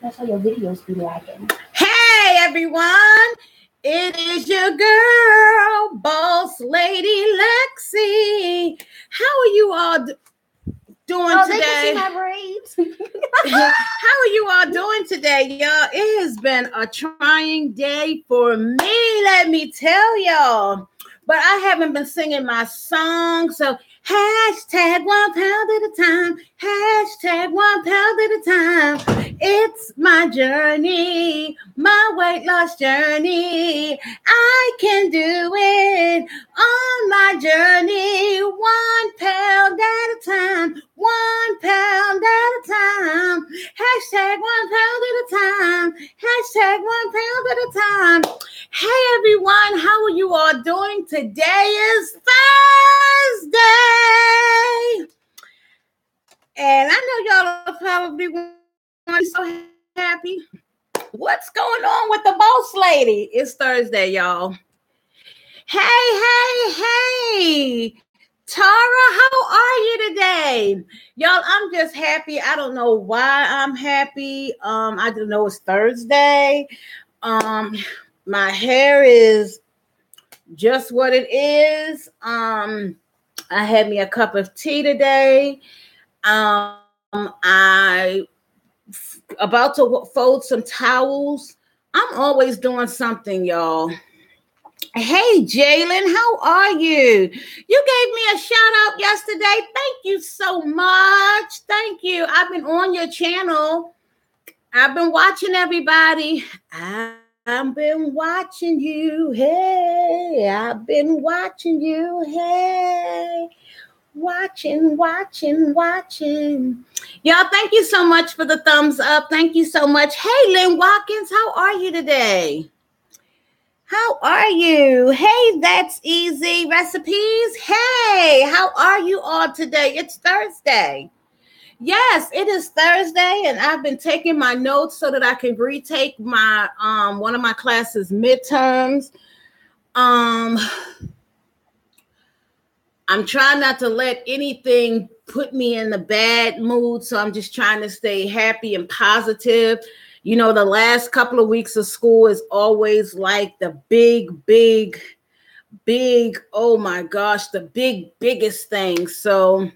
That's how your videos be lagging. Hey everyone, it is your girl, Boss Lady Lexi. How are you all doing today? They can see my braids. How are you all doing today, y'all? It has been a trying day for me, let me tell y'all. But I haven't been singing my song, so hashtag 1 pound at a time. Hashtag 1 pound at a time. It's my journey, my weight loss journey. I can do it on my journey. 1 pound at a time. 1 pound at a time. Hashtag 1 pound at a time. Hashtag 1 pound at a time. Hey everyone, how are you all doing? Today is Thursday. And I know y'all are probably so happy. What's going on with the boss lady? It's Thursday, y'all. Hey. Tara, how are you today? Y'all, I'm just happy. I don't know why I'm happy. I just know it's Thursday. My hair is just what it is. I had me a cup of tea today. I about to fold some towels. I'm always doing something, y'all. Hey, Jalen, how are you? You gave me a shout out yesterday. Thank you so much. Thank you. I've been on your channel. I've been watching everybody. I've been watching you. Hey, I've been watching you. Hey, watching. Y'all, thank you so much for the thumbs up. Thank you so much. Hey, Lynn Watkins, how are you today? How are you? Hey, that's easy recipes. Hey, how are you all today? It's Thursday. Yes, it is Thursday, and I've been taking my notes so that I can retake my one of my classes midterms. I'm trying not to let anything put me in the bad mood, so I'm just trying to stay happy and positive. You know, the last couple of weeks of school is always like the big, oh my gosh, the biggest thing. So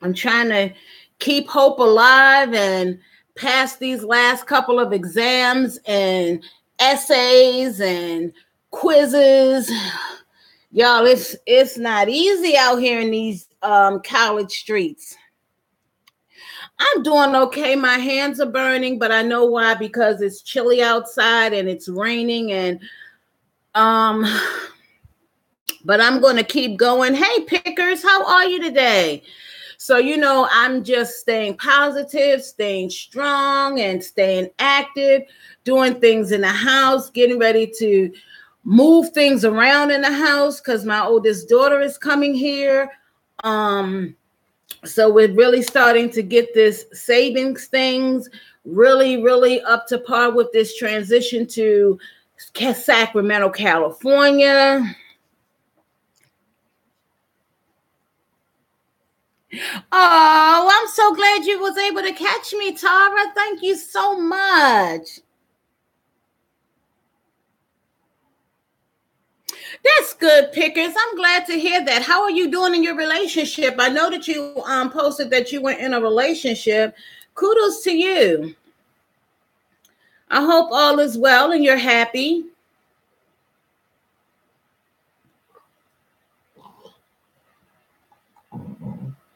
I'm trying to keep hope alive and pass these last couple of exams and essays and quizzes. Y'all, it's not easy out here in these college streets. I'm doing okay. My hands are burning, but I know why, because it's chilly outside and it's raining, and but I'm going to keep going. Hey, pickers, how are you today? So, you know, I'm just staying positive, staying strong, and staying active, doing things in the house, getting ready to move things around in the house because my oldest daughter is coming here. So we're really starting to get this savings things really up to par with this transition to Sacramento, California. Oh, I'm so glad you was able to catch me, Tara. Thank you so much. That's good, pickers. I'm glad to hear that. How are you doing in your relationship? I know that you posted that you were in a relationship. Kudos to you. I hope all is well and you're happy.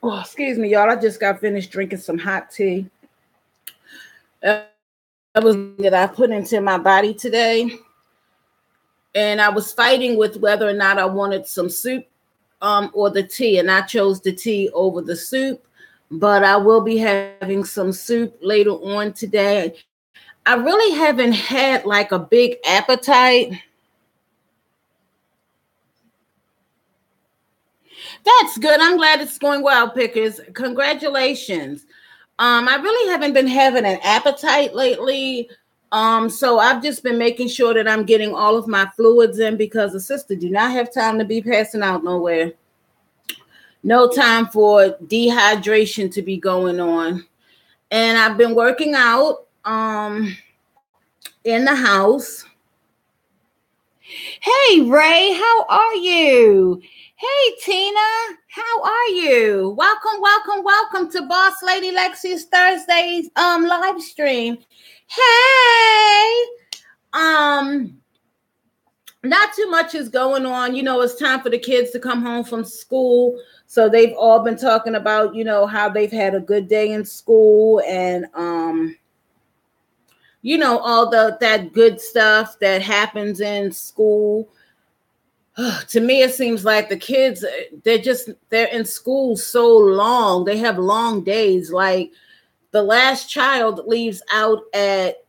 Oh, excuse me, y'all. I just got finished drinking some hot tea. That was that I put into my body today. And I was fighting with whether or not I wanted some soup or the tea. And I chose the tea over the soup. But I will be having some soup later on today. I really haven't had like a big appetite. That's good. I'm glad it's going well, pickers. Congratulations. I really haven't been having an appetite lately. So I've just been making sure that I'm getting all of my fluids in because the sister do not have time to be passing out nowhere. No time for dehydration to be going on. And I've been working out. in the house. Hey, Ray, how are you? Hey, Tina, how are you? Welcome to Boss Lady Lexi's Thursday live stream. Hey, not too much is going on. You know, it's time for the kids to come home from school. So they've all been talking about, you know, how they've had a good day in school and you know, all that good stuff that happens in school. To me, it seems like the kids, they're in school so long. They have long days. Like the last child leaves out at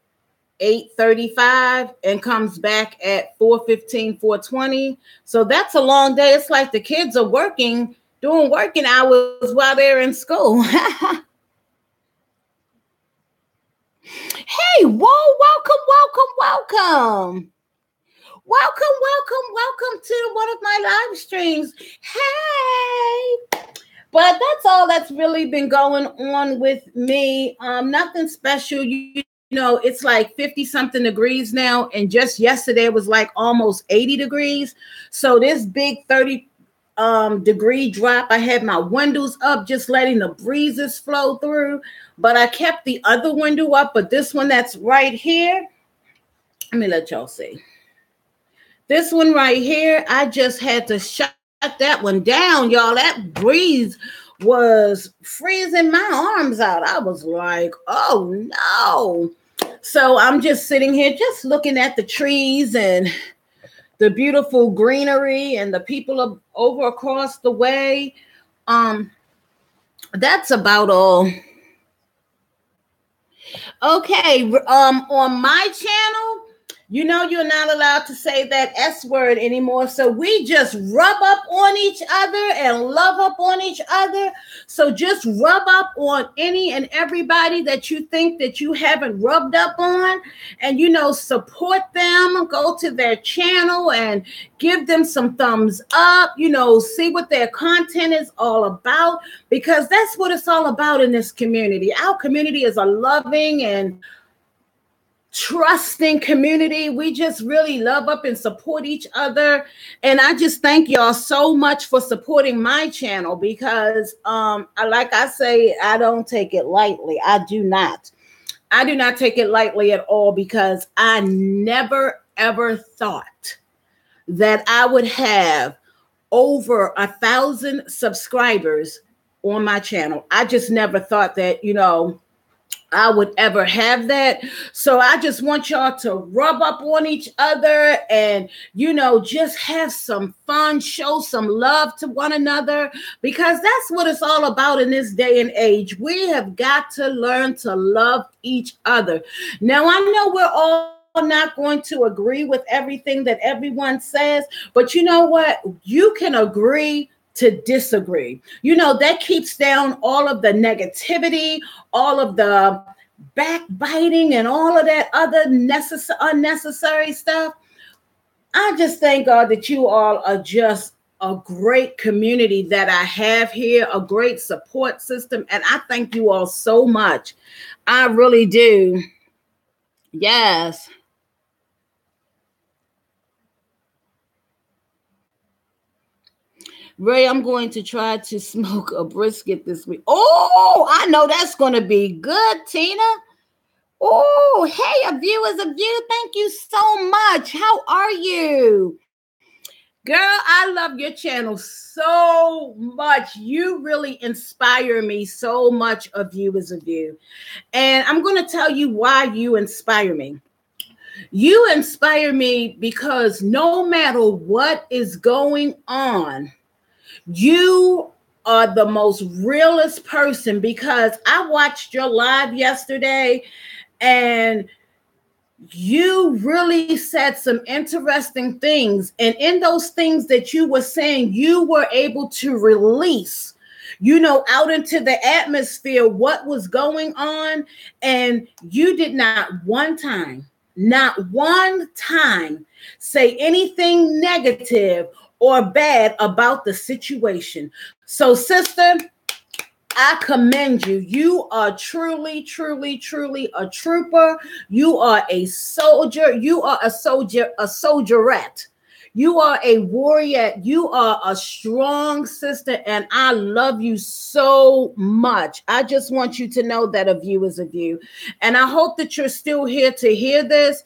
8:35 and comes back at 4:15, 4:20. So that's a long day. It's like the kids are doing working hours while they're in school. Hey, whoa, welcome. Welcome to one of my live streams. Hey. But that's all that's really been going on with me. Nothing special. You know, it's like 50 something degrees now. And just yesterday it was like almost 80 degrees. So this big 30 degree drop, I had my windows up, just letting the breezes flow through. But I kept the other window up. But this one that's right here, let me let y'all see. This one right here, I just had to shut that one down, y'all. That breeze was freezing my arms out. I was like, oh no. So I'm just sitting here just looking at the trees and the beautiful greenery and the people over across the way. That's about all. Okay, on my channel, you know you're not allowed to say that S word anymore. So we just rub up on each other and love up on each other. So just rub up on any and everybody that you think that you haven't rubbed up on. And, you know, support them. Go to their channel and give them some thumbs up. You know, see what their content is all about. Because that's what it's all about in this community. Our community is a loving and trusting community. We just really love up and support each other. And I just thank y'all so much for supporting my channel because like I say, I don't take it lightly. I do not take it lightly at all because I never ever thought that I would have over 1,000 subscribers on my channel. I just never thought that, you know, I would ever have that. So I just want y'all to rub up on each other and, you know, just have some fun, show some love to one another, because that's what it's all about in this day and age. We have got to learn to love each other. Now, I know we're all not going to agree with everything that everyone says, but you know what? You can agree to disagree. You know, that keeps down all of the negativity, all of the backbiting and all of that other unnecessary stuff. I just thank God that you all are just a great community that I have here, a great support system. And I thank you all so much. I really do. Yes. Ray, I'm going to try to smoke a brisket this week. Oh, I know that's going to be good, Tina. Oh, hey, a view is a view. Thank you so much. How are you? Girl, I love your channel so much. You really inspire me so much. A view is a view. And I'm going to tell you why you inspire me. You inspire me because no matter what is going on, you are the most realest person, because I watched your live yesterday and you really said some interesting things. And in those things that you were saying, you were able to release, you know, out into the atmosphere what was going on. And you did not one time say anything negative or bad about the situation. So, sister, I commend you. You are truly, truly, truly a trooper. You are a soldier. You are a soldierette. You are a warrior. You are a strong sister, and I love you so much. I just want you to know that a view is a view. And I hope that you're still here to hear this.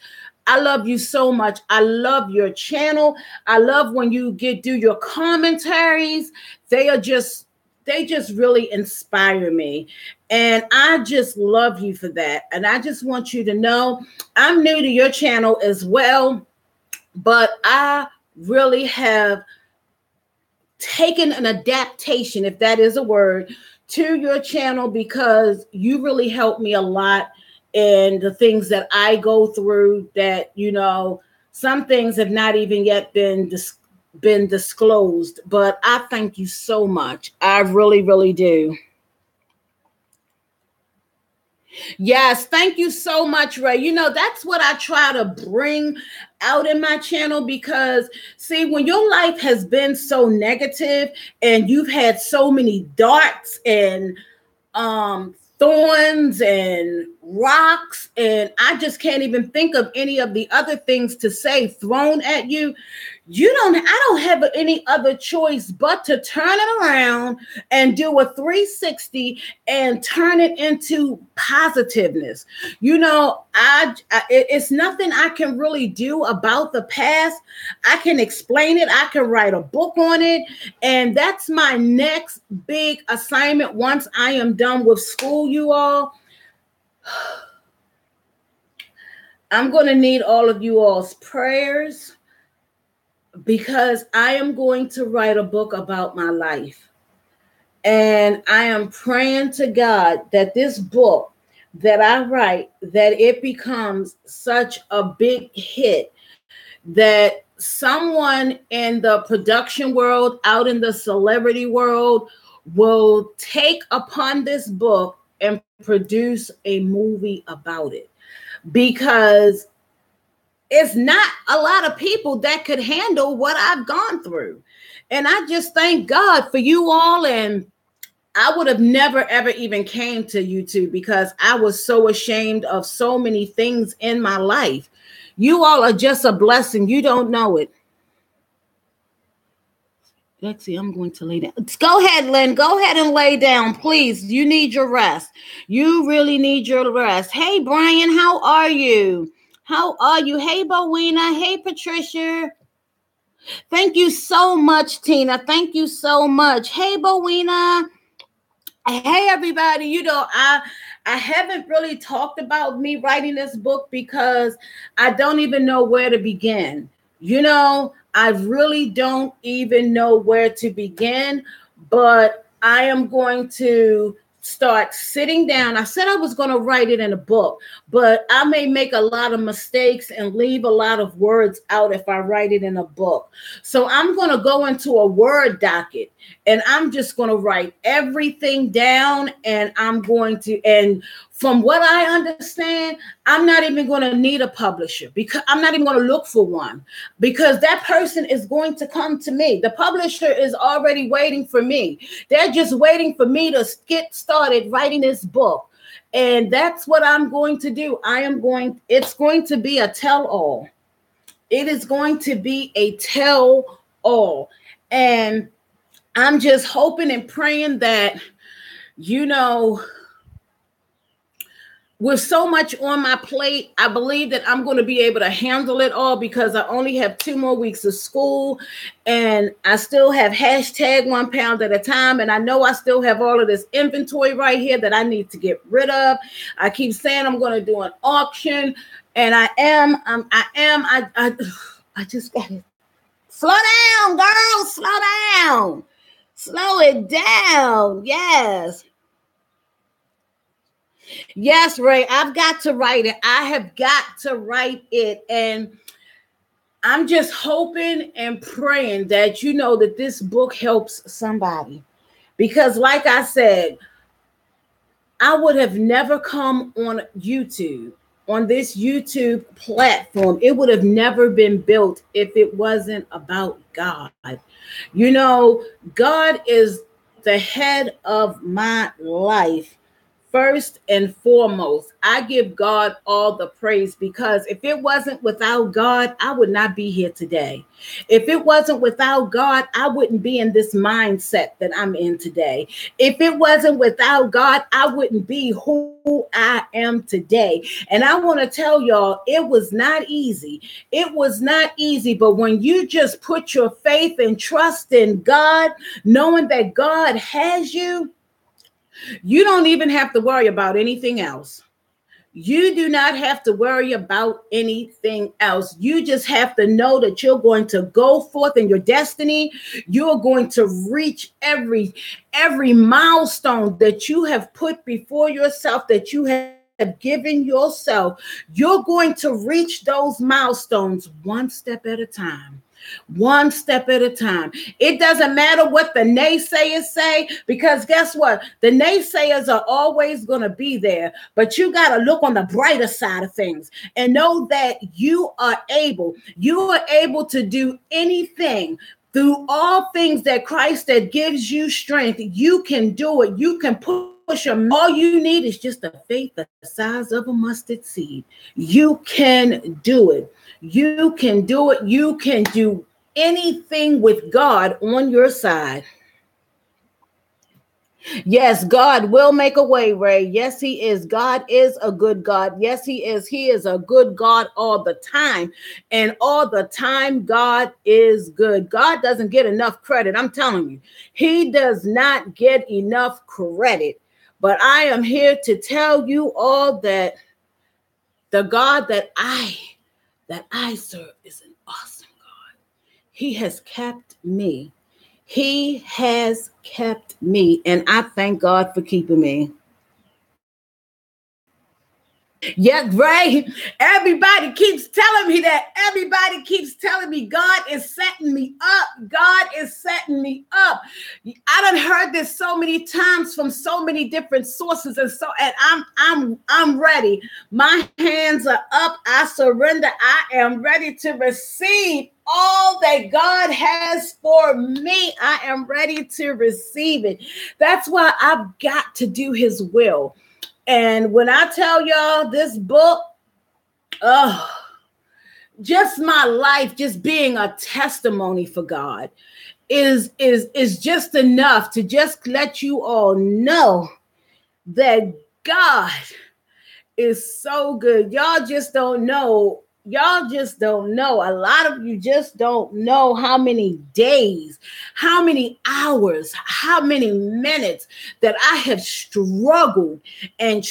I love you so much. I love your channel. I love when you do your commentaries. They just really inspire me. And I just love you for that. And I just want you to know I'm new to your channel as well, but I really have taken an adaptation, if that is a word, to your channel because you really helped me a lot in the things that I go through that, some things have not even yet been disclosed, but I thank you so much. I really, really do. Yes, thank you so much, Ray. That's what I try to bring out in my channel because, see, when your life has been so negative and you've had so many darts and thorns and rocks, and I just can't even think of any of the other things to say thrown at you. I don't have any other choice but to turn it around and do a 360 and turn it into positiveness. It's nothing I can really do about the past. I can explain it. I can write a book on it. And that's my next big assignment once I am done with school, you all. I'm going to need all of you all's prayers, because I am going to write a book about my life. And I am praying to God that this book that I write, that it becomes such a big hit that someone in the production world, out in the celebrity world, will take upon this book and produce a movie about it. Because it's not a lot of people that could handle what I've gone through. And I just thank God for you all. And I would have never, ever even came to YouTube because I was so ashamed of so many things in my life. You all are just a blessing. You don't know it. Lexi, I'm going to lay down. Go ahead, Lynn. Go ahead and lay down, please. You need your rest. You really need your rest. Hey, Brian, how are you? How are you? Hey, Bowena. Hey, Patricia. Thank you so much, Tina. Thank you so much. Hey, Bowena. Hey, everybody. I haven't really talked about me writing this book because I don't even know where to begin. I really don't even know where to begin, but I am going to start sitting down. I said I was going to write it in a book, but I may make a lot of mistakes and leave a lot of words out if I write it in a book. So I'm going to go into a Word docket and I'm just going to write everything down, and and from what I understand, I'm not even going to need a publisher, because I'm not even going to look for one, because that person is going to come to me. The publisher is already waiting for me. They're just waiting for me to get started writing this book. And that's what I'm going to do. It's going to be a tell-all. It is going to be a tell-all. And I'm just hoping and praying that, with so much on my plate, I believe that I'm going to be able to handle it all, because I only have 2 more weeks of school and I still have #1pound@a time. And I know I still have all of this inventory right here that I need to get rid of. I keep saying I'm going to do an auction, and I just got to slow down, girl, slow down, slow it down. Yes, Ray, I've got to write it. I have got to write it. And I'm just hoping and praying that, that this book helps somebody. Because like I said, I would have never come on YouTube, on this YouTube platform. It would have never been built if it wasn't about God. God is the head of my life. First and foremost, I give God all the praise, because if it wasn't without God, I would not be here today. If it wasn't without God, I wouldn't be in this mindset that I'm in today. If it wasn't without God, I wouldn't be who I am today. And I want to tell y'all, it was not easy. It was not easy. But when you just put your faith and trust in God, knowing that God has you, you don't even have to worry about anything else. You do not have to worry about anything else. You just have to know that you're going to go forth in your destiny. You're going to reach every milestone that you have put before yourself, that you have given yourself. You're going to reach those milestones one step at a time. One step at a time. It doesn't matter what the naysayers say, because guess what? The naysayers are always going to be there, but you got to look on the brighter side of things and know that you are able to do anything through all things that Christ that gives you strength. You can do it. You can push them. All you need is just a faith the size of a mustard seed. You can do it. You can do it. You can do anything with God on your side. Yes, God will make a way, Ray. Yes, he is. God is a good God. Yes, he is. He is a good God all the time. And all the time, God is good. God doesn't get enough credit. I'm telling you, he does not get enough credit. But I am here to tell you all that the God that I serve is an awesome God. He has kept me. He has kept me, and I thank God for keeping me. Yeah, right. Everybody keeps telling me that. Everybody keeps telling me God is setting me up. God is setting me up. I done heard this so many times from so many different sources, and I'm ready. My hands are up. I surrender. I am ready to receive all that God has for me. I am ready to receive it. That's why I've got to do his will. And when I tell y'all this book, just my life, just being a testimony for God is just enough to just let you all know that God is so good. Y'all just don't know. Y'all just don't know. A lot of you just don't know how many days, how many hours, how many minutes that I have struggled and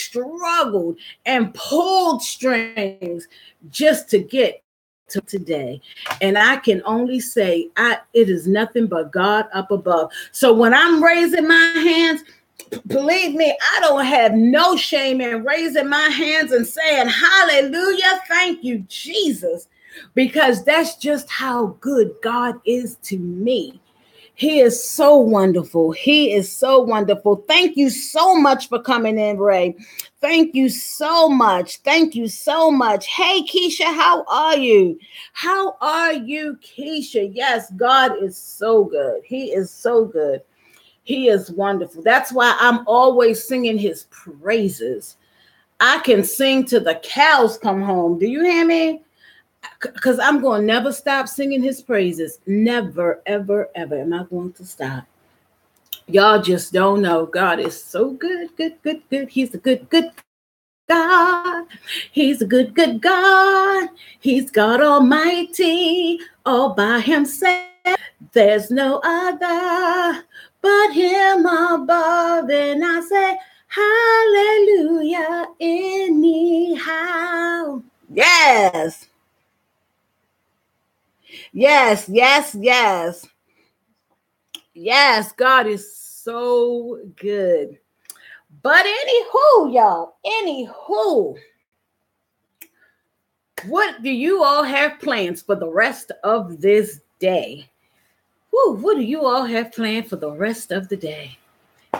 pulled strings just to get to today. And I can only say it is nothing but God up above. So when I'm raising my hands, believe me, I don't have no shame in raising my hands and saying, hallelujah, thank you, Jesus, because that's just how good God is to me. He is so wonderful. He is so wonderful. Thank you so much for coming in, Ray. Thank you so much. Thank you so much. Hey, Keisha, how are you? How are you, Keisha? Yes, God is so good. He is so good. He is wonderful. That's why I'm always singing his praises. I can sing till the cows come home. Do you hear me? Because I'm going to never stop singing his praises. Never, ever, ever am I going to stop. Y'all just don't know. God is so good, good, good, good. He's a good, good God. He's a good, good God. He's God Almighty, all by himself. There's no other but him above. And I say, hallelujah, anyhow. Yes. Yes, yes, yes. Yes, God is so good. But anywho, y'all, what do you all have plans for the rest of this day? What do you all have planned for the rest of the day?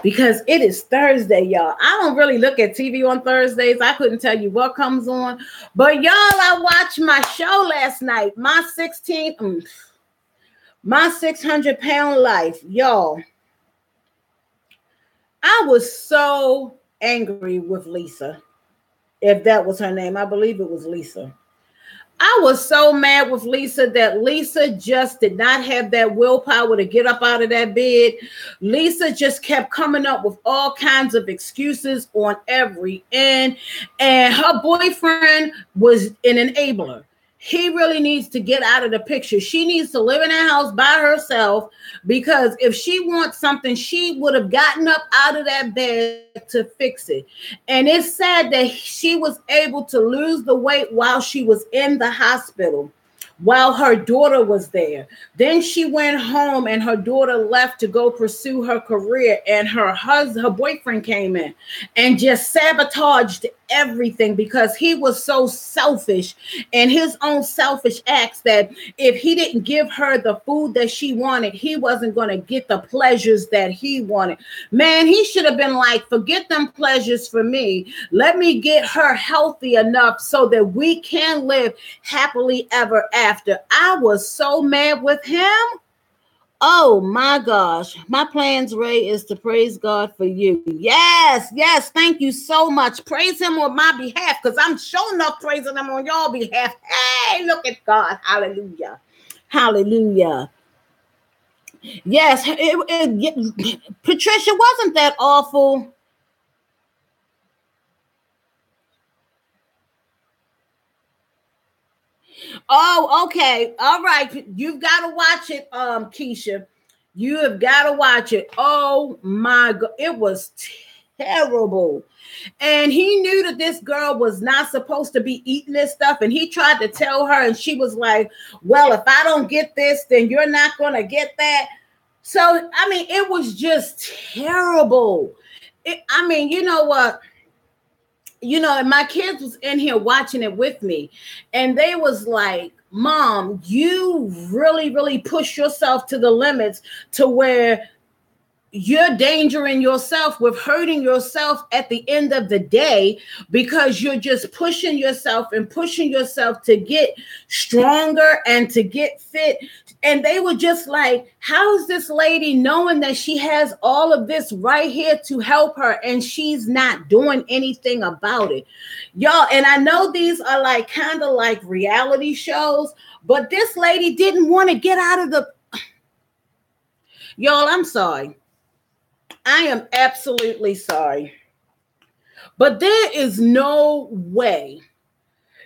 Because it is Thursday, y'all. I don't really look at TV on Thursdays. I couldn't tell you what comes on. But y'all, I watched my show last night, my 600-pound life, y'all. I was so angry with Lisa. If that was her name, I believe it was Lisa. I was so mad with Lisa that Lisa just did not have that willpower to get up out of that bed. Lisa just kept coming up with all kinds of excuses on every end. And her boyfriend was an enabler. He really needs to get out of the picture. She needs to live in a house by herself, because if she wants something, she would have gotten up out of that bed to fix it. And it's sad that she was able to lose the weight while she was in the hospital, while her daughter was there. Then she went home and her daughter left to go pursue her career, and her boyfriend came in and just sabotaged everything because he was so selfish in his own selfish acts that if he didn't give her the food that she wanted, he wasn't going to get the pleasures that he wanted. Man, he should have been like, forget them pleasures for me. Let me get her healthy enough so that we can live happily ever after. I was so mad with him. Oh my gosh. My plans, Ray, is to praise God for you. Yes, yes. Thank you so much. Praise him on my behalf, because I'm sure enough praising him on your behalf. Hey, look at God. Hallelujah. Hallelujah. Yes. Patricia, wasn't that awful? Oh, okay. All right. You've got to watch it, Keisha. You have got to watch it. Oh my God. It was terrible. And he knew that this girl was not supposed to be eating this stuff. And he tried to tell her, and she was like, well, if I don't get this, then you're not going to get that. So, I mean, it was just terrible. You know what? And my kids was in here watching it with me, and they was like, Mom, you really, really push yourself to the limits to where you're endangering yourself with hurting yourself at the end of the day, because you're just pushing yourself to get stronger and to get fit. And they were just like, how is this lady knowing that she has all of this right here to help her, and she's not doing anything about it? Y'all, and I know these are like kind of like reality shows, but this lady didn't want to get out of the... Y'all, I'm sorry. I am absolutely sorry. But there is no way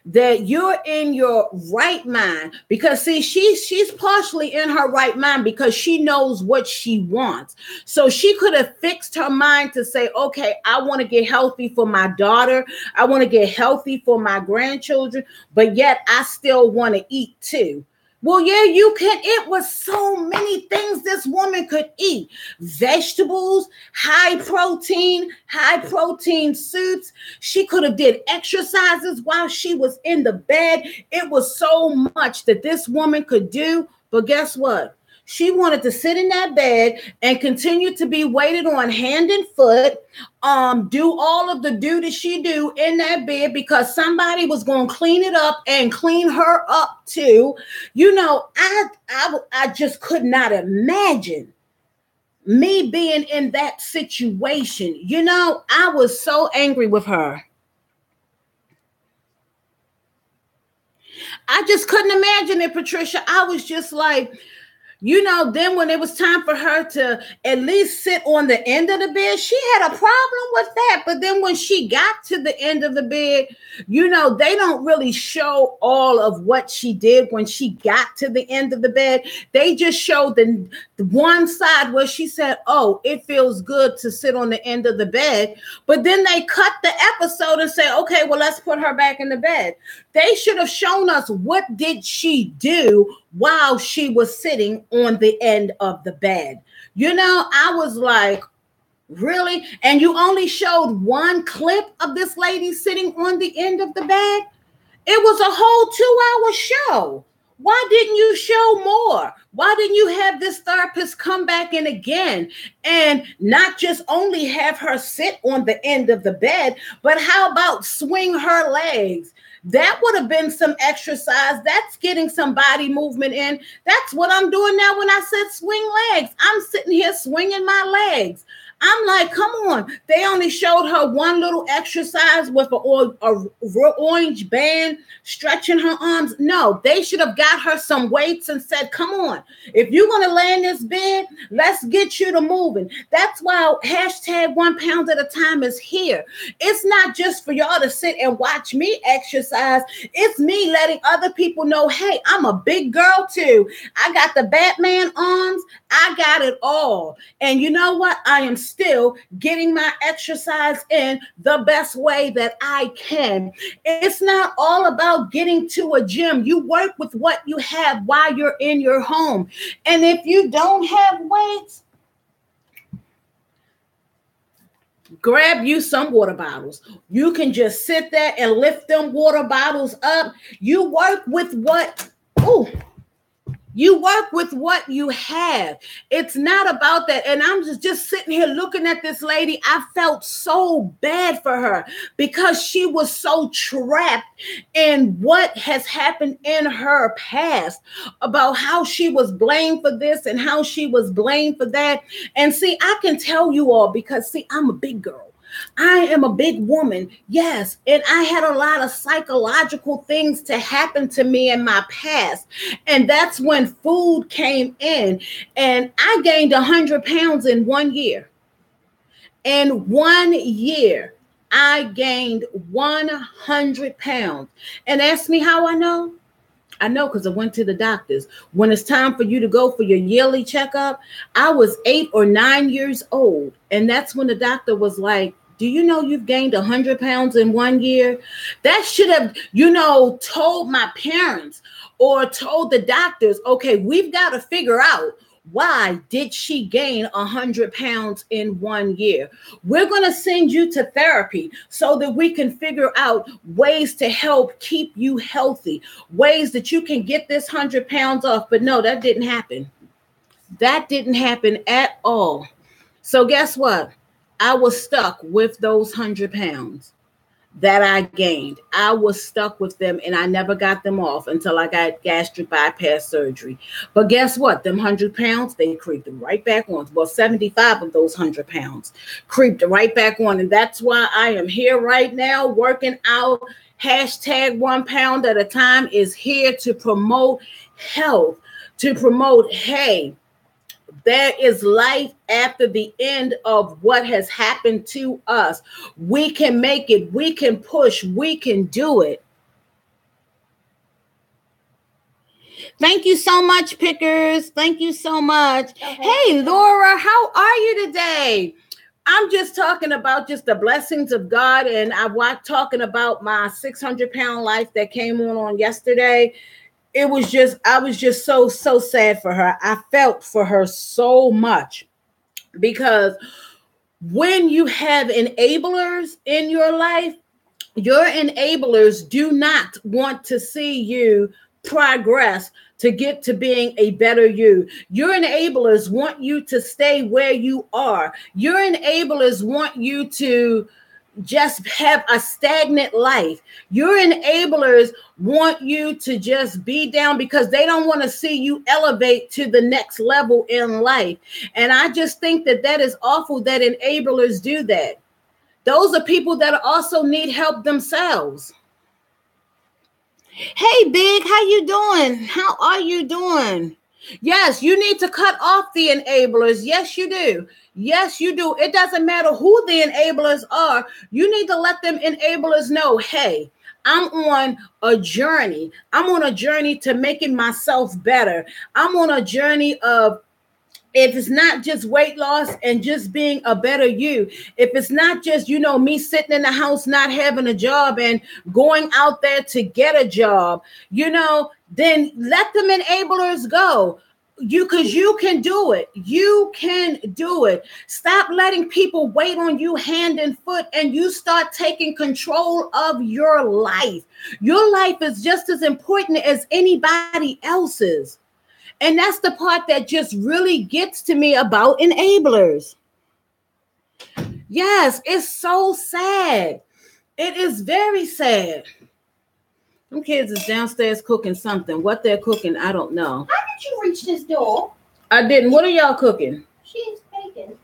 that you're in your right mind, because see, she's partially in her right mind because she knows what she wants. So she could have fixed her mind to say, okay, I want to get healthy for my daughter. I want to get healthy for my grandchildren, but yet I still want to eat too. Well, yeah, you can. It was so many things this woman could eat. Vegetables, high protein suits. She could have did exercises while she was in the bed. It was so much that this woman could do. But guess what? She wanted to sit in that bed and continue to be waited on hand and foot, do all of the duty she do in that bed, because somebody was going to clean it up and clean her up too. I just could not imagine me being in that situation. I was so angry with her. I just couldn't imagine it, Patricia. I was just like... then when it was time for her to at least sit on the end of the bed, she had a problem with that. But then when she got to the end of the bed, they don't really show all of what she did when she got to the end of the bed. They just showed the one side where she said, oh, it feels good to sit on the end of the bed. But then they cut the episode and say, okay, well, let's put her back in the bed. They should have shown us what did she do while she was sitting on the end of the bed. I was like, really? And you only showed one clip of this lady sitting on the end of the bed? It was a whole 2-hour show. Why didn't you show more? Why didn't you have this therapist come back in again and not just only have her sit on the end of the bed, but how about swing her legs? That would have been some exercise. That's getting some body movement in. That's what I'm doing now when I said swing legs. I'm sitting here swinging my legs. I'm like, come on. They only showed her one little exercise with a orange band stretching her arms. No, they should have got her some weights and said, come on. If you're going to lay in this bed, let's get you to moving. That's why hashtag 1 pound at a time is here. It's not just for y'all to sit and watch me exercise. It's me letting other people know, hey, I'm a big girl too. I got the Batman arms. I got it all. And you know what? I am still getting my exercise in the best way that I can. It's not all about getting to a gym. You work with what you have while you're in your home. And if you don't have weights, grab you some water bottles. You can just sit there and lift them water bottles up. You work with what you have. It's not about that. And I'm just sitting here looking at this lady. I felt so bad for her because she was so trapped in what has happened in her past about how she was blamed for this and how she was blamed for that. And see, I can tell you all because see, I'm a big girl. I am a big woman, yes, and I had a lot of psychological things to happen to me in my past, and that's when food came in, and I gained 100 pounds in 1 year. In 1 year, I gained 100 pounds, and ask me how I know? I know because I went to the doctors. When it's time for you to go for your yearly checkup, I was 8 or 9 years old, and that's when the doctor was like, do you know you've gained 100 pounds in 1 year? That should have, told my parents or told the doctors, okay, we've got to figure out why did she gain 100 pounds in 1 year? We're going to send you to therapy so that we can figure out ways to help keep you healthy, ways that you can get this 100 pounds off. But no, that didn't happen. That didn't happen at all. So guess what? I was stuck with those 100 pounds that I gained. I was stuck with them and I never got them off until I got gastric bypass surgery. But guess what? Them 100 pounds, they creeped right back on. Well, 75 of those 100 pounds creeped right back on. And that's why I am here right now working out. Hashtag 1 pound at a time is here to promote health, to promote, hey, there is life after the end of what has happened to us. We can make it. We can push. We can do it. Thank you so much, Pickers. Thank you so much. Okay. Hey, Laura, how are you today? I'm just talking about just the blessings of God. And I was talking about my 600-pound life that came on yesterday. I was just so sad for her. I felt for her so much because when you have enablers in your life, your enablers do not want to see you progress to get to being a better you. Your enablers want you to stay where you are. Your enablers want you to just have a stagnant life. Your enablers want you to just be down because they don't want to see you elevate to the next level in life. And I just think that is awful that enablers do that. Those are people that also need help themselves. Hey, Big, how you doing? How are you doing? Yes, you need to cut off the enablers. Yes, you do. Yes, you do. It doesn't matter who the enablers are. You need to let them enablers know, hey, I'm on a journey. I'm on a journey to making myself better. I'm on a journey of, if it's not just weight loss and just being a better you, if it's not just, me sitting in the house, not having a job and going out there to get a job, then let them enablers go. Because you can do it. You can do it. Stop letting people wait on you hand and foot and you start taking control of your life. Your life is just as important as anybody else's. And that's the part that just really gets to me about enablers. Yes, it's so sad. It is very sad. Them kids is downstairs cooking something. What they're cooking, I don't know. How did you reach this door? I didn't. What are y'all cooking? She's baking.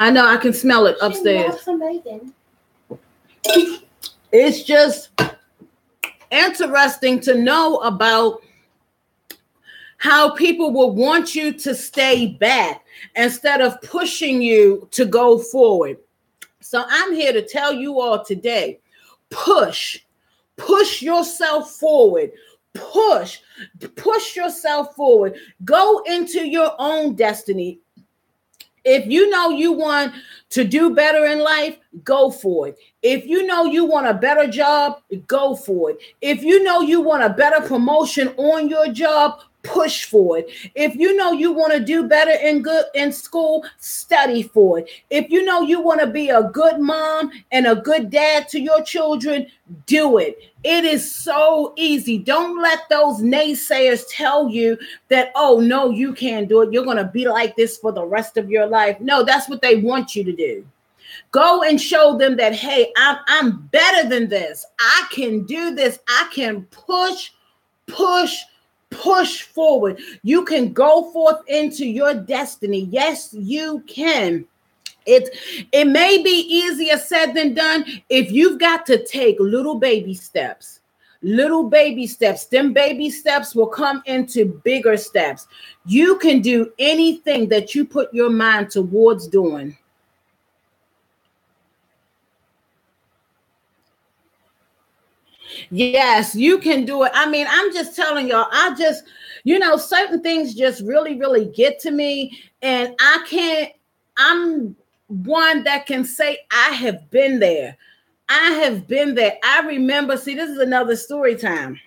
I know, I can smell it upstairs. Some bacon. It's just interesting to know about how people will want you to stay back instead of pushing you to go forward. So I'm here to tell you all today, push yourself forward. Push yourself forward. Go into your own destiny. If you know you want to do better in life, go for it. If you know you want a better job, go for it. If you know you want a better promotion on your job, push for it. If you know you want to do better in school, study for it. If you know you want to be a good mom and a good dad to your children, do it. It is so easy. Don't let those naysayers tell you that, oh, no, you can't do it. You're going to be like this for the rest of your life. No, that's what they want you to do. Go and show them that, hey, I'm better than this. I can do this. I can push forward. You can go forth into your destiny. Yes, you can. It may be easier said than done if you've got to take little baby steps. Them baby steps will come into bigger steps. You can do anything that you put your mind towards doing. Yes, you can do it. I mean, I'm just telling y'all, certain things just really, really get to me. And I'm one that can say I have been there. I remember, see, this is another story time.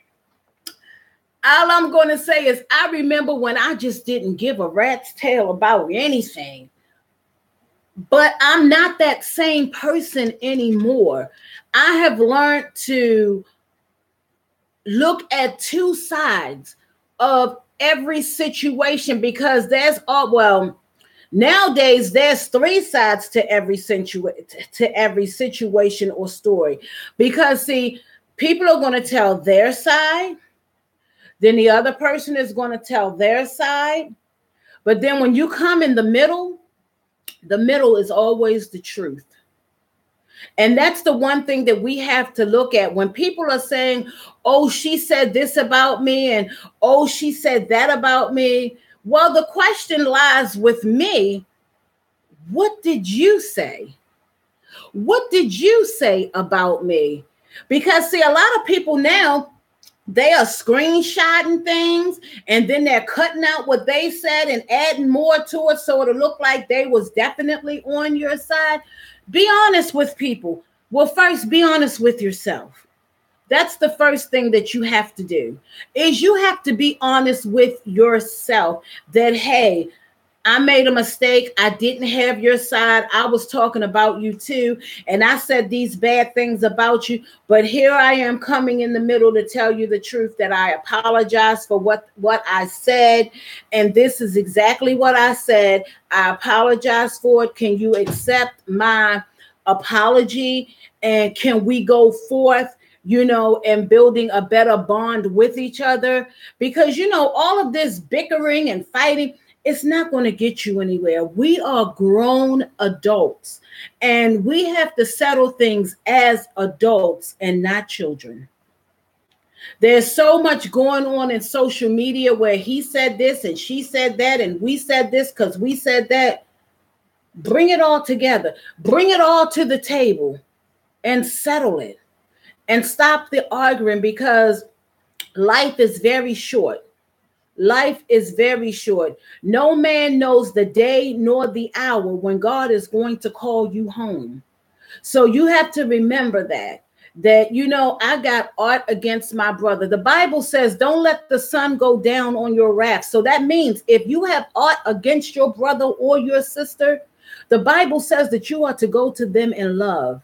All I'm going to say is I remember when I just didn't give a rat's tail about anything. But I'm not that same person anymore. I have learned to look at two sides of every situation because nowadays there's three sides to every situation or story. Because see, people are going to tell their side, then the other person is going to tell their side. But then when you come in the middle is always the truth. And that's the one thing that we have to look at when people are saying, oh, she said this about me and oh, she said that about me. Well, the question lies with me. What did you say? What did you say about me? Because see, a lot of people now, they are screenshotting things and then they're cutting out what they said and adding more to it so it'll look like they was definitely on your side. Be honest with people. Well, first, be honest with yourself. That's the first thing that you have to do, is you have to be honest with yourself that, hey, I made a mistake. I didn't have your side. I was talking about you too. And I said these bad things about you. But here I am coming in the middle to tell you the truth, that I apologize for what I said. And this is exactly what I said. I apologize for it. Can you accept my apology? And can we go forth, and building a better bond with each other? Because, all of this bickering and fighting, it's not going to get you anywhere. We are grown adults and we have to settle things as adults and not children. There's so much going on in social media where he said this and she said that and we said this because we said that. Bring it all together. Bring it all to the table and settle it and stop the arguing, because life is very short. Life is very short. No man knows the day nor the hour when God is going to call you home. So you have to remember that I got aught against my brother. The Bible says, don't let the sun go down on your wrath. So that means if you have aught against your brother or your sister, the Bible says that you are to go to them in love.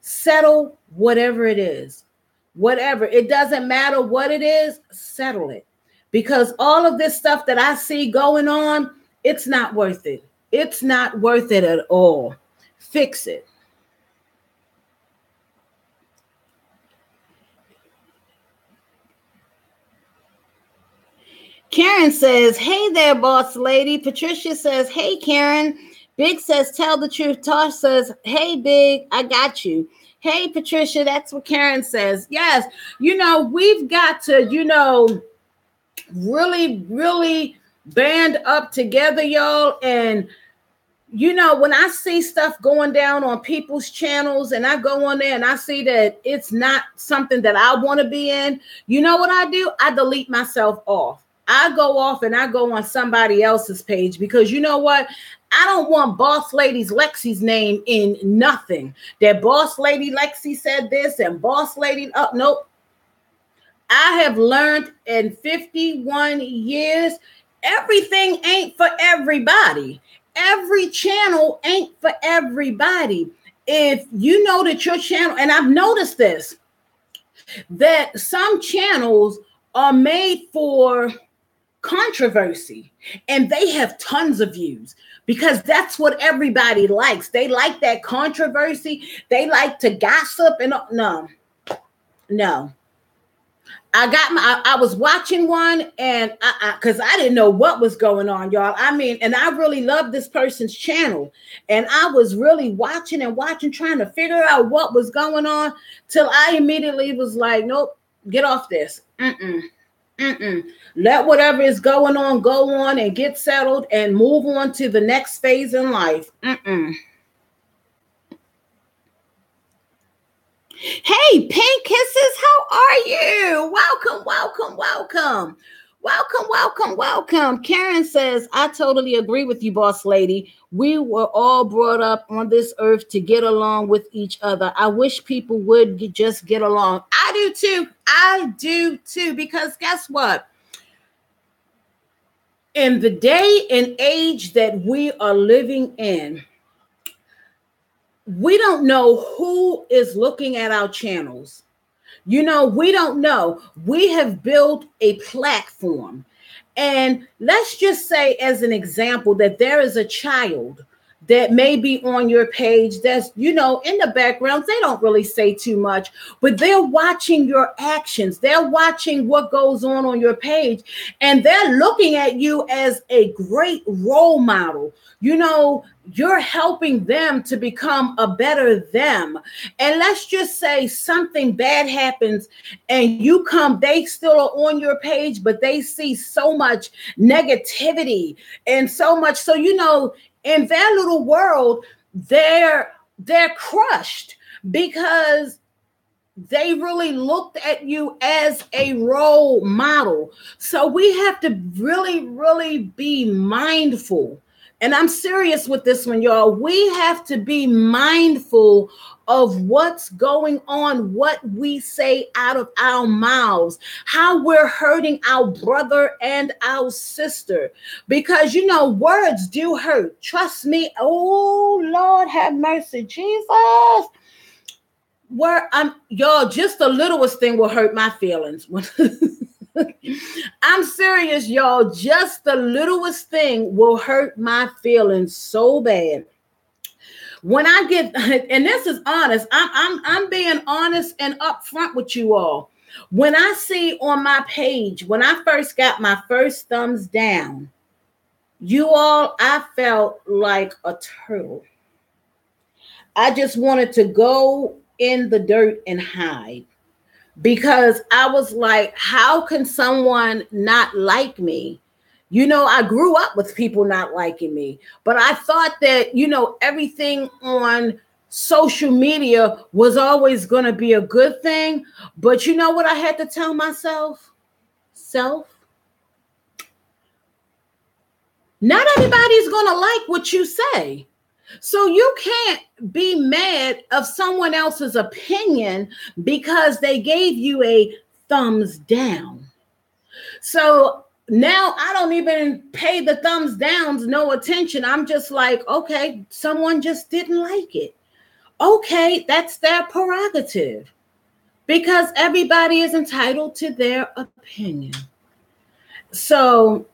Settle whatever it is. Whatever. It doesn't matter what it is, settle it. Because all of this stuff that I see going on, it's not worth it. It's not worth it at all. Fix it. Karen says, hey there, boss lady. Patricia says, hey, Karen. Big says, tell the truth. Tosh says, hey, Big, I got you. Hey, Patricia, that's what Karen says. Yes, we've got to, really, really band up together, y'all. And, when I see stuff going down on people's channels and I go on there and I see that it's not something that I want to be in, you know what I do? I delete myself off. I go off and I go on somebody else's page because you know what? I don't want Boss Lady's Lexi's name in nothing. That Boss Lady Lexi said this and Boss Lady, nope. I have learned in 51 years, everything ain't for everybody. Every channel ain't for everybody. If you know that your channel, and I've noticed this, that some channels are made for controversy and they have tons of views because that's what everybody likes. They like that controversy. They like to gossip and no. I was watching one and because I didn't know what was going on, y'all. I mean, and I really love this person's channel. And I was really watching, trying to figure out what was going on till I immediately was like, nope, get off this. Let whatever is going on, go on and get settled and move on to the next phase in life. Hey, Pink Kisses, how are you? Welcome. Karen says, I totally agree with you, Boss Lady. We were all brought up on this earth to get along with each other. I wish people would just get along. I do too, because guess what? In the day and age that we are living in, we don't know who is looking at our channels. We don't know. We have built a platform. And let's just say, as an example, that there is a child that may be on your page that's, in the background. They don't really say too much, but they're watching your actions. They're watching what goes on your page, and they're looking at you as a great role model. You're helping them to become a better them. And let's just say something bad happens and they still are on your page, but they see so much negativity and so much. So, in their little world, they're crushed because they really looked at you as a role model. So we have to really, really be mindful. And I'm serious with this one, y'all. We have to be mindful of what's going on, what we say out of our mouths, how we're hurting our brother and our sister. Because, words do hurt. Trust me. Oh, Lord, have mercy, Jesus. Y'all, just the littlest thing will hurt my feelings. I'm serious, y'all. Just the littlest thing will hurt my feelings so bad. When I get, and this is honest, I'm being honest and upfront with you all. When I see on my page, when I first got my first thumbs down, you all, I felt like a turtle. I just wanted to go in the dirt and hide. Because I was like, how can someone not like me? I grew up with people not liking me, but I thought that, everything on social media was always going to be a good thing. But you know what I had to tell myself? Not everybody's going to like what you say. So you can't be mad of someone else's opinion because they gave you a thumbs down. So now I don't even pay the thumbs downs no attention. I'm just like, okay, someone just didn't like it. Okay, that's their prerogative because everybody is entitled to their opinion. So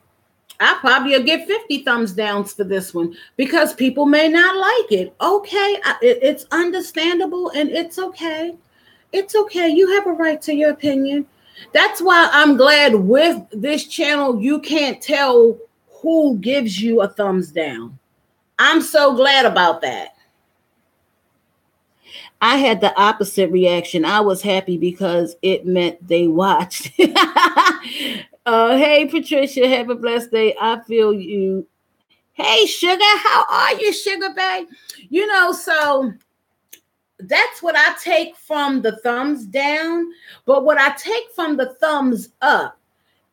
I probably will get 50 thumbs downs for this one because people may not like it. Okay, it's understandable and it's okay. It's okay. You have a right to your opinion. That's why I'm glad with this channel, you can't tell who gives you a thumbs down. I'm so glad about that. I had the opposite reaction. I was happy because it meant they watched. Hey, Patricia, have a blessed day. I feel you. Hey, Sugar, how are you, Sugar Babe? You know, so that's what I take from the thumbs down. But what I take from the thumbs up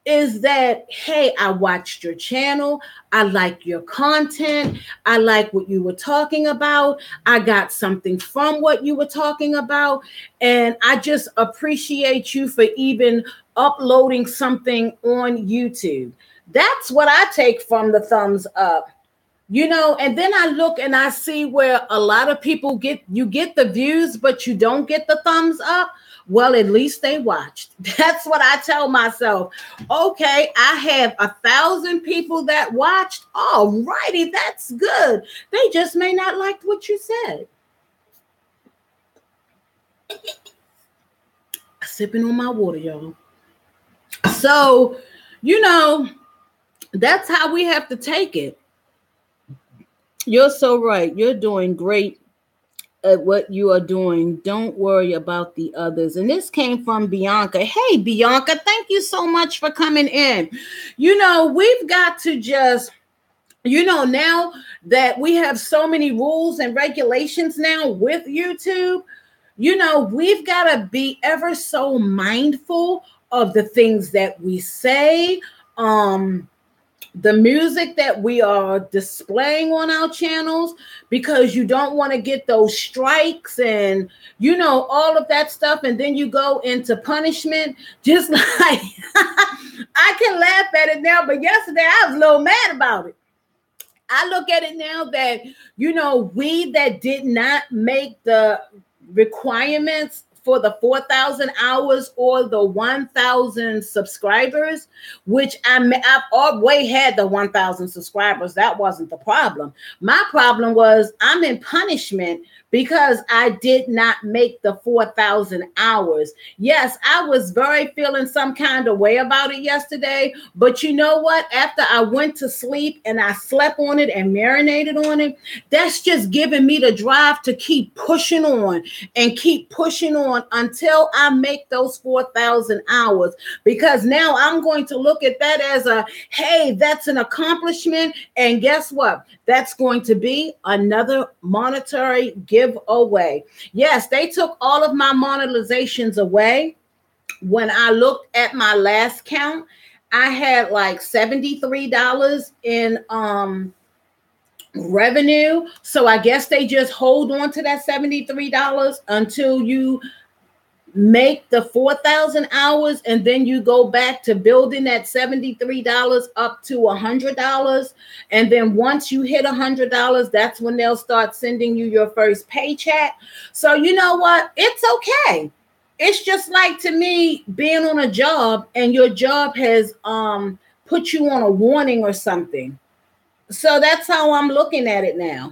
is that, hey, I watched your channel. I like your content. I like what you were talking about. I got something from what you were talking about. And I just appreciate you for even uploading something on YouTube. That's what I take from the thumbs up. You know, and then I look and I see where a lot of people get the views, but you don't get the thumbs up. Well, at least they watched. That's what I tell myself. Okay, I have 1,000 people that watched. All righty, that's good. They just may not like what you said. Sipping on my water, y'all. So, you know, that's how we have to take it. You're so right. You're doing great at what you are doing. Don't worry about the others. And this came from Bianca. Hey, Bianca, thank you so much for coming in. You know, we've got to just, you know, now that we have so many rules and regulations now with YouTube, you know, we've got to be ever so mindful of the things that we say, the music that we are displaying on our channels, because you don't want to get those strikes and, you know, all of that stuff. And then you go into punishment, just like I can laugh at it now, but yesterday I was a little mad about it. I look at it now that, you know, we that did not make the requirements for the 4,000 hours or the 1,000 subscribers, which I've always had the 1,000 subscribers. That wasn't the problem. My problem was I'm in punishment because I did not make the 4,000 hours. Yes, I was very feeling some kind of way about it yesterday, but you know what? After I went to sleep and I slept on it and marinated on it, that's just giving me the drive to keep pushing on and keep pushing on until I make those 4,000 hours, because now I'm going to look at that as a, hey, that's an accomplishment. And guess what? That's going to be another monetary giveaway. Yes, they took all of my monetizations away. When I looked at my last count, I had like $73 in revenue. So I guess they just hold on to that $73 until you make the 4,000 hours, and then you go back to building that $73 up to $100. And then once you hit $100, that's when they'll start sending you your first paycheck. So you know what? It's okay. It's just like, to me, being on a job and your job has put you on a warning or something. So that's how I'm looking at it now.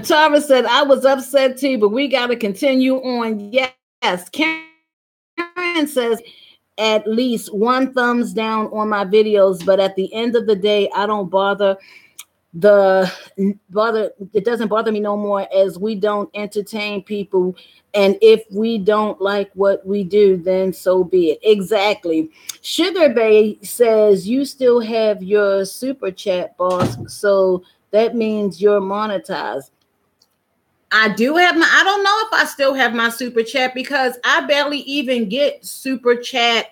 Tara said, I was upset too, but we got to continue on. Yes. Karen says, at least one thumbs down on my videos, but at the end of the day, I don't bother. It doesn't bother me no more, as we don't entertain people. And if we don't like what we do, then so be it. Exactly. Sugar Bay says, you still have your super chat, boss. So that means you're monetized. I do have I don't know if I still have my super chat, because I barely even get super chat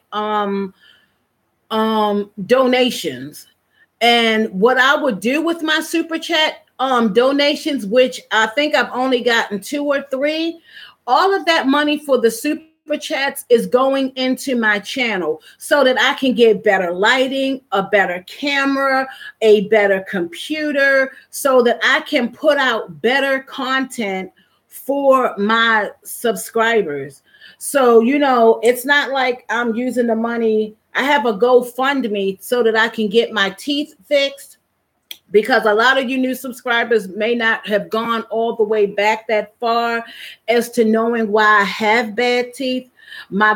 donations. And what I would do with my super chat donations, which I think I've only gotten 2 or 3, all of that money for the super chats is going into my channel so that I can get better lighting, a better camera, a better computer, so that I can put out better content for my subscribers. So, you know, it's not like I'm using the money. I have a GoFundMe so that I can get my teeth fixed, because a lot of you new subscribers may not have gone all the way back that far as to knowing why I have bad teeth. My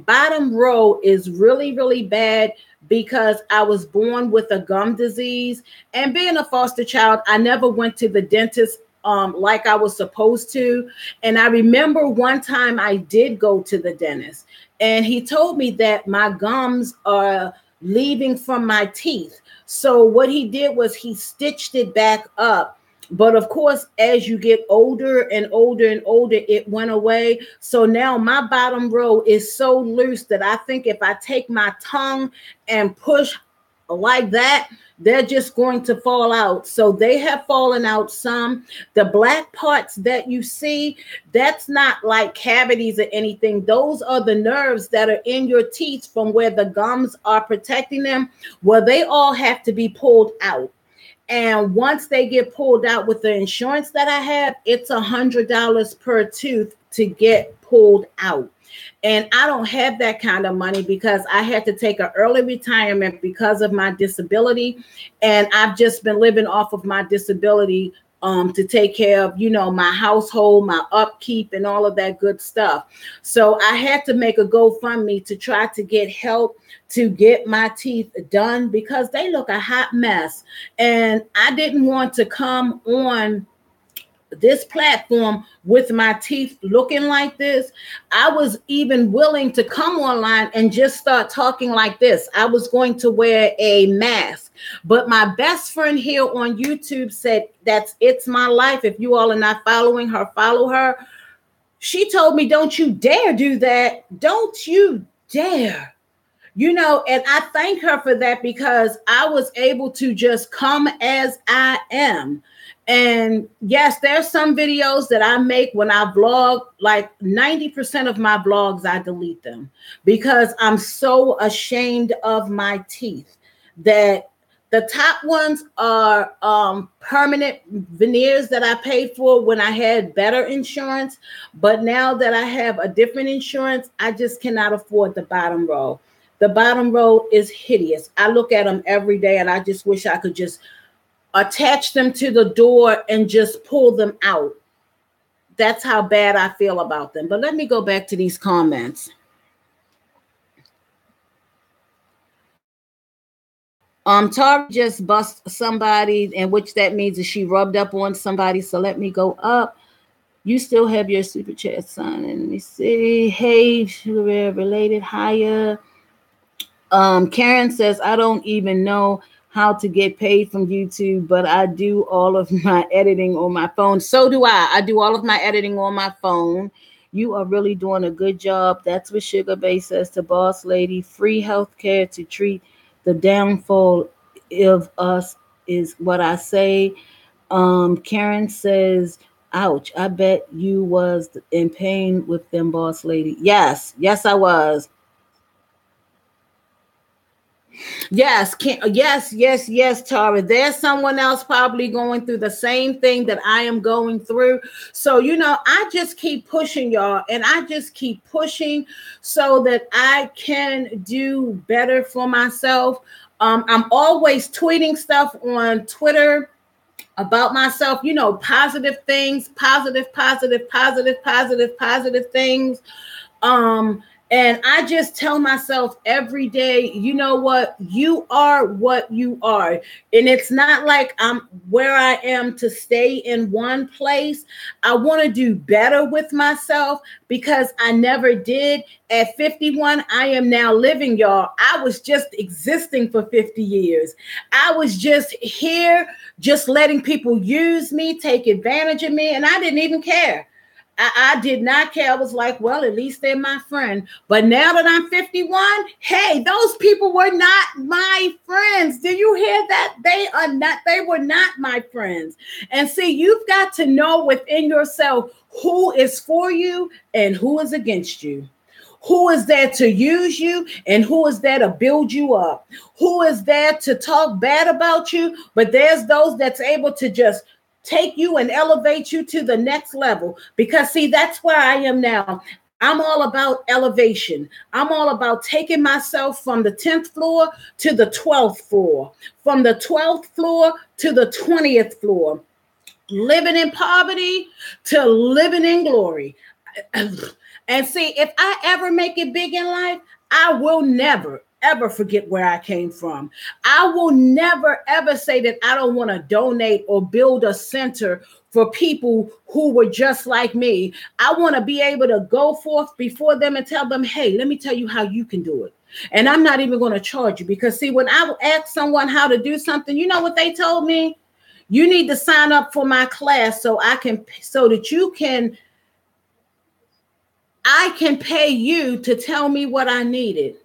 bottom row is really, really bad because I was born with a gum disease. And being a foster child, I never went to the dentist like I was supposed to. And I remember one time I did go to the dentist, and he told me that my gums are leaving from my teeth. So what he did was he stitched it back up. But of course, as you get older and older and older, it went away. So now my bottom row is so loose that I think if I take my tongue and push like that, they're just going to fall out. So they have fallen out some. The black parts that you see, that's not like cavities or anything. Those are the nerves that are in your teeth from where the gums are protecting them. Well, they all have to be pulled out. And once they get pulled out with the insurance that I have, it's $100 per tooth to get pulled out. And I don't have that kind of money because I had to take an early retirement because of my disability. And I've just been living off of my disability to take care of, my household, my upkeep, and all of that good stuff. So I had to make a GoFundMe to try to get help to get my teeth done because they look a hot mess. And I didn't want to come on this platform with my teeth looking like this. I was even willing to come online and just start talking like this. I was going to wear a mask, but my best friend here on YouTube said it's my life. If you all are not following her, follow her. She told me, don't you dare do that. Don't you dare. And I thank her for that because I was able to just come as I am. And yes, there's some videos that I make when I vlog, like 90% of my vlogs, I delete them because I'm so ashamed of my teeth. That the top ones are permanent veneers that I paid for when I had better insurance. But now that I have a different insurance, I just cannot afford the bottom row. The bottom row is hideous. I look at them every day and I just wish I could just attach them to the door and just pull them out. That's how bad I feel about them. But let me go back to these comments. Tara just bust somebody, and which that means that she rubbed up on somebody. So let me go up. You still have your super chat sign. And let me see. Hey, related higher. Karen says, I don't even know how to get paid from YouTube, but I do all of my editing on my phone. So do I. I do all of my editing on my phone. You are really doing a good job. That's what Sugar Bay says to Boss Lady. Free healthcare to treat the downfall of us is what I say. Karen says, ouch, I bet you was in pain with them, Boss Lady. Yes, I was. Yes, Tara. There's someone else probably going through the same thing that I am going through. So, I just keep pushing, y'all, and I just keep pushing so that I can do better for myself. I'm always tweeting stuff on Twitter about myself, positive things, positive things. And I just tell myself every day, you know what? You are what you are. And it's not like I'm where I am to stay in one place. I want to do better with myself because I never did. At 51, I am now living, y'all. I was just existing for 50 years. I was just here, just letting people use me, take advantage of me, and I didn't even care. I did not care. I was like, well, at least they're my friend. But now that I'm 51, hey, those people were not my friends. Do you hear that? They were not my friends. And see, you've got to know within yourself who is for you and who is against you. Who is there to use you and who is there to build you up? Who is there to talk bad about you? But there's those that's able to just take you and elevate you to the next level. Because see, that's where I am now. I'm all about elevation. I'm all about taking myself from the 10th floor to the 12th floor, from the 12th floor to the 20th floor, living in poverty to living in glory. And see, if I ever make it big in life, I will never, ever forget where I came from. I will never, ever say that I don't want to donate or build a center for people who were just like me. I want to be able to go forth before them and tell them, hey, let me tell you how you can do it. And I'm not even going to charge you, because see, when I ask someone how to do something, you know what they told me? You need to sign up for my class so I can pay you to tell me what I needed.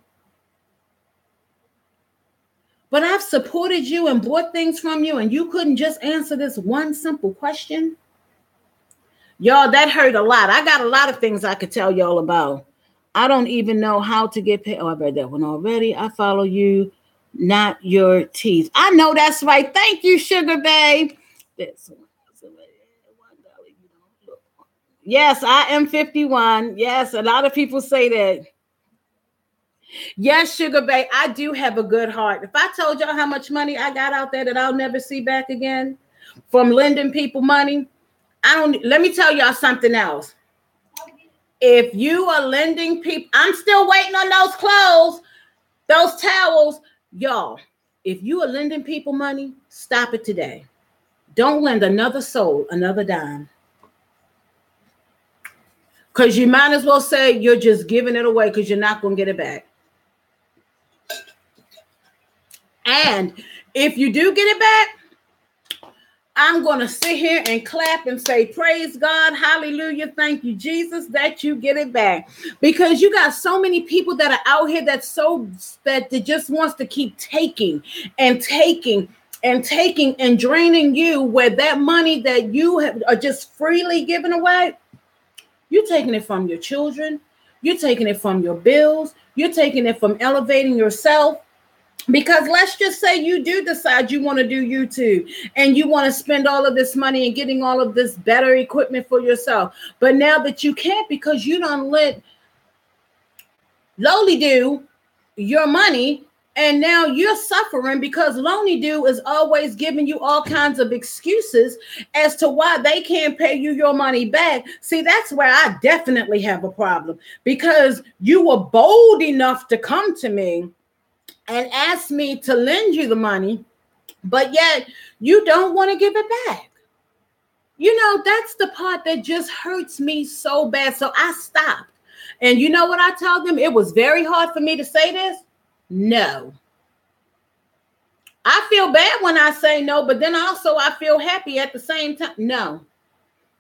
But I've supported you and bought things from you, and you couldn't just answer this one simple question. Y'all, that hurt a lot. I got a lot of things I could tell y'all about. I don't even know how to get paid. Oh, I read that one already. I follow you, not your teeth. I know that's right. Thank you, Sugar Babe. This one. Yes, I am 51. Yes, a lot of people say that. Yes, Sugar Babe, I do have a good heart. If I told y'all how much money I got out there that I'll never see back again from lending people money, let me tell y'all something else. If you are lending people, I'm still waiting on those clothes, those towels. Y'all, if you are lending people money, stop it today. Don't lend another soul another dime. Because you might as well say you're just giving it away, because you're not going to get it back. And if you do get it back, I'm going to sit here and clap and say, praise God, hallelujah, thank you, Jesus, that you get it back. Because you got so many people that are out here that just wants to keep taking and draining you, where that money that you are just freely giving away, you're taking it from your children, you're taking it from your bills, you're taking it from elevating yourself. Because let's just say you do decide you want to do YouTube and you want to spend all of this money and getting all of this better equipment for yourself. But now that you can't, because you don't let Lowly do your money, and now you're suffering because Lonely Do is always giving you all kinds of excuses as to why they can't pay you your money back. See, that's where I definitely have a problem, because you were bold enough to come to me and ask me to lend you the money, but yet you don't want to give it back. You know, that's the part that just hurts me so bad. So I stopped. And you know what I tell them? It was very hard for me to say this. No. I feel bad when I say no, but then also I feel happy at the same time.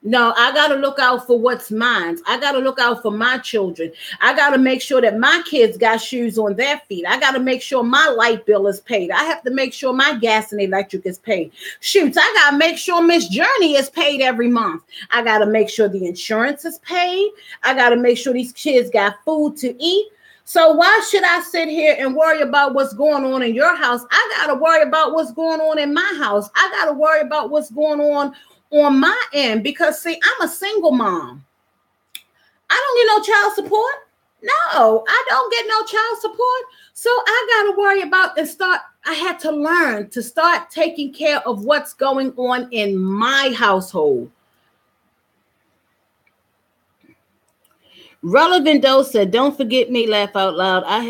No, I got to look out for what's mine. I got to look out for my children. I got to make sure that my kids got shoes on their feet. I got to make sure my light bill is paid. I have to make sure my gas and electric is paid. Shoot, I got to make sure Miss Journey is paid every month. I got to make sure the insurance is paid. I got to make sure these kids got food to eat. So why should I sit here and worry about what's going on in your house? I got to worry about what's going on in my house. I got to worry about what's going on my end, because see, I'm a single mom. I don't get no child support. No, I don't get no child support. So I got to worry about I had to learn to start taking care of what's going on in my household. Relevant Doe said, don't forget me, laugh out loud. I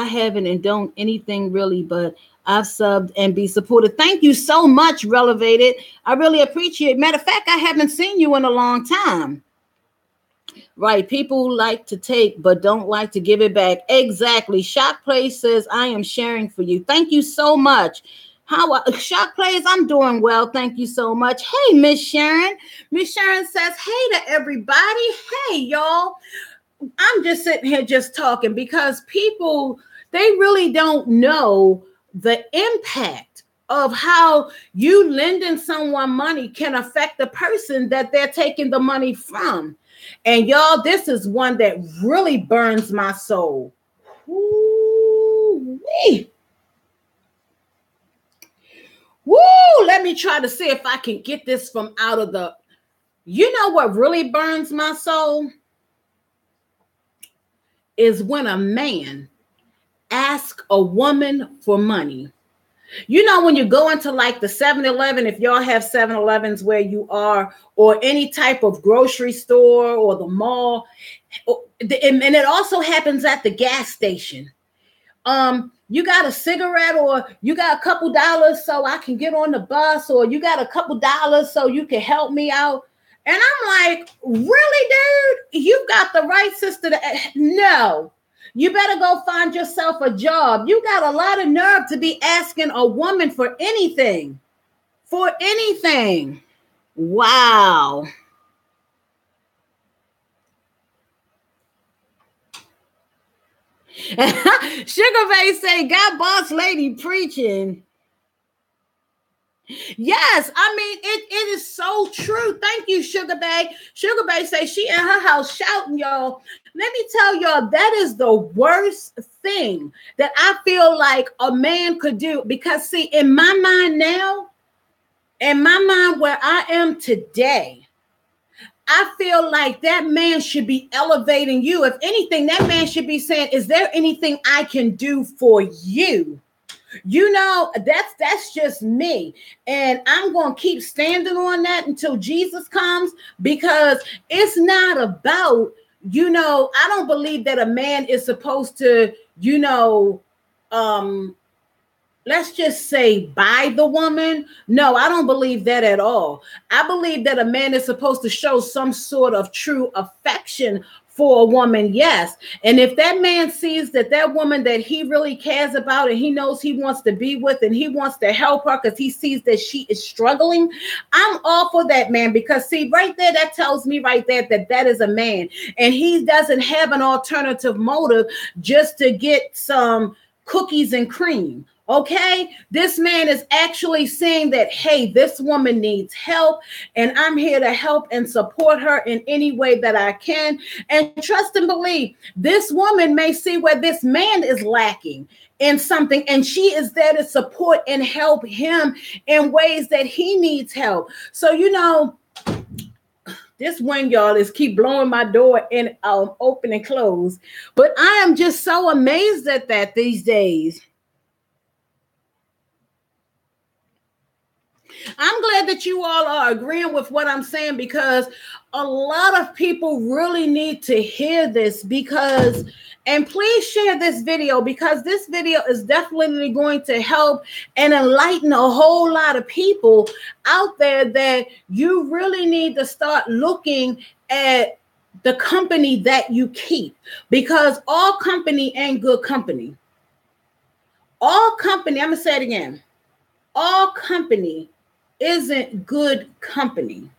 haven't and don't anything really, but I've subbed and be supported. Thank you so much, Relevated. I really appreciate it. Matter of fact, I haven't seen you in a long time. Right. People like to take, but don't like to give it back. Exactly. Shock Plays says, I am sharing for you. Thank you so much. Shock Plays, I'm doing well. Thank you so much. Hey, Miss Sharon. Miss Sharon says, hey to everybody. Hey, y'all. I'm just sitting here just talking because people, they really don't know the impact of how you lending someone money can affect the person that they're taking the money from. And y'all, this is one that really burns my soul. Woo-wee. Woo! Let me try to see if I can get this from out of the... You know what really burns my soul? Is when a man asks a woman for money. You know, when you go into like the 7-Eleven, if y'all have 7-Elevens where you are, or any type of grocery store or the mall, and it also happens at the gas station. you got a cigarette, or you got a couple dollars so I can get on the bus, or you got a couple dollars so you can help me out. And I'm like, really, dude? You got the right sister no. You better go find yourself a job. You got a lot of nerve to be asking a woman for anything. For anything. Wow. Sugar Bay say, "God boss lady preaching." Yes, I mean it is so true. Thank you, Sugar Bay. Sugar Bay say she in her house shouting, y'all. Let me tell y'all, that is the worst thing that I feel like a man could do. Because see, in my mind now, in my mind where I am today, I feel like that man should be elevating you. If anything, that man should be saying, is there anything I can do for you? You know, that's just me. And I'm going to keep standing on that until Jesus comes, because it's not about, you know, I don't believe that a man is supposed to, you know, let's just say buy the woman. No, I don't believe that at all. I believe that a man is supposed to show some sort of true affection for a woman, yes. And if that man sees that that woman that he really cares about and he knows he wants to be with and he wants to help her because he sees that she is struggling, I'm all for that man. Because see, right there, that tells me right there that that is a man. And he doesn't have an alternative motive just to get some cookies and cream. Okay, this man is actually saying that, hey, this woman needs help, and I'm here to help and support her in any way that I can. And trust and believe, this woman may see where this man is lacking in something, and she is there to support and help him in ways that he needs help. So, you know, this one, y'all, is keep blowing my door and open and close. But I am just so amazed at that these days. I'm glad that you all are agreeing with what I'm saying, because a lot of people really need to hear this. Because, and please share this video, because this video is definitely going to help and enlighten a whole lot of people out there that you really need to start looking at the company that you keep, because all company ain't good company. All company, I'm going to say it again. All company isn't good company.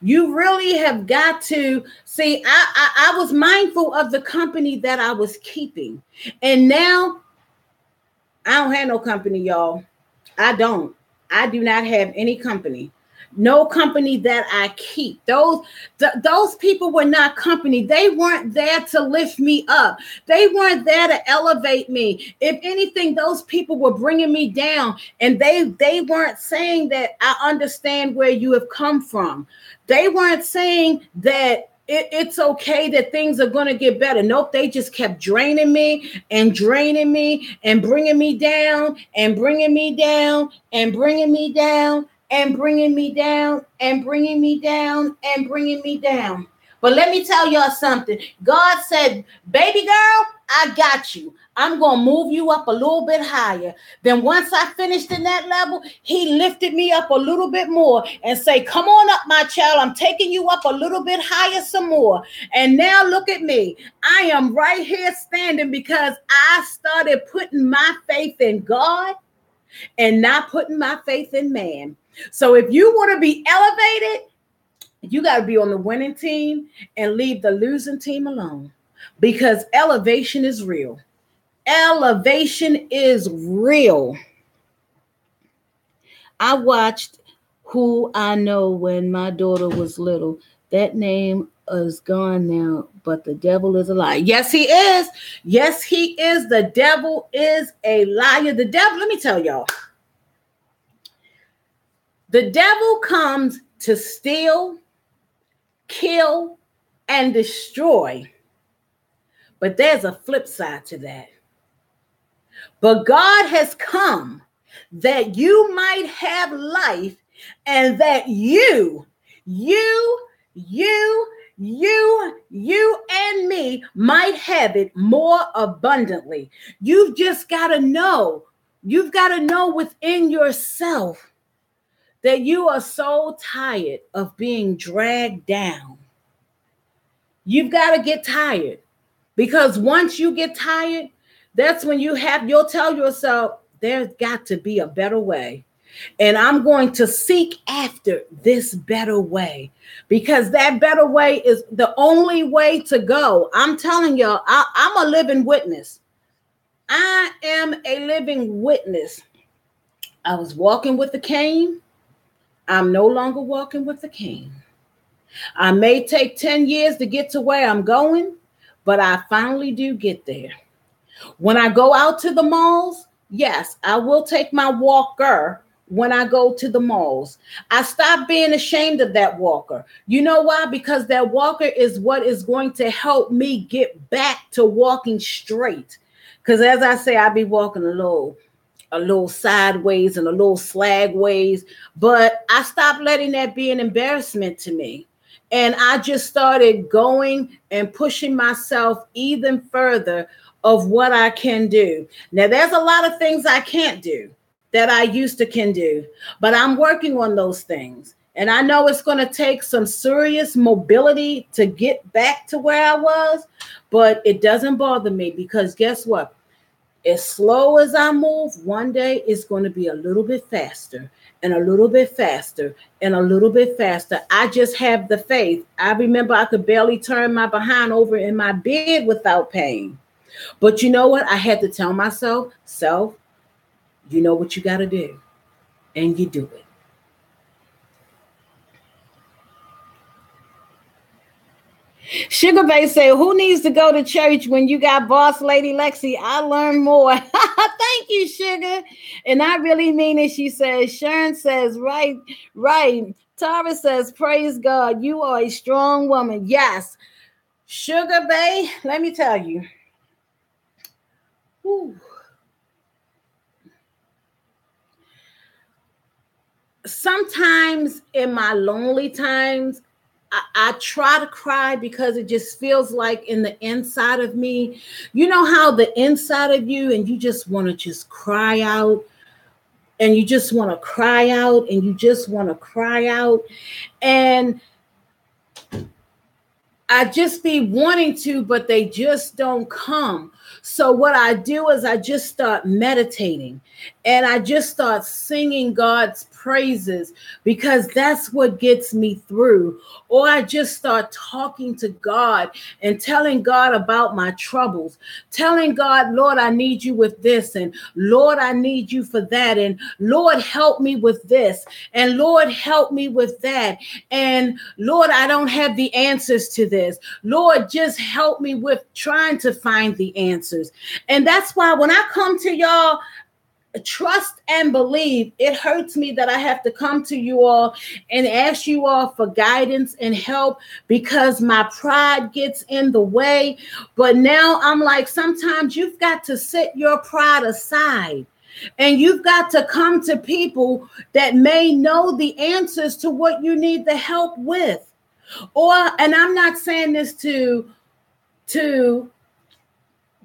You really have got to see. I was mindful of the company that I was keeping, and now I don't have no company, y'all. I do not have any company. No company that I keep. Those people were not company. They weren't there to lift me up. They weren't there to elevate me. If anything, those people were bringing me down, and they weren't saying that I understand where you have come from. They weren't saying that it's okay, that things are going to get better. Nope, they just kept draining me and bringing me down and bringing me down and bringing me down and bringing me down and bringing me down and bringing me down. But let me tell y'all something. God said, baby girl, I got you. I'm going to move you up a little bit higher. Then once I finished in that level, he lifted me up a little bit more and say, come on up, my child. I'm taking you up a little bit higher some more. And now look at me. I am right here standing because I started putting my faith in God and not putting my faith in man. So if you want to be elevated, you got to be on the winning team and leave the losing team alone, because elevation is real. Elevation is real. I watched Who I Know when my daughter was little. That name is gone now, but the devil is a liar. Yes, he is. Yes, he is. The devil is a liar. The devil, let me tell y'all. The devil comes to steal, kill, and destroy. But there's a flip side to that. But God has come that you might have life, and that you you and me might have it more abundantly. You've just got to know. You've got to know within yourself that you are so tired of being dragged down. You've got to get tired, because once you get tired, that's when you'll tell yourself, there's got to be a better way. And I'm going to seek after this better way, because that better way is the only way to go. I'm telling y'all, I'm a living witness. I am a living witness. I was walking with a cane. I'm no longer walking with a cane. I may take 10 years to get to where I'm going, but I finally do get there. When I go out to the malls, yes, I will take my walker when I go to the malls. I stop being ashamed of that walker. You know why? Because that walker is what is going to help me get back to walking straight. Because as I say, I be walking a little sideways and a little slagways, but I stopped letting that be an embarrassment to me. And I just started going and pushing myself even further of what I can do. Now, there's a lot of things I can't do that I used to can do, but I'm working on those things. And I know it's going to take some serious mobility to get back to where I was, but it doesn't bother me, because guess what? As slow as I move, one day it's going to be a little bit faster and a little bit faster and a little bit faster. I just have the faith. I remember I could barely turn my behind over in my bed without pain. But you know what? I had to tell myself, self, you know what you got to do, and you do it. Sugar Bay say, who needs to go to church when you got boss lady Lexi? I learn more. Thank you, Sugar. And I really mean it. She says, Sharon says, right. Tara says, praise God. You are a strong woman. Yes. Sugar Bay, let me tell you. Whew. Sometimes in my lonely times, I try to cry, because it just feels like in the inside of me, you know how the inside of you, and you just want to just cry out, and you just want to cry out, and you just want to cry out. And I just be wanting to, but they just don't come. So what I do is I just start meditating, and I just start singing God's praises, because that's what gets me through. Or I just start talking to God and telling God about my troubles, telling God, Lord, I need you with this, and Lord, I need you for that, and Lord, help me with this, and Lord, help me with that, and Lord, I don't have the answers to this. Lord, just help me with trying to find the answers. And that's why when I come to y'all, trust and believe, it hurts me that I have to come to you all and ask you all for guidance and help, because my pride gets in the way. But now I'm like, sometimes you've got to set your pride aside, and you've got to come to people that may know the answers to what you need the help with. And I'm not saying this to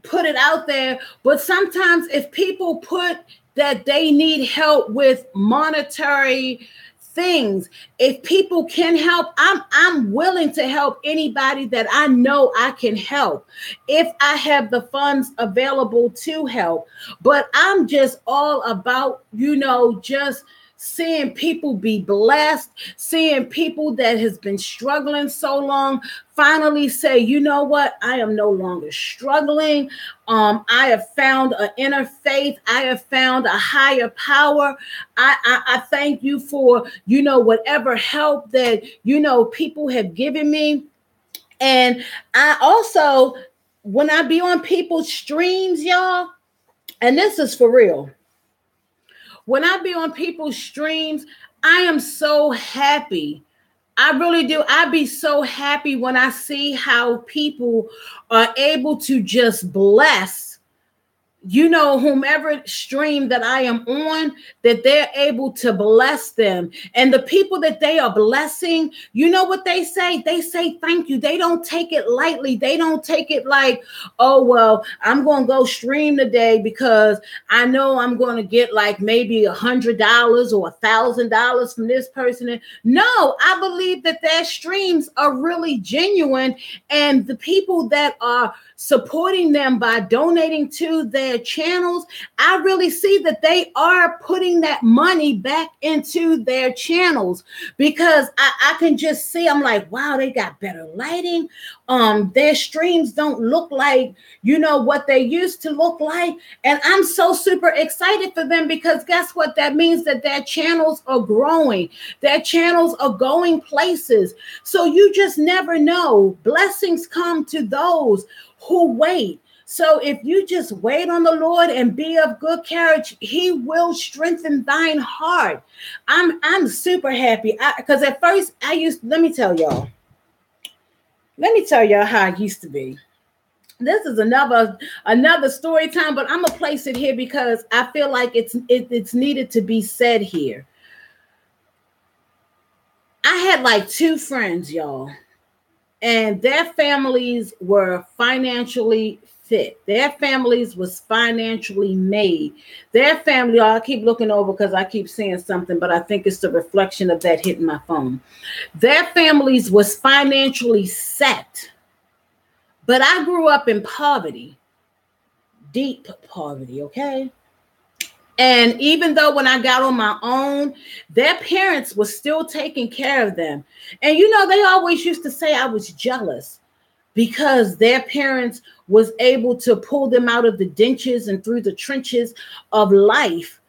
put it out there, but sometimes if people put that they need help with monetary things, if people can help, I'm willing to help anybody that I know I can help if I have the funds available to help. But I'm just all about, just seeing people be blessed, seeing people that has been struggling so long finally say, you know what, I am no longer struggling. I have found an inner faith. I have found a higher power. I thank you for, whatever help that, people have given me. And I also, when I be on people's streams, y'all, and this is for real, when I be on people's streams, I am so happy. I really do. I be so happy when I see how people are able to just bless whomever stream that I am on, that they're able to bless them. And the people that they are blessing, you know what they say? They say thank you. They don't take it lightly. They don't take it like, oh, well, I'm going to go stream today because I know I'm going to get like maybe $100 or $1,000 from this person. No, I believe that their streams are really genuine. And the people that are supporting them by donating to their channels, I really see that they are putting that money back into their channels, because I can just see, I'm like, wow, they got better lighting. Their streams don't look like, what they used to look like. And I'm so super excited for them, because guess what? That means that their channels are growing. Their channels are going places. So you just never know. Blessings come to those who wait. So if you just wait on the Lord and be of good courage, he will strengthen thine heart. I'm super happy, because at first let me tell y'all how I used to be. This is another story time, but I'm gonna place it here because I feel like it's needed to be said here. I had like 2 friends, y'all, and their families were financially fit. Their families was financially made. Their family, I keep looking over because I keep seeing something, but I think it's the reflection of that hitting my phone. Their families was financially set. But I grew up in poverty, deep poverty, okay? And even though when I got on my own, their parents were still taking care of them. And they always used to say I was jealous because their parents was able to pull them out of the ditches and through the trenches of life.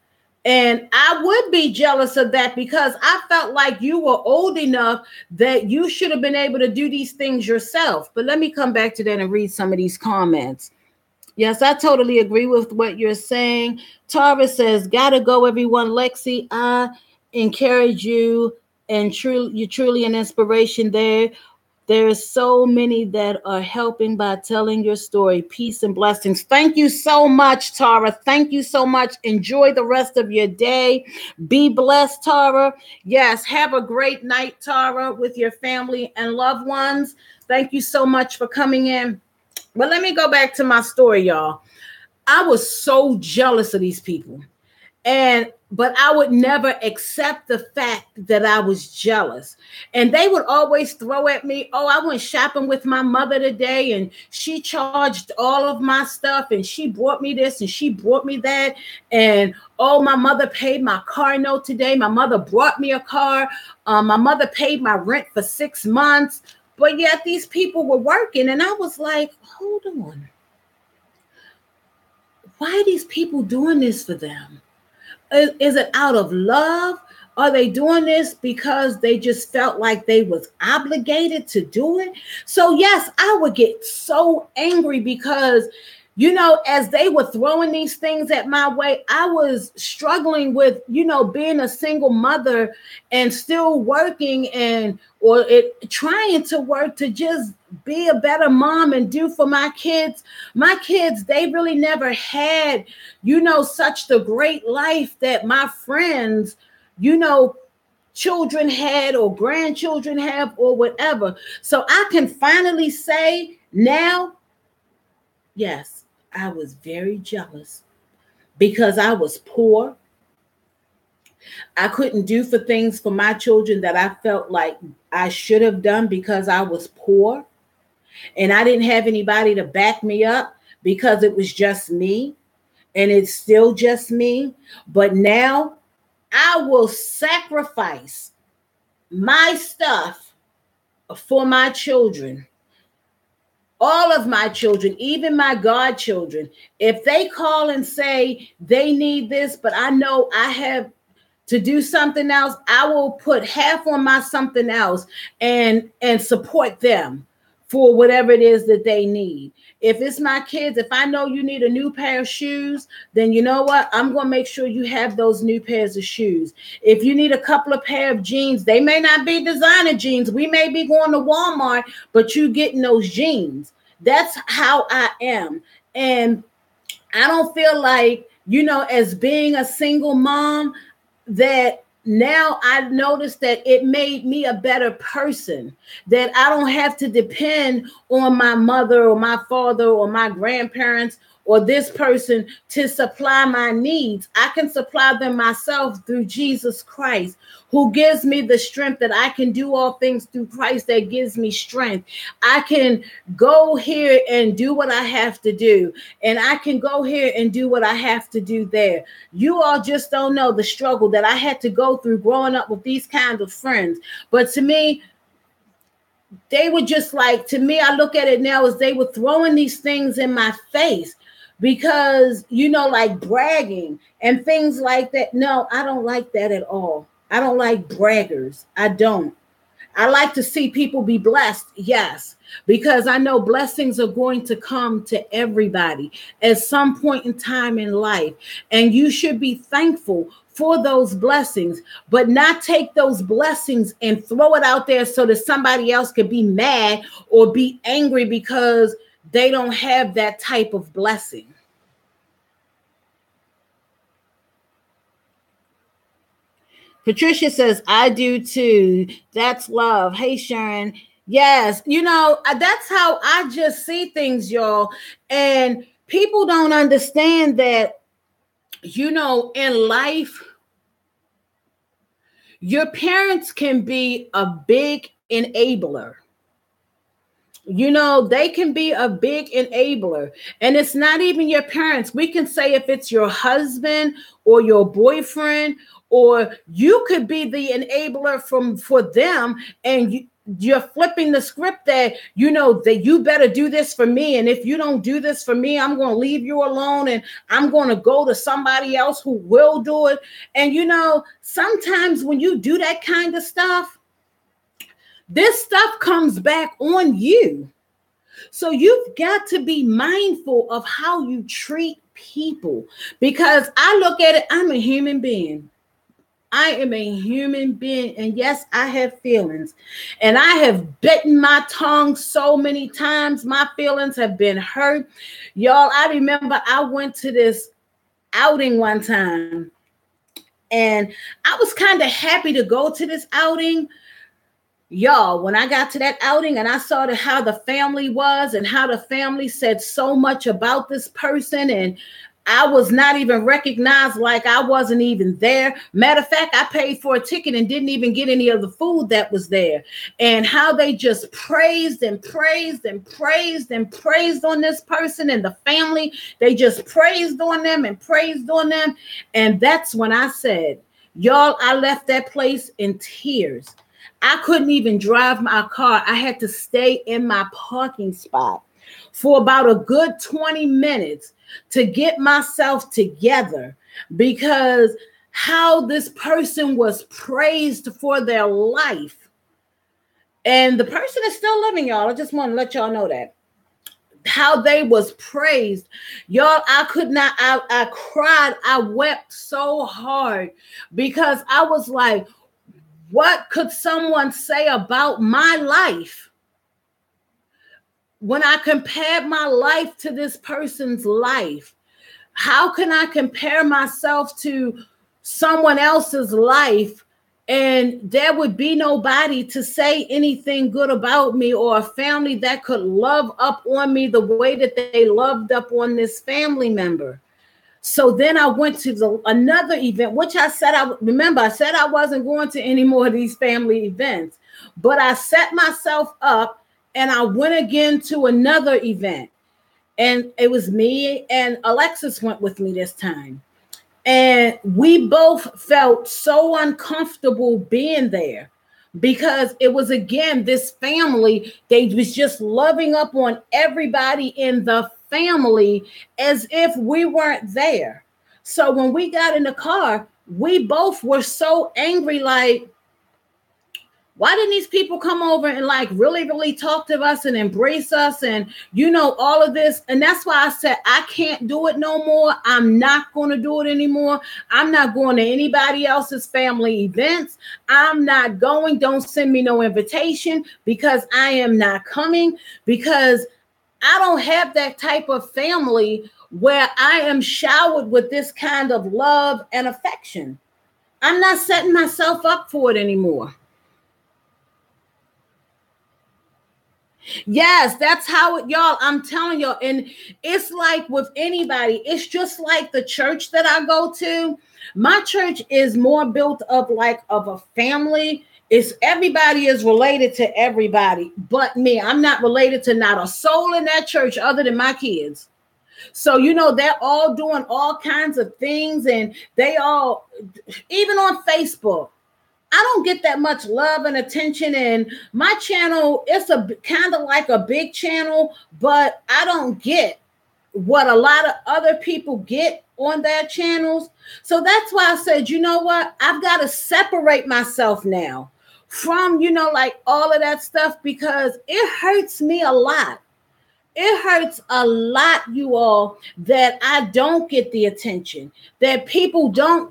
And I would be jealous of that, because I felt like you were old enough that you should have been able to do these things yourself. But let me come back to that and read some of these comments. Yes, I totally agree with what you're saying. Tara says, gotta go, everyone. Lexi, I encourage you, and you're truly an inspiration there. There's so many that are helping by telling your story. Peace and blessings. Thank you so much, Tara. Thank you so much. Enjoy the rest of your day. Be blessed, Tara. Yes, have a great night, Tara, with your family and loved ones. Thank you so much for coming in. But let me go back to my story, y'all. I was so jealous of these people. But I would never accept the fact that I was jealous. And they would always throw at me, oh, I went shopping with my mother today and she charged all of my stuff and she brought me this and she brought me that. And, oh, my mother paid my car note today. My mother brought me a car. My mother paid my rent for 6 months. But yet these people were working. And I was like, hold on. Why are these people doing this for them? Is it out of love? Are they doing this because they just felt like they was obligated to do it? So yes, I would get so angry because, as they were throwing these things at my way, I was struggling with, being a single mother and still working trying to work to just be a better mom and do for my kids. My kids, they really never had, such the great life that my friends, children had or grandchildren have or whatever. So I can finally say now, yes, I was very jealous because I was poor. I couldn't do for things for my children that I felt like I should have done because I was poor. And I didn't have anybody to back me up because it was just me. And it's still just me. But now I will sacrifice my stuff for my children. All of my children, even my godchildren. If they call and say they need this, but I know I have to do something else, I will put half on my something else and support them for whatever it is that they need. If it's my kids, if I know you need a new pair of shoes, then you know what? I'm going to make sure you have those new pairs of shoes. If you need a couple of pair of jeans, they may not be designer jeans. We may be going to Walmart, but you getting those jeans. That's how I am. And I don't feel like, as being a single mom, that now I noticed that it made me a better person, that I don't have to depend on my mother or my father or my grandparents or this person to supply my needs. I can supply them myself through Jesus Christ, who gives me the strength that I can do all things through Christ that gives me strength. I can go here and do what I have to do, and I can go here and do what I have to do there. You all just don't know the struggle that I had to go through growing up with these kinds of friends. But to me, they were just like, to me, I look at it now as they were throwing these things in my face because, like bragging and things like that. No, I don't like that at all. I don't like braggers. I don't. I like to see people be blessed. Yes, because I know blessings are going to come to everybody at some point in time in life. And you should be thankful for those blessings, but not take those blessings and throw it out there so that somebody else could be mad or be angry because they don't have that type of blessing. Patricia says, I do too. That's love. Hey, Sharon. Yes. That's how I just see things, y'all. And people don't understand that, in life, your parents can be a big enabler. They can be a big enabler. And it's not even your parents. We can say if it's your husband or your boyfriend, or you could be the enabler for them, and you're flipping the script that, that you better do this for me. And if you don't do this for me, I'm going to leave you alone and I'm going to go to somebody else who will do it. And, sometimes when you do that kind of stuff, this stuff comes back on you. So you've got to be mindful of how you treat people, because I look at it, I'm a human being. I am a human being. And yes, I have feelings, and I have bitten my tongue so many times. My feelings have been hurt. Y'all, I remember I went to this outing one time, and I was kind of happy to go to this outing. Y'all, when I got to that outing and I saw how the family was and how the family said so much about this person, and I was not even recognized, like I wasn't even there. Matter of fact, I paid for a ticket and didn't even get any of the food that was there. And how they just praised and praised and praised and praised on this person and the family. They just praised on them and praised on them. And that's when I said, y'all, I left that place in tears. I couldn't even drive my car. I had to stay in my parking spot for about a good 20 minutes to get myself together, because how this person was praised for their life. And the person is still living, y'all. I just want to let y'all know that. How they was praised. Y'all, I could not, I cried. I wept so hard because I was like, what could someone say about my life? When I compared my life to this person's life, how can I compare myself to someone else's life and there would be nobody to say anything good about me, or a family that could love up on me the way that they loved up on this family member? So then I went to another event, which I said I wasn't going to any more of these family events, but I set myself up and I went again to another event. And it was me and Alexis went with me this time. And we both felt so uncomfortable being there, because it was, again, this family, they was just loving up on everybody in the family as if we weren't there. So when we got in the car, we both were so angry, like, why didn't these people come over and like really, really talk to us and embrace us and, all of this? And that's why I said, I can't do it no more. I'm not going to do it anymore. I'm not going to anybody else's family events. I'm not going. Don't send me no invitation, because I am not coming, because I don't have that type of family where I am showered with this kind of love and affection. I'm not setting myself up for it anymore. Yes, that's how it, y'all. I'm telling y'all. And it's like with anybody, it's just like the church that I go to. My church is more built up like of a family. It's everybody is related to everybody but me. I'm not related to not a soul in that church other than my kids. So, they're all doing all kinds of things, and they all, even on Facebook, I don't get that much love and attention. And my channel, it's a kind of like a big channel, but I don't get what a lot of other people get on their channels. So that's why I said, you know what? I've got to separate myself now from, like all of that stuff, because it hurts me a lot. It hurts a lot, you all, that I don't get the attention, that people don't,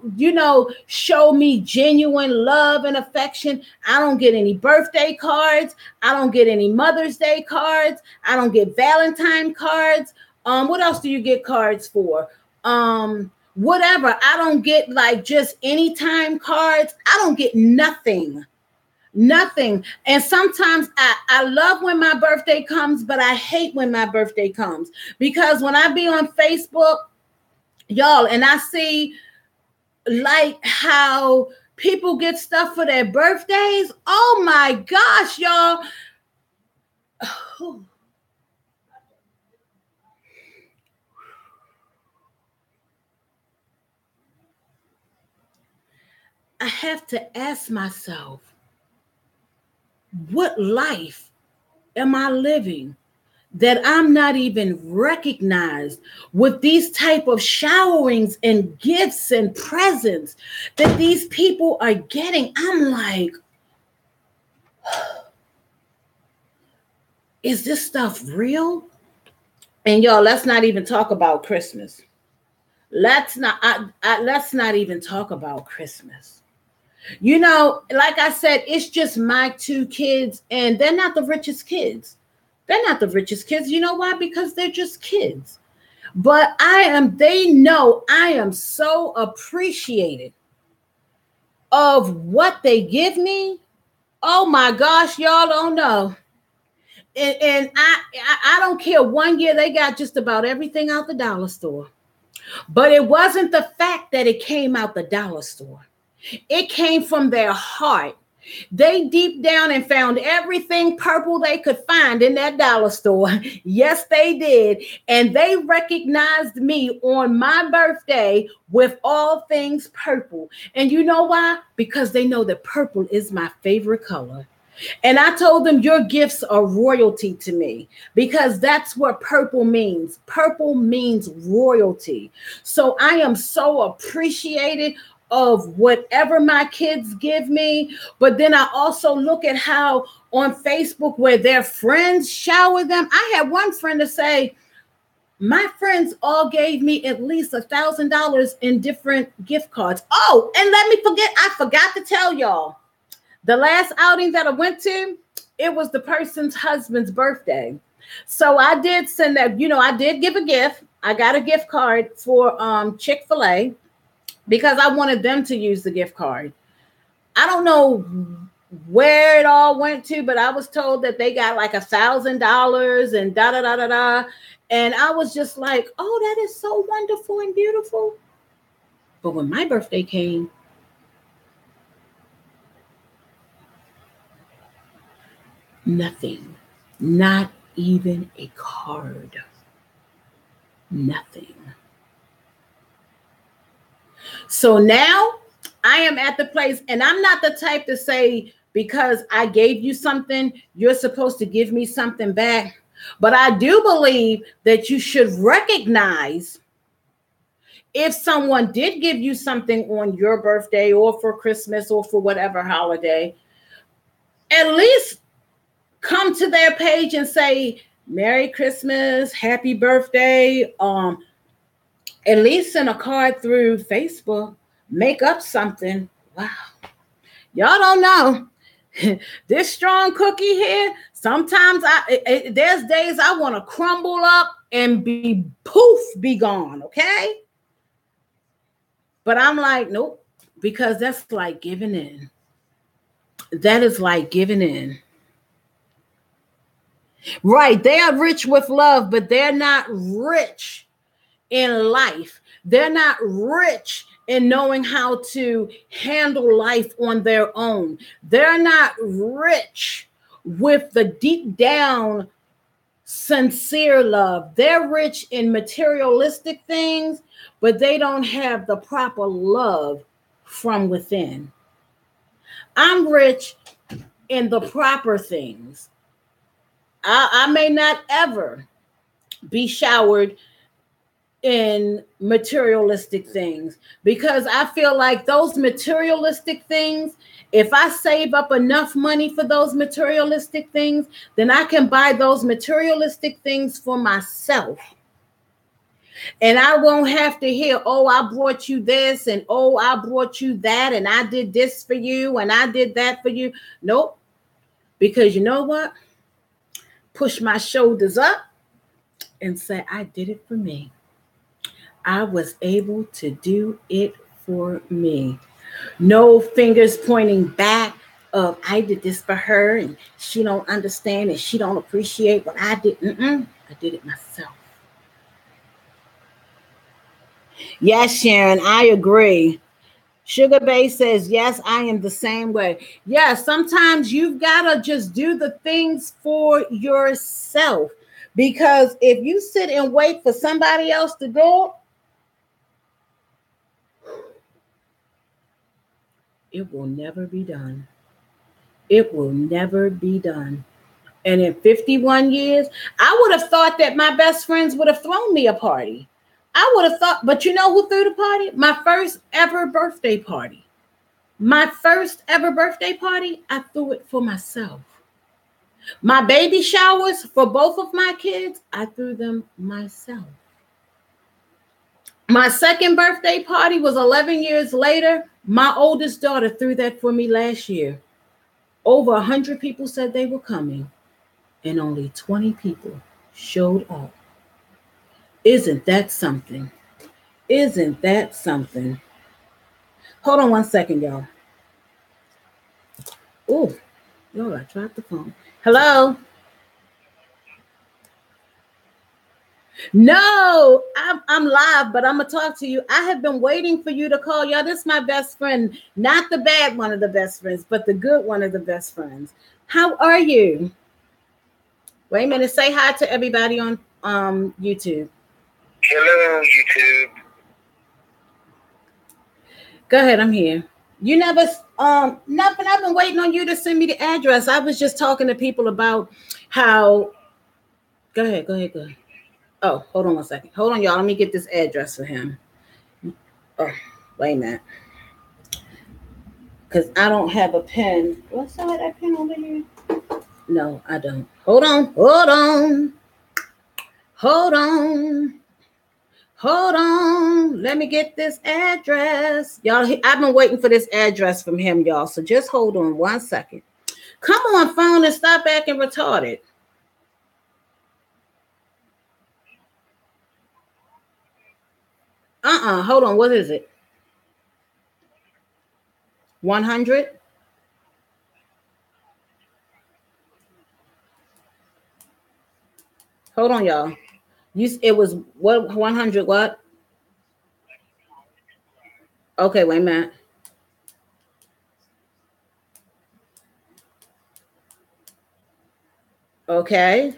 show me genuine love and affection. I don't get any birthday cards. I don't get any Mother's Day cards. I don't get Valentine cards. What else do you get cards for? Whatever. I don't get like just anytime cards. I don't get nothing. Nothing. And sometimes I love when my birthday comes, but I hate when my birthday comes, because when I be on Facebook, y'all, and I see like how people get stuff for their birthdays. Oh my gosh, y'all. I have to ask myself, what life am I living that I'm not even recognized with these type of showerings and gifts and presents that these people are getting? I'm like, is this stuff real? And y'all, let's not even talk about Christmas. Let's not even talk about Christmas. Like I said, it's just my two kids, and they're not the richest kids. They're not the richest kids. You know why? Because they're just kids. But they know I am so appreciated of what they give me. Oh my gosh, y'all don't know. And I don't care. One year they got just about everything out the dollar store. But it wasn't the fact that it came out the dollar store. It came from their heart. They deep down and found everything purple they could find in that dollar store. Yes, they did. And they recognized me on my birthday with all things purple. And you know why? Because they know that purple is my favorite color. And I told them, your gifts are royalty to me, because that's what purple means. Purple means royalty. So I am so appreciated of whatever my kids give me. But then I also look at how on Facebook where their friends shower them. I had one friend to say, my friends all gave me at least $1,000 in different gift cards. Oh, and I forgot to tell y'all, the last outing that I went to, it was the person's husband's birthday. So I did send that, I did give a gift. I got a gift card for Chick-fil-A, because I wanted them to use the gift card. I don't know where it all went to, but I was told that they got like $1,000 and da da da da da. And I was just like, oh, that is so wonderful and beautiful. But when my birthday came, nothing, not even a card, nothing. So now I am at the place, and I'm not the type to say, because I gave you something, you're supposed to give me something back. But I do believe that you should recognize if someone did give you something on your birthday or for Christmas or for whatever holiday, at least come to their page and say, Merry Christmas, Happy Birthday. At least send a card through Facebook, make up something. Wow. Y'all don't know. This strong cookie here, sometimes there's days I want to crumble up and be gone, okay? But I'm like, nope, because that's like giving in. That is like giving in. Right. They are rich with love, but they're not rich in life. They're not rich in knowing how to handle life on their own. They're not rich with the deep down sincere love. They're rich in materialistic things, but they don't have the proper love from within. I'm rich in the proper things. I may not ever be showered in materialistic things because I feel like those materialistic things, if I save up enough money for those materialistic things, then I can buy those materialistic things for myself. And I won't have to hear, oh, I brought you this, and oh, I brought you that, and I did this for you, and I did that for you. Nope. Because you know what? Push my shoulders up and say, I did it for me. I was able to do it for me. No fingers pointing back of I did this for her and she don't understand and she don't appreciate what I did. I did it myself. Yes, Sharon, I agree. Sugar Bay says, yes, I am the same way. Yes, sometimes you've got to just do the things for yourself. Because if you sit and wait for somebody else to do it, it will never be done. It will never be done. And in 51 years, I would have thought that my best friends would have thrown me a party. I would have thought, but you know who threw the party? My first ever birthday party. My first ever birthday party, I threw it for myself. My baby showers for both of my kids, I threw them myself. My second birthday party was 11 years later. My oldest daughter threw that for me last year. Over 100 people said they were coming, and only 20 people showed up. Isn't that something? Isn't that something? Hold on one second, y'all. Oh, y'all, I dropped the phone. Hello? No, I'm live, but I'm going to talk to you. I have been waiting for you to call. Y'all, this is my best friend. Not the bad one of the best friends, but the good one of the best friends. How are you? Wait a minute. Say hi to everybody on YouTube. Hello, YouTube. Go ahead. I'm here. You never, nothing. I've been waiting on you to send me the address. I was just talking to people about how, go ahead. Oh, hold on one second. Hold on, y'all. Let me get this address for him. Oh, wait a minute. Because I don't have a pen. Do I still have that pen over here? No, I don't. Hold on. Let me get this address. Y'all, I've been waiting for this address from him, y'all. So just hold on one second. Come on, phone, and stop acting retarded. Hold on. What is it? 100? Hold on, y'all. It was what? 100 what? Okay, wait a minute. Okay.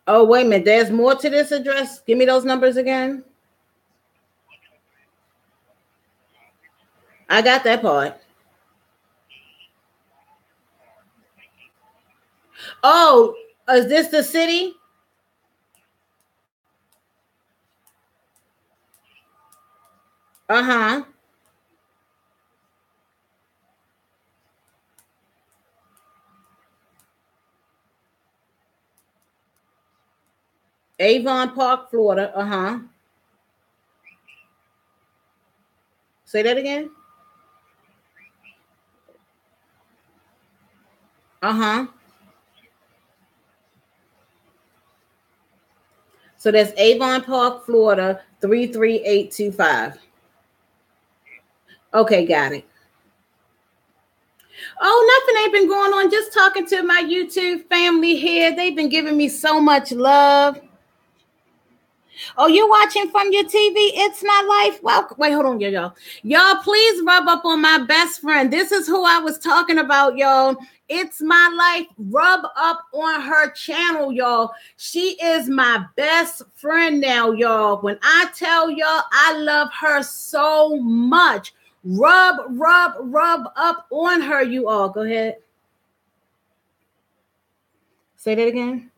Oh, wait a minute. There's more to this address. Give me those numbers again. I got that part. Oh, is this the city? Uh-huh. Avon Park, Florida. Uh-huh. Say that again. Uh-huh. So that's Avon Park, Florida, 33825. Okay, got it. Oh, nothing ain't been going on. Just talking to my YouTube family here. They've been giving me so much love. Oh, you're watching from your TV? It's my life. Well, wait, hold on, y'all. Y'all, please rub up on my best friend. This is who I was talking about, y'all. It's my life. Rub up on her channel, y'all. She is my best friend now, y'all. When I tell y'all I love her so much, rub up on her, you all. Go ahead. Say that again.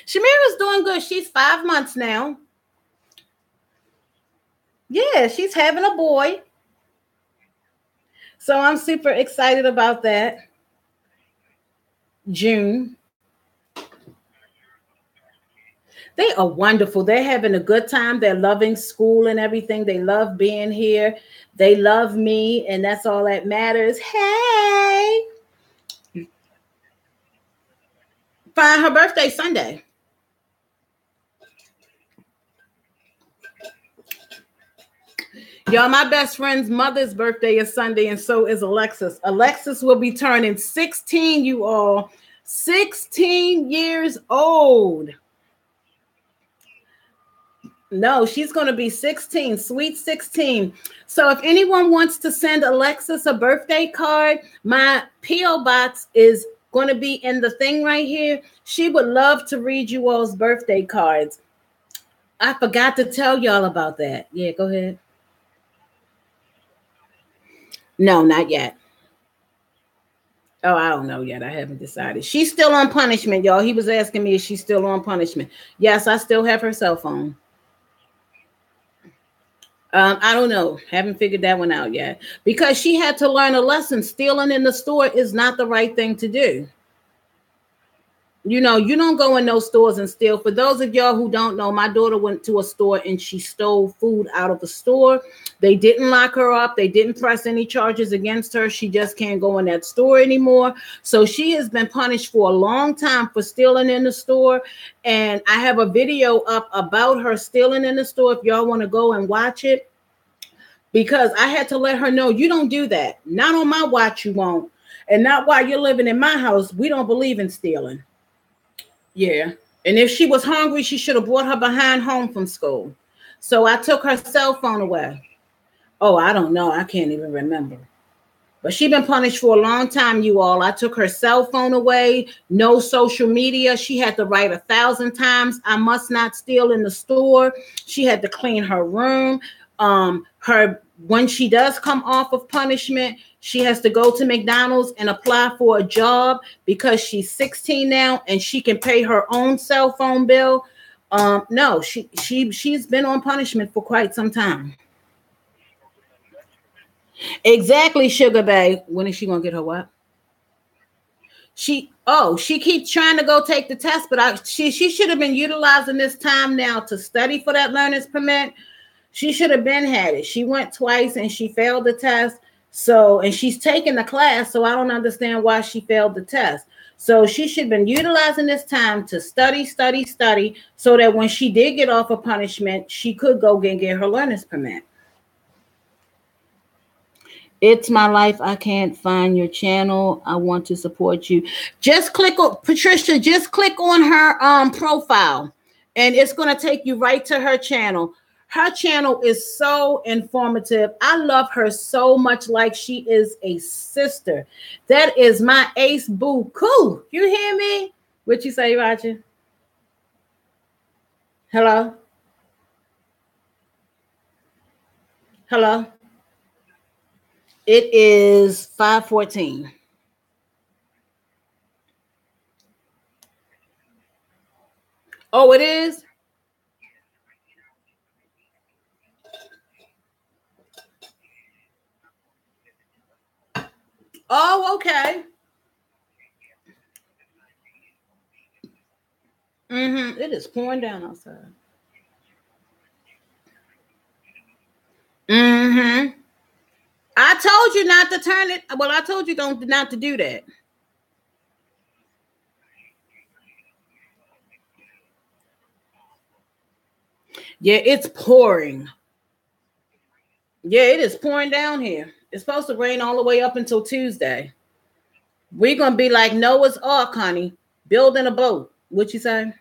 Shamira's doing good. She's 5 months now. Yeah, she's having a boy. So I'm super excited about that. June. They are wonderful. They're having a good time. They're loving school and everything. They love being here. They love me, and that's all that matters. Hey. Fine. Her birthday Sunday. Y'all, my best friend's mother's birthday is Sunday, and so is Alexis. Alexis will be turning 16, you all. 16 years old. No, she's going to be 16, sweet 16. So if anyone wants to send Alexis a birthday card, my P.O. box is going to be in the thing right here. She would love to read you all's birthday cards. I forgot to tell y'all about that. Yeah, go ahead. No, not yet. Oh, I don't know yet. I haven't decided. She's still on punishment, y'all. He was asking me if she's still on punishment. Yes, I still have her cell phone. I don't know. Haven't figured that one out yet. Because she had to learn a lesson. Stealing in the store is not the right thing to do. You know, you don't go in those stores and steal. For those of y'all who don't know, my daughter went to a store and she stole food out of a store. They didn't lock her up. They didn't press any charges against her. She just can't go in that store anymore. So she has been punished for a long time for stealing in the store. And I have a video up about her stealing in the store if y'all want to go and watch it. Because I had to let her know, you don't do that. Not on my watch, you won't. And not while you're living in my house. We don't believe in stealing. Yeah. And if she was hungry, she should have brought her behind home from school. So I took her cell phone away. Oh, I don't know. I can't even remember. But she's been punished for a long time, you all. I took her cell phone away. No social media. She had to write 1,000 times. I must not steal in the store. She had to clean her room. When she does come off of punishment, she has to go to McDonald's and apply for a job because she's 16 now and she can pay her own cell phone bill. No, she's been on punishment for quite some time. Exactly, Sugar Bae. When is she gonna get her what? She keeps trying to go take the test, but she should have been utilizing this time now to study for that learner's permit. She should have been had it. She went twice and she failed the test. So, and she's taking the class. So I don't understand why she failed the test. So she should have been utilizing this time to study, so that when she did get off of punishment, she could go and get her learner's permit. It's my life. I can't find your channel. I want to support you. Just click on Patricia. Just click on her profile, and it's going to take you right to her channel. Her channel is so informative. I love her so much, like she is a sister. That is my ace boo. Cool. You hear me? What you say, Roger? Hello? Hello? It is 5:14. Oh, it is? Oh, okay. It is pouring down outside. I told you not to turn it. Well, I told you not to do that. Yeah, it's pouring. Yeah, it is pouring down here. It's supposed to rain all the way up until Tuesday. We're gonna be like Noah's Ark, honey, building a boat. What you say?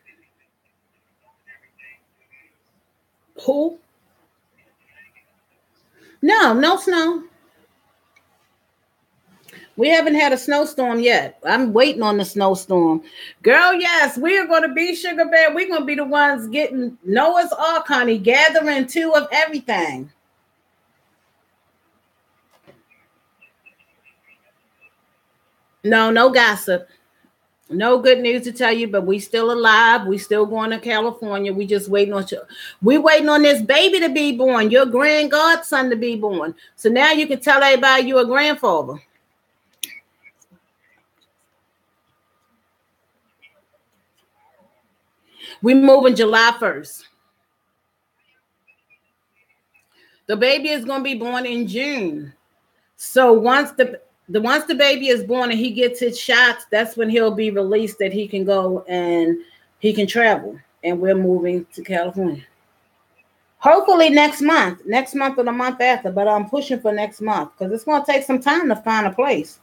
Who? No, no snow. We haven't had a snowstorm yet. I'm waiting on the snowstorm. Girl, yes, we are going to be Sugar Bear. We're going to be the ones getting Noah's Ark, honey, gathering two of everything. No, no gossip. No good news to tell you, but we still alive. We still going to California. We just waiting on you. We waiting on this baby to be born, your grand godson to be born. So now you can tell everybody you're a grandfather. We moving July 1st. The baby is going to be born in June. So once the baby is born and he gets his shots, that's when he'll be released that he can go and he can travel. And we're moving to California. Hopefully next month or the month after, but I'm pushing for next month because it's going to take some time to find a place.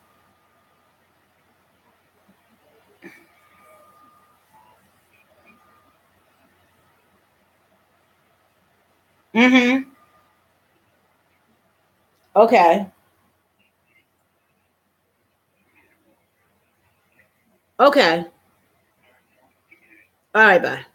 Mm-hmm. Okay. Okay. All right, bye.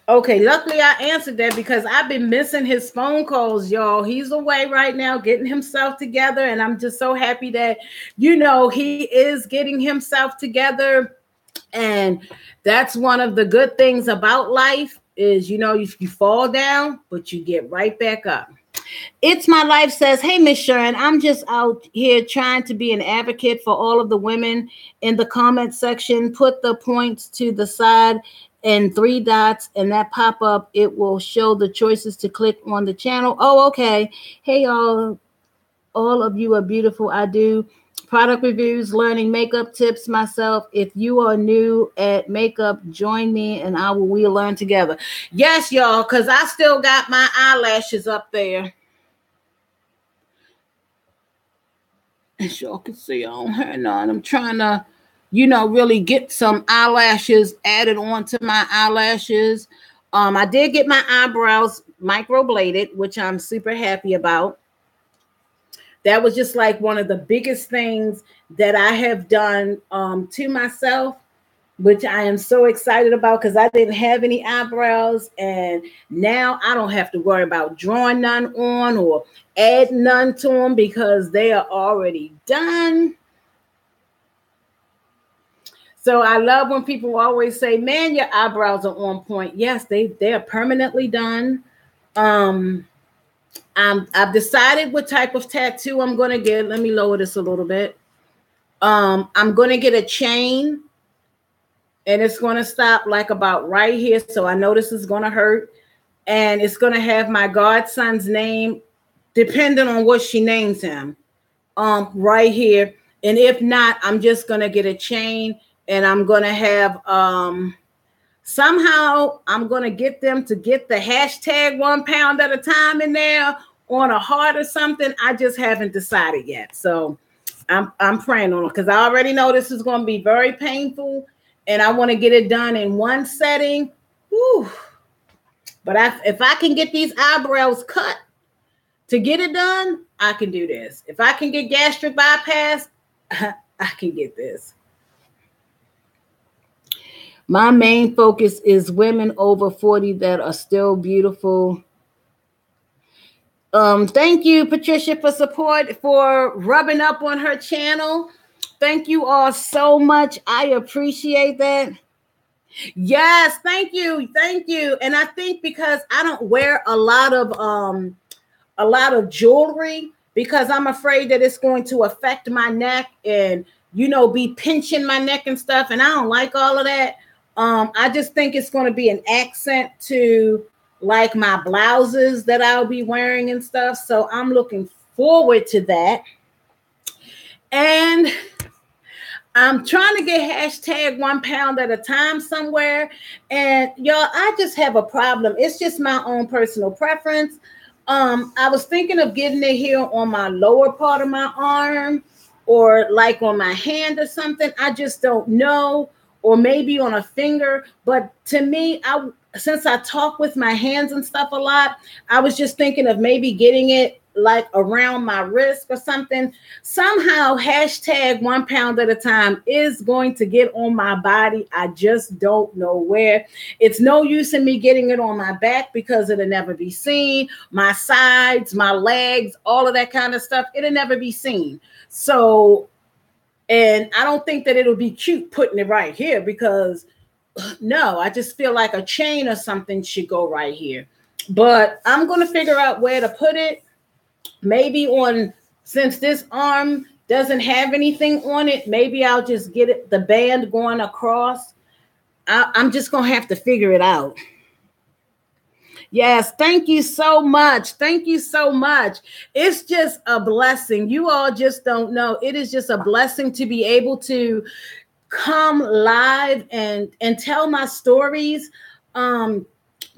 Okay, luckily I answered that because I've been missing his phone calls, y'all. He's away right now getting himself together, and I'm just so happy that, he is getting himself together. And that's one of the good things about life is, if you fall down, but you get right back up. It's My Life says, hey, Miss Sharon, I'm just out here trying to be an advocate for all of the women in the comment section. Put the points to the side and 3 dots, and that pop up, it will show the choices to click on the channel. Oh, okay. Hey, all of you are beautiful. I do product reviews, learning makeup tips myself. If you are new at makeup, join me and we'll learn together. Yes, y'all, because I still got my eyelashes up there. As y'all can see, I don't have none. I'm trying to, really get some eyelashes added onto my eyelashes. I did get my eyebrows microbladed, which I'm super happy about. That was just like one of the biggest things that I have done to myself, which I am so excited about because I didn't have any eyebrows. And now I don't have to worry about drawing none on or adding none to them because they are already done. So I love when people always say, man, your eyebrows are on point. Yes, they are permanently done. I've decided what type of tattoo I'm going to get. Let me lower this a little bit. I'm going to get a chain, and it's going to stop like about right here. So I know this is going to hurt, and it's going to have my godson's name, depending on what she names him, right here. And if not, I'm just going to get a chain, and I'm going to have, somehow I'm going to get them to get the hashtag 1 pound at a time in there on a heart or something. I just haven't decided yet. So I'm praying on it because I already know this is going to be very painful and I want to get it done in one setting. Whew. But if I can get these eyebrows cut to get it done, I can do this. If I can get gastric bypass, I can get this. My main focus is women over 40 that are still beautiful. Thank you, Patricia, for support, for rubbing up on her channel. Thank you all so much. I appreciate that. Yes, thank you. Thank you. And I think because I don't wear a lot of jewelry because I'm afraid that it's going to affect my neck and, be pinching my neck and stuff. And I don't like all of that. I just think it's going to be an accent to like my blouses that I'll be wearing and stuff. So I'm looking forward to that. And I'm trying to get hashtag 1 pound at a time somewhere. And y'all, I just have a problem. It's just my own personal preference. I was thinking of getting it here on my lower part of my arm or like on my hand or something. I just don't know. Or maybe on a finger. But to me, since I talk with my hands and stuff a lot, I was just thinking of maybe getting it like around my wrist or something. Somehow hashtag 1 pound at a time is going to get on my body. I just don't know where. It's no use in me getting it on my back because it'll never be seen. My sides, my legs, all of that kind of stuff, it'll never be seen. So, and I don't think that it'll be cute putting it right here because no, I just feel like a chain or something should go right here. But I'm going to figure out where to put it. Maybe since this arm doesn't have anything on it, maybe I'll just get the band going across. I'm just going to have to figure it out. Yes, thank you so much. Thank you so much. It's just a blessing. You all just don't know. It is just a blessing to be able to come live and tell my stories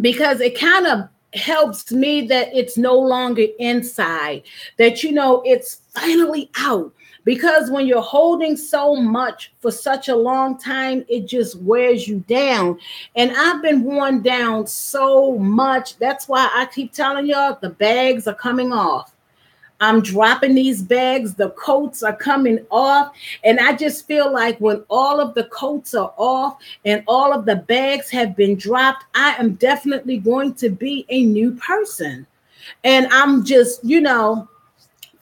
because it kind of helps me that it's no longer inside, that, it's finally out. Because when you're holding so much for such a long time, it just wears you down. And I've been worn down so much. That's why I keep telling y'all the bags are coming off. I'm dropping these bags. The coats are coming off. And I just feel like when all of the coats are off and all of the bags have been dropped, I am definitely going to be a new person. And I'm just,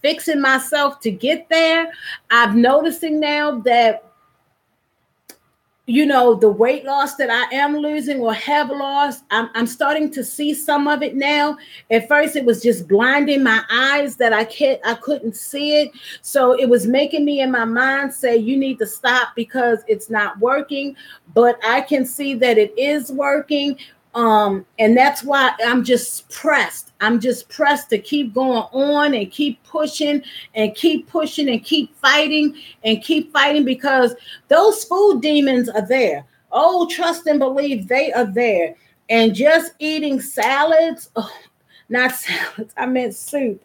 fixing myself to get there. I'm noticing now that, the weight loss that I am losing or have lost, I'm starting to see some of it now. At first, it was just blinding my eyes that I couldn't see it. So it was making me in my mind say, you need to stop because it's not working. But I can see that it is working. And that's why I'm just pressed. I'm just pressed to keep going on and keep pushing and keep pushing and keep fighting because those food demons are there. Oh, trust and believe they are there. And just eating salads, not salads, I meant soup.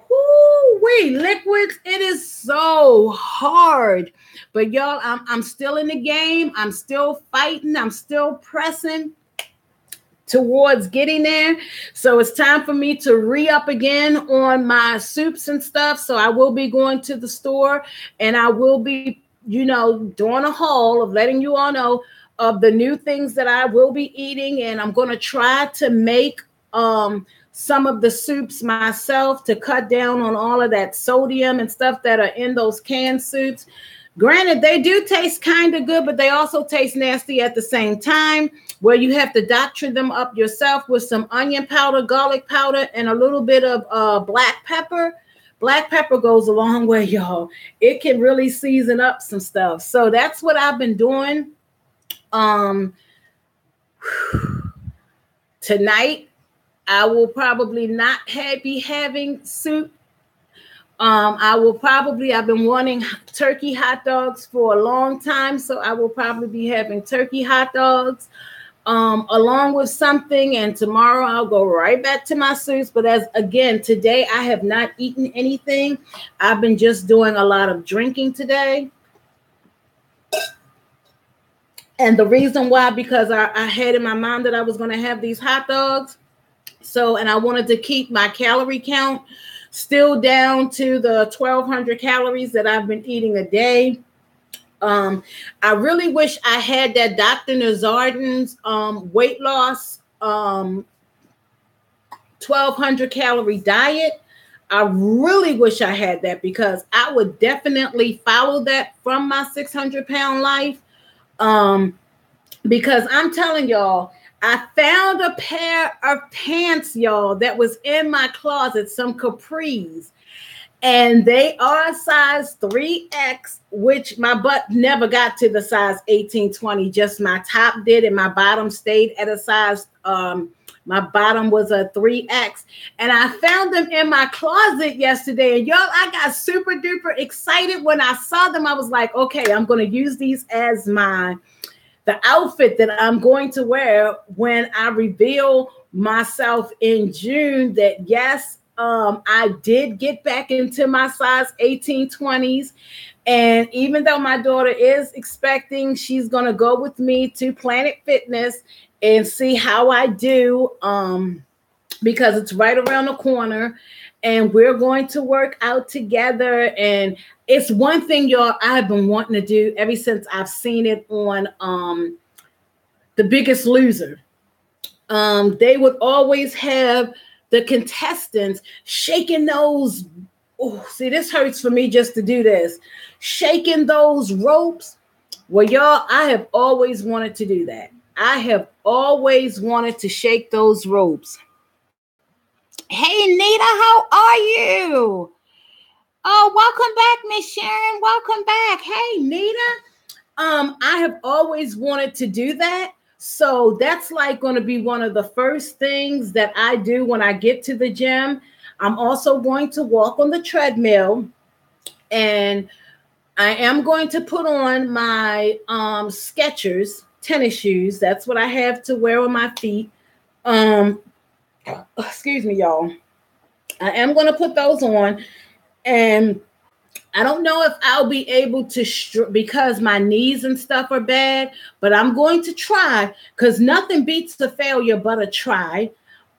Woo-wee, liquids, it is so hard. But y'all, I'm still in the game. I'm still fighting. I'm still pressing towards getting there. So it's time for me to re-up again on my soups and stuff. So I will be going to the store and I will be, doing a haul of letting you all know of the new things that I will be eating. And I'm going to try to make some of the soups myself to cut down on all of that sodium and stuff that are in those canned soups. Granted, they do taste kind of good, but they also taste nasty at the same time, where you have to doctor them up yourself with some onion powder, garlic powder, and a little bit of black pepper. Black pepper goes a long way, y'all. It can really season up some stuff. So that's what I've been doing. Tonight, I will probably not be having soup. I've been wanting turkey hot dogs for a long time, so I will probably be having turkey hot dogs along with something, and tomorrow I'll go right back to my soups. But today I have not eaten anything. I've been just doing a lot of drinking today. And the reason why, because I had in my mind that I was going to have these hot dogs. And I wanted to keep my calorie count still down to the 1,200 calories that I've been eating a day. I really wish I had that Dr. Nazardin's weight loss 1,200 calorie diet. I really wish I had that because I would definitely follow that from my 600-pound life. Because I'm telling y'all, I found a pair of pants, y'all, that was in my closet, some capris, and they are size 3X, which my butt never got to the size 18, 20, just my top did, and my bottom stayed at a size My bottom was a 3X. And I found them in my closet yesterday. And y'all, I got super duper excited when I saw them. I was like, okay, I'm going to use these as the outfit that I'm going to wear when I reveal myself in June. That yes, I did get back into my size 1820s. And even though my daughter is expecting, she's going to go with me to Planet Fitness and see how I do, because it's right around the corner and we're going to work out together. And it's one thing, y'all, I've been wanting to do ever since I've seen it on The Biggest Loser. They would always have the contestants shaking those. Oh, see, this hurts for me just to do this. Shaking those ropes. Well, y'all, I have always wanted to do that. I have always wanted to shake those ropes. Hey, Nita, how are you? Oh, welcome back, Miss Sharon. Welcome back. Hey, Nita. I have always wanted to do that. So that's like going to be one of the first things that I do when I get to the gym. I'm also going to walk on the treadmill, and I am going to put on my Skechers tennis shoes. That's what I have to wear on my feet. Excuse me, y'all. I am going to put those on, and I don't know if I'll be able to because my knees and stuff are bad, but I'm going to try, because nothing beats a failure but a try.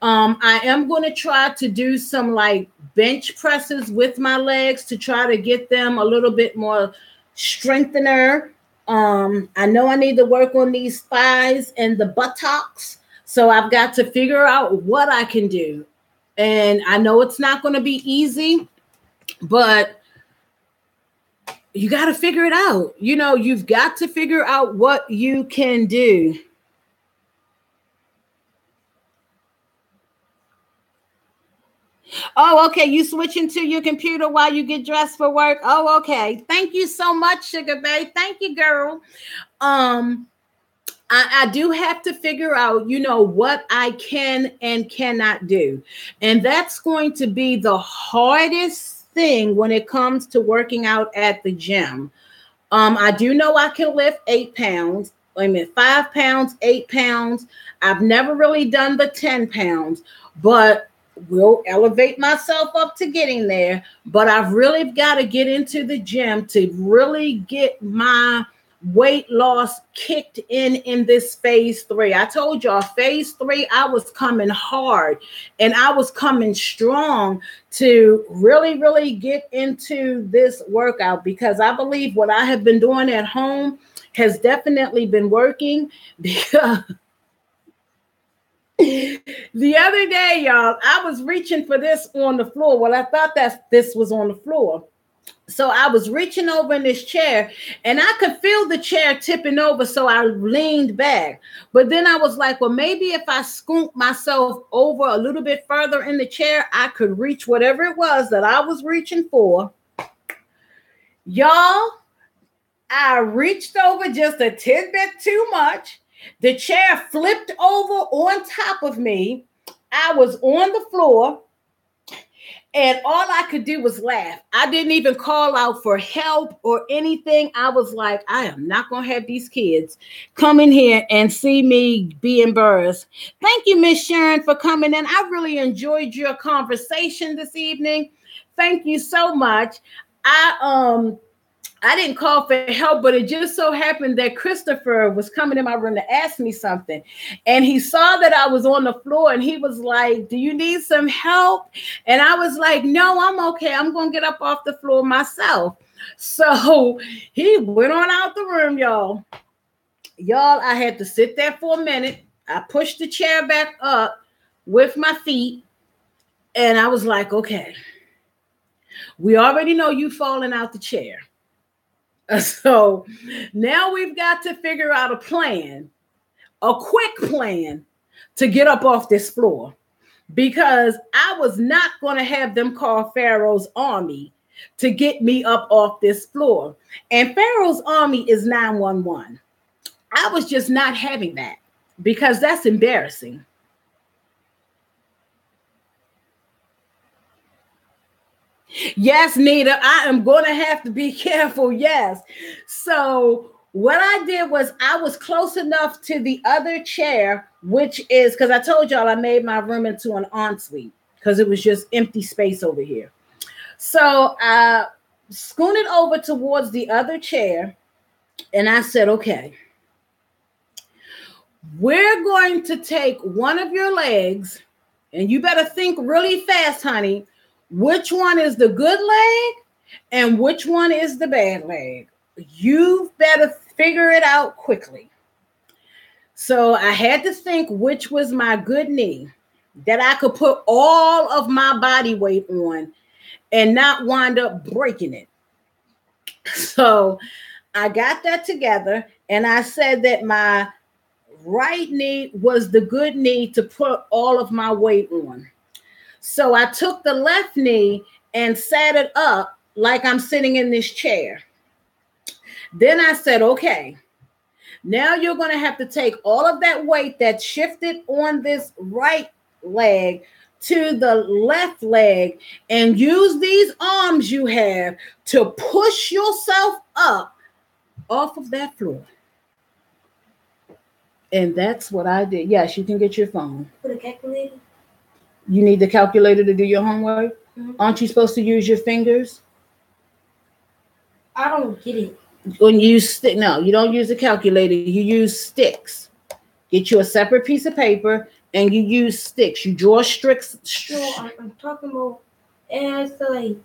I am going to try to do some like bench presses with my legs to try to get them a little bit more strengthener. I know I need to work on these thighs and the buttocks. So I've got to figure out what I can do. And I know it's not going to be easy, but you got to figure it out. You know, you've got to figure out what you can do. Oh, okay. You switching to your computer while you get dressed for work. Oh, okay. Thank you so much, Sugar Babe. Thank you, girl. I do have to figure out, you know, what I can and cannot do. And that's going to be the hardest thing when it comes to working out at the gym. I do know I can lift 8 pounds. 5 pounds, 8 pounds. I've never really done the 10 pounds, but will elevate myself up to getting there. But I've really got to get into the gym to really get my weight loss kicked in this phase 3. I told y'all phase 3, I was coming hard and I was coming strong to really get into this workout, because I believe what I have been doing at home has definitely been working. Because the other day, y'all, I was reaching for this on the floor. Well, I thought that this was on the floor. So I was reaching over in this chair and I could feel the chair tipping over. So I leaned back. But then I was like, well, maybe if I scoop myself over a little bit further in the chair, I could reach whatever it was that I was reaching for. Y'all, I reached over just a tidbit too much. The chair flipped over on top of me. I was on the floor. And all I could do was laugh. I didn't even call out for help or anything. I was like, I am not going to have these kids come in here and see me be embarrassed. Thank you, Miss Sharon, for coming in. I really enjoyed your conversation this evening. Thank you so much. I didn't call for help, but it just so happened that Christopher was coming in my room to ask me something. And he saw that I was on the floor and he was like, do you need some help? And I was like, no, I'm okay. I'm going to get up off the floor myself. So he went on out the room, y'all. Y'all, I had to sit there for a minute. I pushed the chair back up with my feet. And I was like, okay, we already know you falling out the chair. So now we've got to figure out a plan, a quick plan to get up off this floor, because I was not going to have them call Pharaoh's army to get me up off this floor. And Pharaoh's army is 911. I was just not having that, because that's embarrassing. Yes, Nita, I am going to have to be careful. Yes. So what I did was I was close enough to the other chair, which is because I told y'all I made my room into an ensuite because it was just empty space over here. So I scooted over towards the other chair and I said, okay, we're going to take one of your legs and you better think really fast, honey. Which one is the good leg and which one is the bad leg? You better figure it out quickly. So I had to think which was my good knee that I could put all of my body weight on and not wind up breaking it. So I got that together and I said that my right knee was the good knee to put all of my weight on. So I took the left knee and sat it up like I'm sitting in this chair. Then I said, okay, now you're going to have to take all of that weight that shifted on this right leg to the left leg and use these arms you have to push yourself up off of that floor. And that's what I did. Yes, you can get your phone. Put a calculator. You need the calculator to do your homework? Mm-hmm. Aren't you supposed to use your fingers? I don't get it. When you stick, no, you don't use a calculator. You use sticks. Get you a separate piece of paper and you use sticks. You draw sticks. No, I'm talking about it has to like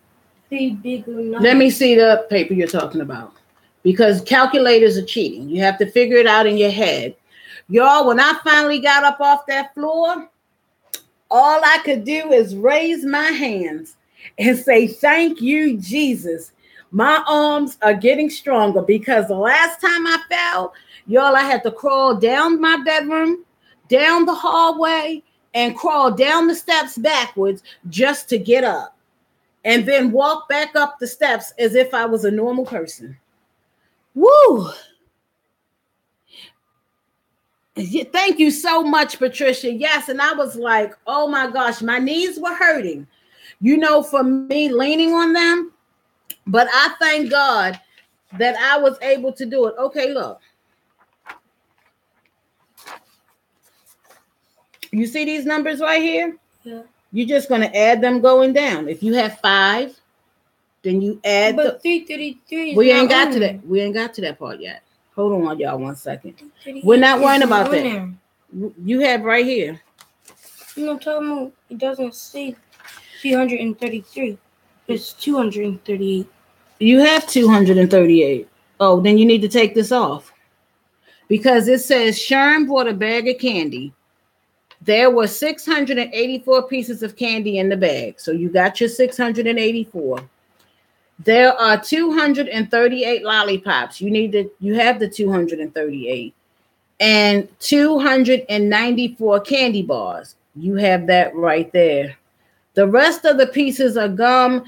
be bigger. Let me see the paper you're talking about. Because calculators are cheating. You have to figure it out in your head. Y'all, when I finally got up off that floor, all I could do is raise my hands and say, thank you, Jesus. My arms are getting stronger because the last time I fell, y'all, I had to crawl down my bedroom, down the hallway, and crawl down the steps backwards just to get up. And then walk back up the steps as if I was a normal person. Woo! Thank you so much, Patricia. Yes, and I was like, oh my gosh, my knees were hurting, for me leaning on them. But I thank God that I was able to do it. Okay, look. You see these numbers right here? Yeah. You're just going to add them going down. If you have 5, then you add. But 333 is We ain't got to that. We ain't got to that part yet. Hold on, y'all, 1 second. We're not worrying about that. There. You have right here. No, tell me it doesn't say 333. It's 238. You have 238. Oh, then you need to take this off. Because it says Sherm bought a bag of candy. There were 684 pieces of candy in the bag. So you got your 684. There are 238 lollipops. You have the 238 and 294 candy bars. You have that right there. The rest of the pieces are gum.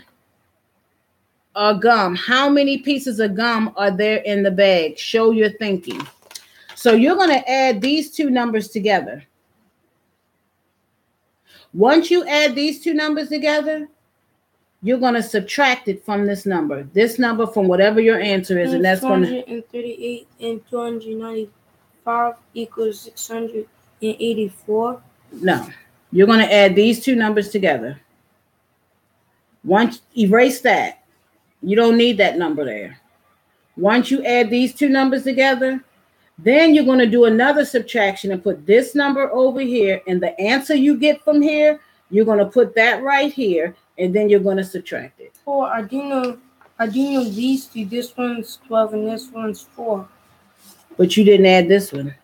How many pieces of gum are there in the bag? Show your thinking. So you're going to add these two numbers together. Once you add these two numbers together, you're going to subtract it from this number. This number from whatever your answer is. And that's going to... 238 and 295 equals 684. No. You're going to add these two numbers together. Once, erase that. You don't need that number there. Once you add these two numbers together, then you're going to do another subtraction and put this number over here. And the answer you get from here, you're going to put that right here. And then you're going to subtract it. Oh, I do know these two. This one's 12 and this one's 4. But you didn't add this one.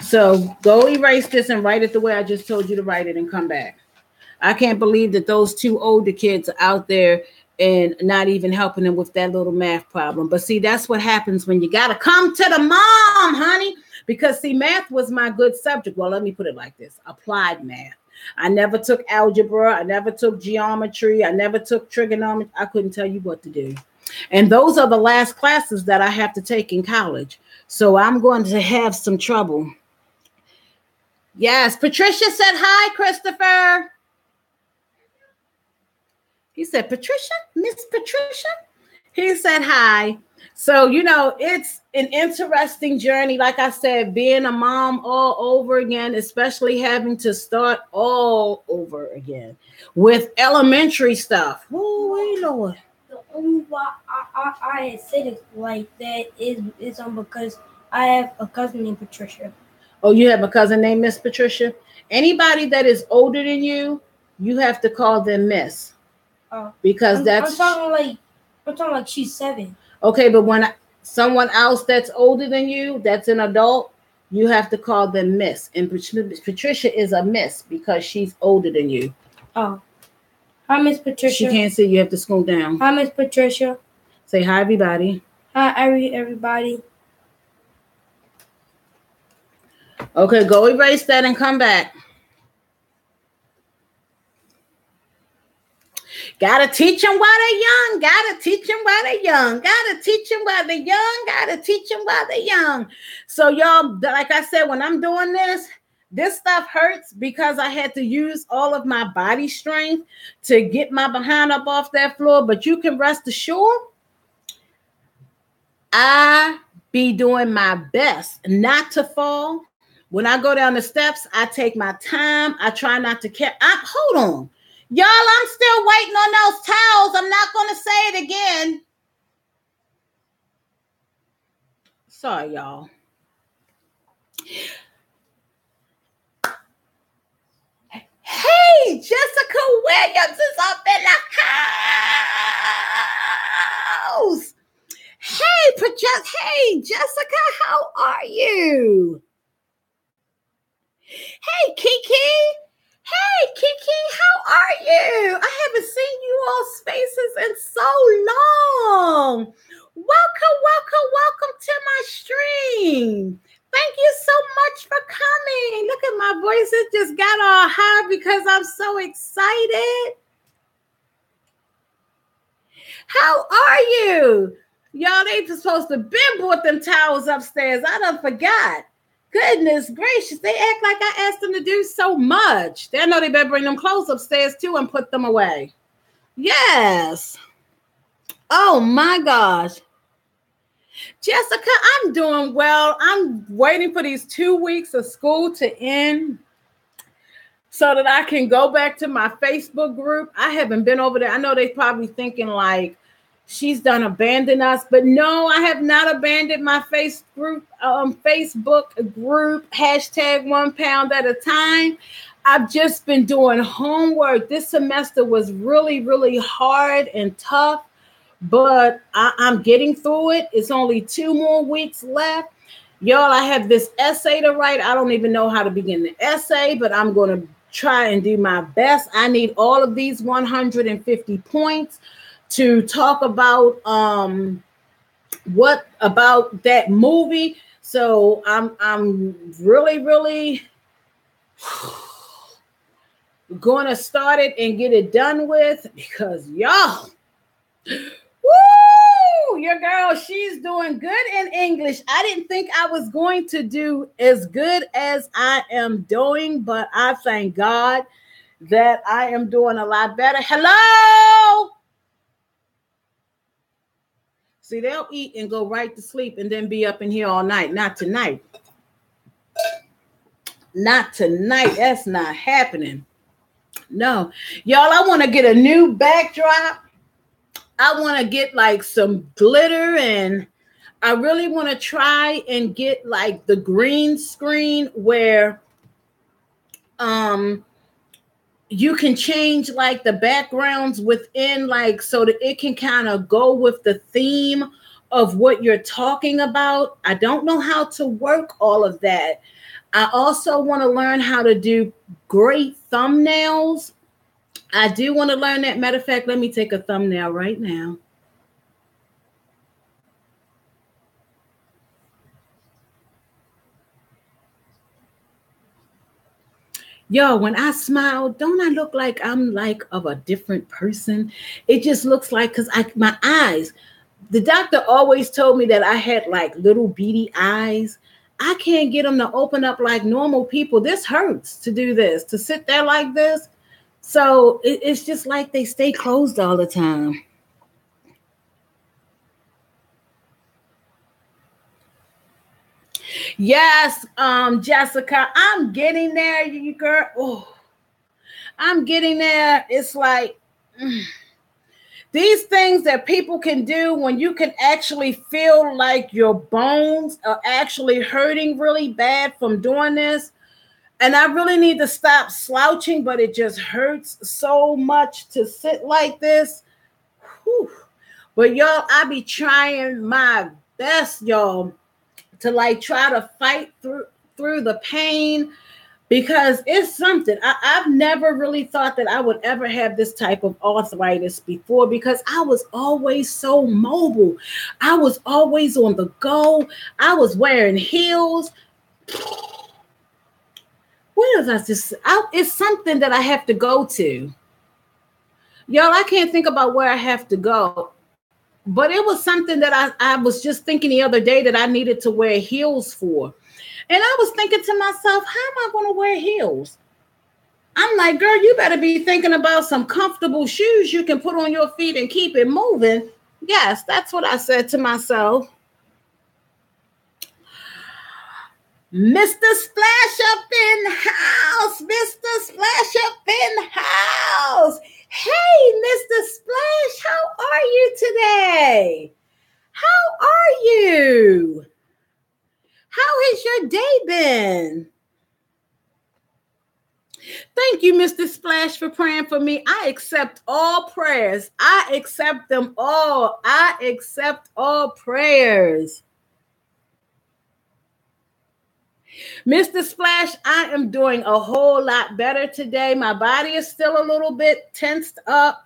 So go erase this and write it the way I just told you to write it and come back. I can't believe that those two older kids are out there and not even helping them with that little math problem. But see, that's what happens when you got to come to the mom, honey. Because, see, math was my good subject. Well, let me put it like this. Applied math. I never took algebra. I never took geometry. I never took trigonometry. I couldn't tell you what to do. And those are the last classes that I have to take in college. So I'm going to have some trouble. Yes, Patricia said hi, Christopher. He said, Patricia, Miss Patricia. He said, hi. So, it's an interesting journey. Like I said, being a mom all over again, especially having to start all over again with elementary stuff. Oh, Lord. The only why I had said it like that is because I have a cousin named Patricia. Oh, you have a cousin named Miss Patricia? Anybody that is older than you, you have to call them Miss. Because I'm talking like she's 7. Okay, but when someone else that's older than you, that's an adult, you have to call them Miss. And Patricia is a Miss because she's older than you. Oh. Hi, Miss Patricia. She can't see. You have to school down. Hi, Miss Patricia. Say hi, everybody. Hi, everybody. Okay, go erase that and come back. Gotta teach them while they're young. Gotta teach them while they're young. Gotta teach them while they're young. Gotta teach them while they're young. So y'all, like I said, when I'm doing this stuff hurts because I had to use all of my body strength to get my behind up off that floor. But you can rest assured, I be doing my best not to fall. When I go down the steps, I take my time. I try not to care. Hold on. Y'all, I'm still waiting on those towels. I'm not going to say it again. Sorry, y'all. Hey, Jessica Williams is up in the house. Hey, Jessica, how are you? Hey, Kiki. Hey, Kiki, how are you? I haven't seen you all spaces in so long. Welcome to my stream. Thank you so much for coming. Look at my voice. It just got all high because I'm so excited. How are you? Y'all, they supposed to been brought them towels upstairs. I done forgot. Goodness gracious, they act like I asked them to do so much. They know they better bring them clothes upstairs too and put them away. Yes. Oh my gosh. Jessica, I'm doing well. I'm waiting for these 2 weeks of school to end so that I can go back to my Facebook group. I haven't been over there. I know they're probably thinking like, she's done abandoned us, but no, I have not abandoned my Facebook group, #1pound@a time. I've just been doing homework. This semester was really, really hard and tough, but I'm getting through it. It's only 2 more weeks left. Y'all, I have this essay to write. I don't even know how to begin the essay, but I'm going to try and do my best. I need all of these 150 points to talk about what about that movie. So I'm really going to start it and get it done with, because y'all, woo, your girl, she's doing good in English. I didn't think I was going to do as good as I am doing, but I thank God that I am doing a lot better. Hello. See, they'll eat and go right to sleep and then be up in here all night. Not tonight. Not tonight. That's not happening. No. Y'all, I want to get a new backdrop. I want to get like some glitter, and I really want to try and get like the green screen where you can change like the backgrounds within, like, so that it can kind of go with the theme of what you're talking about. I don't know how to work all of that. I also want to learn how to do great thumbnails. I do want to learn that. Matter of fact, let me take a thumbnail right now. Yo, when I smile, don't I look like I'm like of a different person? It just looks like, because my eyes, the doctor always told me that I had like little beady eyes. I can't get them to open up like normal people. This hurts to do this, to sit there like this. So it's just like they stay closed all the time. Yes, Jessica, I'm getting there, you girl. Oh, I'm getting there. It's like these things that people can do when you can actually feel like your bones are actually hurting really bad from doing this. And I really need to stop slouching, but it just hurts so much to sit like this. Whew. But y'all, I be trying my best, y'all, to like try to fight through the pain, because it's something. I've never really thought that I would ever have this type of arthritis before, because I was always so mobile. I was always on the go. I was wearing heels. What is that? It's something that I have to go to. Y'all, I can't think about where I have to go. But it was something that I was just thinking the other day that I needed to wear heels for. And I was thinking to myself, how am I going to wear heels? I'm like, girl, you better be thinking about some comfortable shoes you can put on your feet and keep it moving. Yes, that's what I said to myself. Mr. Splash up in the house. Mr. Splash up in the house. Hey, Mr. Splash, how are you today? How are you? How has your day been? Thank you, Mr. Splash, for praying for me. I accept all prayers. I accept them all. I accept all prayers. Mr. Splash, I am doing a whole lot better today. My body is still a little bit tensed up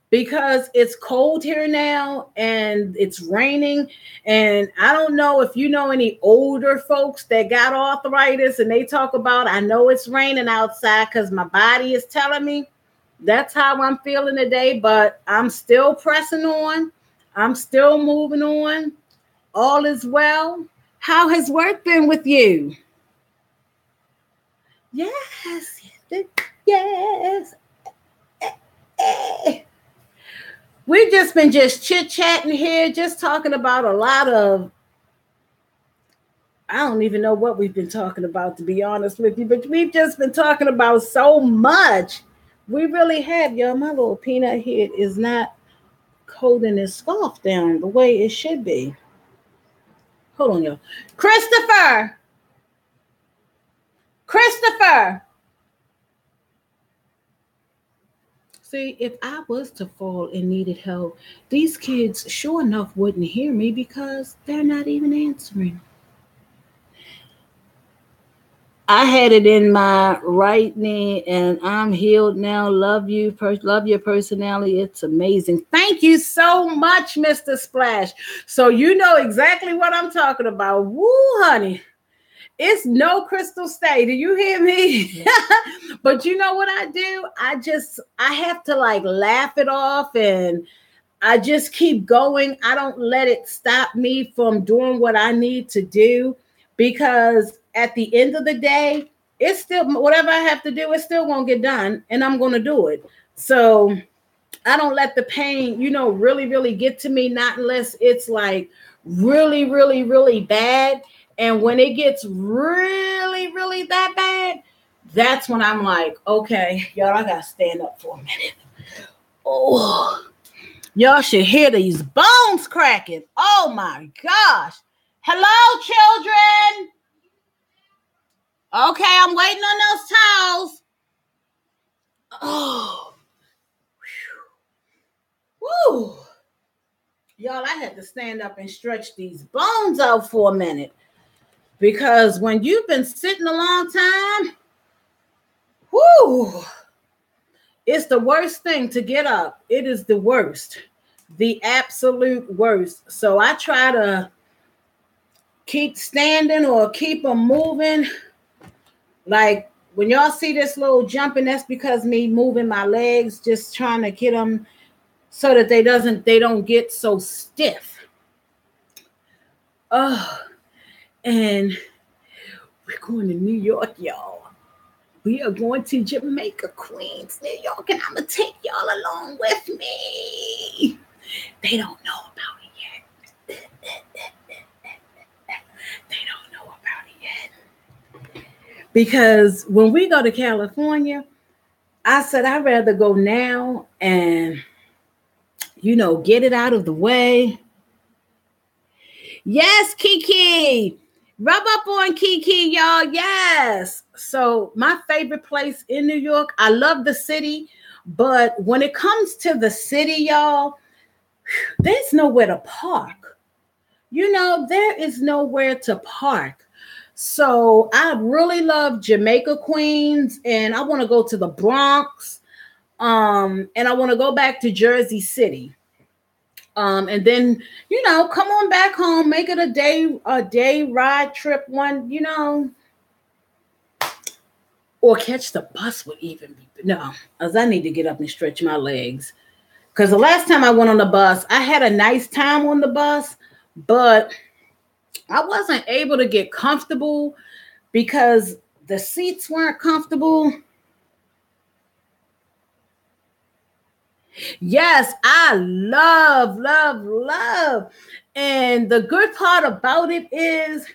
because it's cold here now and it's raining. And I don't know if you know any older folks that got arthritis and they talk about, I know it's raining outside because my body is telling me. That's how I'm feeling today, but I'm still pressing on. I'm still moving on. All is well. How has work been with you? Yes. Yes. We've just been chit-chatting here, just talking about a lot of, I don't even know what we've been talking about, to be honest with you, but we've just been talking about so much. We really have, y'all. My little peanut head is not holding his scarf down the way it should be. Hold on, y'all. Christopher! See, if I was to fall and needed help, these kids sure enough wouldn't hear me because they're not even answering. I had it in my right knee and I'm healed now. Love you. Love your personality. It's amazing. Thank you so much, Mr. Splash. So you know exactly what I'm talking about. Woo, honey. It's no crystal stay. Do you hear me? But you know what I do? I have to like laugh it off and I just keep going. I don't let it stop me from doing what I need to do, because at the end of the day, it's still whatever I have to do, it's still going to get done and I'm going to do it. So I don't let the pain, really, really get to me, not unless it's like really, really, really bad. And when it gets really, really that bad, that's when I'm like, okay, y'all, I got to stand up for a minute. Oh, y'all should hear these bones cracking. Oh my gosh. Hello, children. Okay, I'm waiting on those towels. Oh. Woo. Y'all, I had to stand up and stretch these bones out for a minute, because when you've been sitting a long time, whoo, it's the worst thing to get up. It is the worst, the absolute worst. So I try to keep standing or keep them moving. Like when y'all see this little jumping, that's because me moving my legs, just trying to get them so that they don't get so stiff. Oh, and we're going to New York, y'all. We are going to Jamaica, Queens, New York, and I'm going to take y'all along with me. They don't know about it yet. They don't know about it yet. Because when we go to California, I said I'd rather go now and, get it out of the way. Yes, Kiki. Rub up on Kiki, y'all. Yes. So my favorite place in New York, I love the city. But when it comes to the city, y'all, there's nowhere to park. There is nowhere to park. So I really love Jamaica, Queens, and I want to go to the Bronx. And I want to go back to Jersey City. And then, come on back home, make it a day ride trip one, or catch the bus would even be, no, as I need to get up and stretch my legs. Because the last time I went on the bus, I had a nice time on the bus, but I wasn't able to get comfortable because the seats weren't comfortable. Yes, I love. And the good part about it is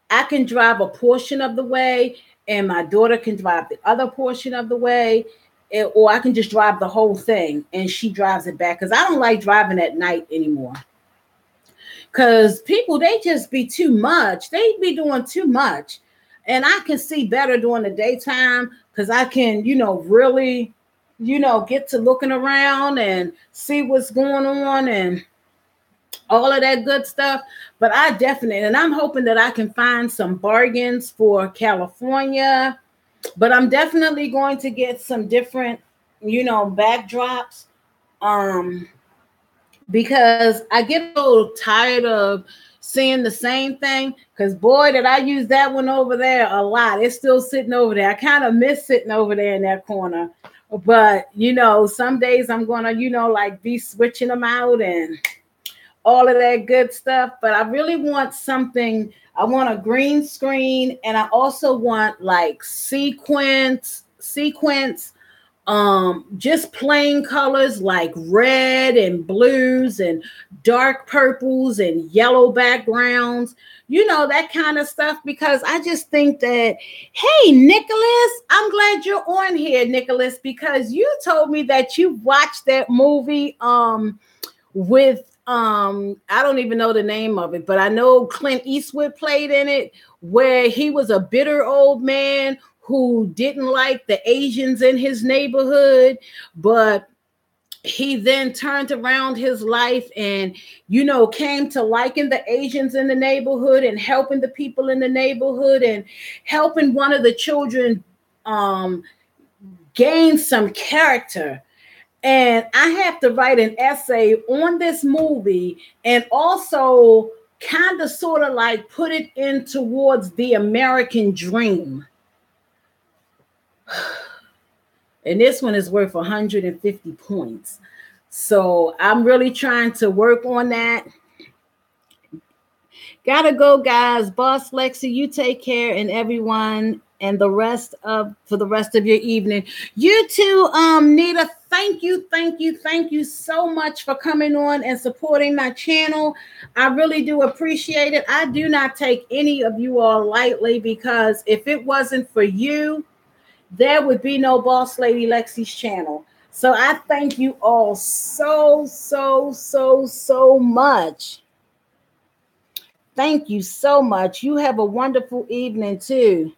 I can drive a portion of the way and my daughter can drive the other portion of the way, or I can just drive the whole thing and she drives it back because I don't like driving at night anymore. Because people, they just be too much. They be doing too much. And I can see better during the daytime because I can, really, get to looking around and see what's going on and all of that good stuff. But and I'm hoping that I can find some bargains for California. But I'm definitely going to get some different, backdrops. Because I get a little tired of seeing the same thing. Because boy, did I use that one over there a lot. It's still sitting over there. I kind of miss sitting over there in that corner. But, some days I'm going to, be switching them out and all of that good stuff. But I really want something. I want a green screen. And I also want sequence, just plain colors like red and blues and dark purples and yellow backgrounds, that kind of stuff, because I just think that, hey, Nicholas, I'm glad you're on here, Nicholas, because you told me that you watched that movie with I don't even know the name of it, but I know Clint Eastwood played in it, where he was a bitter old man who didn't like the Asians in his neighborhood, but he then turned around his life and, came to liking the Asians in the neighborhood and helping the people in the neighborhood and helping one of the children gain some character. And I have to write an essay on this movie and also kind of sort of put it in towards the American dream. And this one is worth 150 points. So I'm really trying to work on that. Gotta go, guys. Boss Lexi, you take care, and everyone, and for the rest of your evening. You too, Nita. Thank you so much for coming on and supporting my channel. I really do appreciate it. I do not take any of you all lightly, because if it wasn't for you, there would be no Boss Lady Lexi's channel. So I thank you all so much. Thank you so much. You have a wonderful evening too.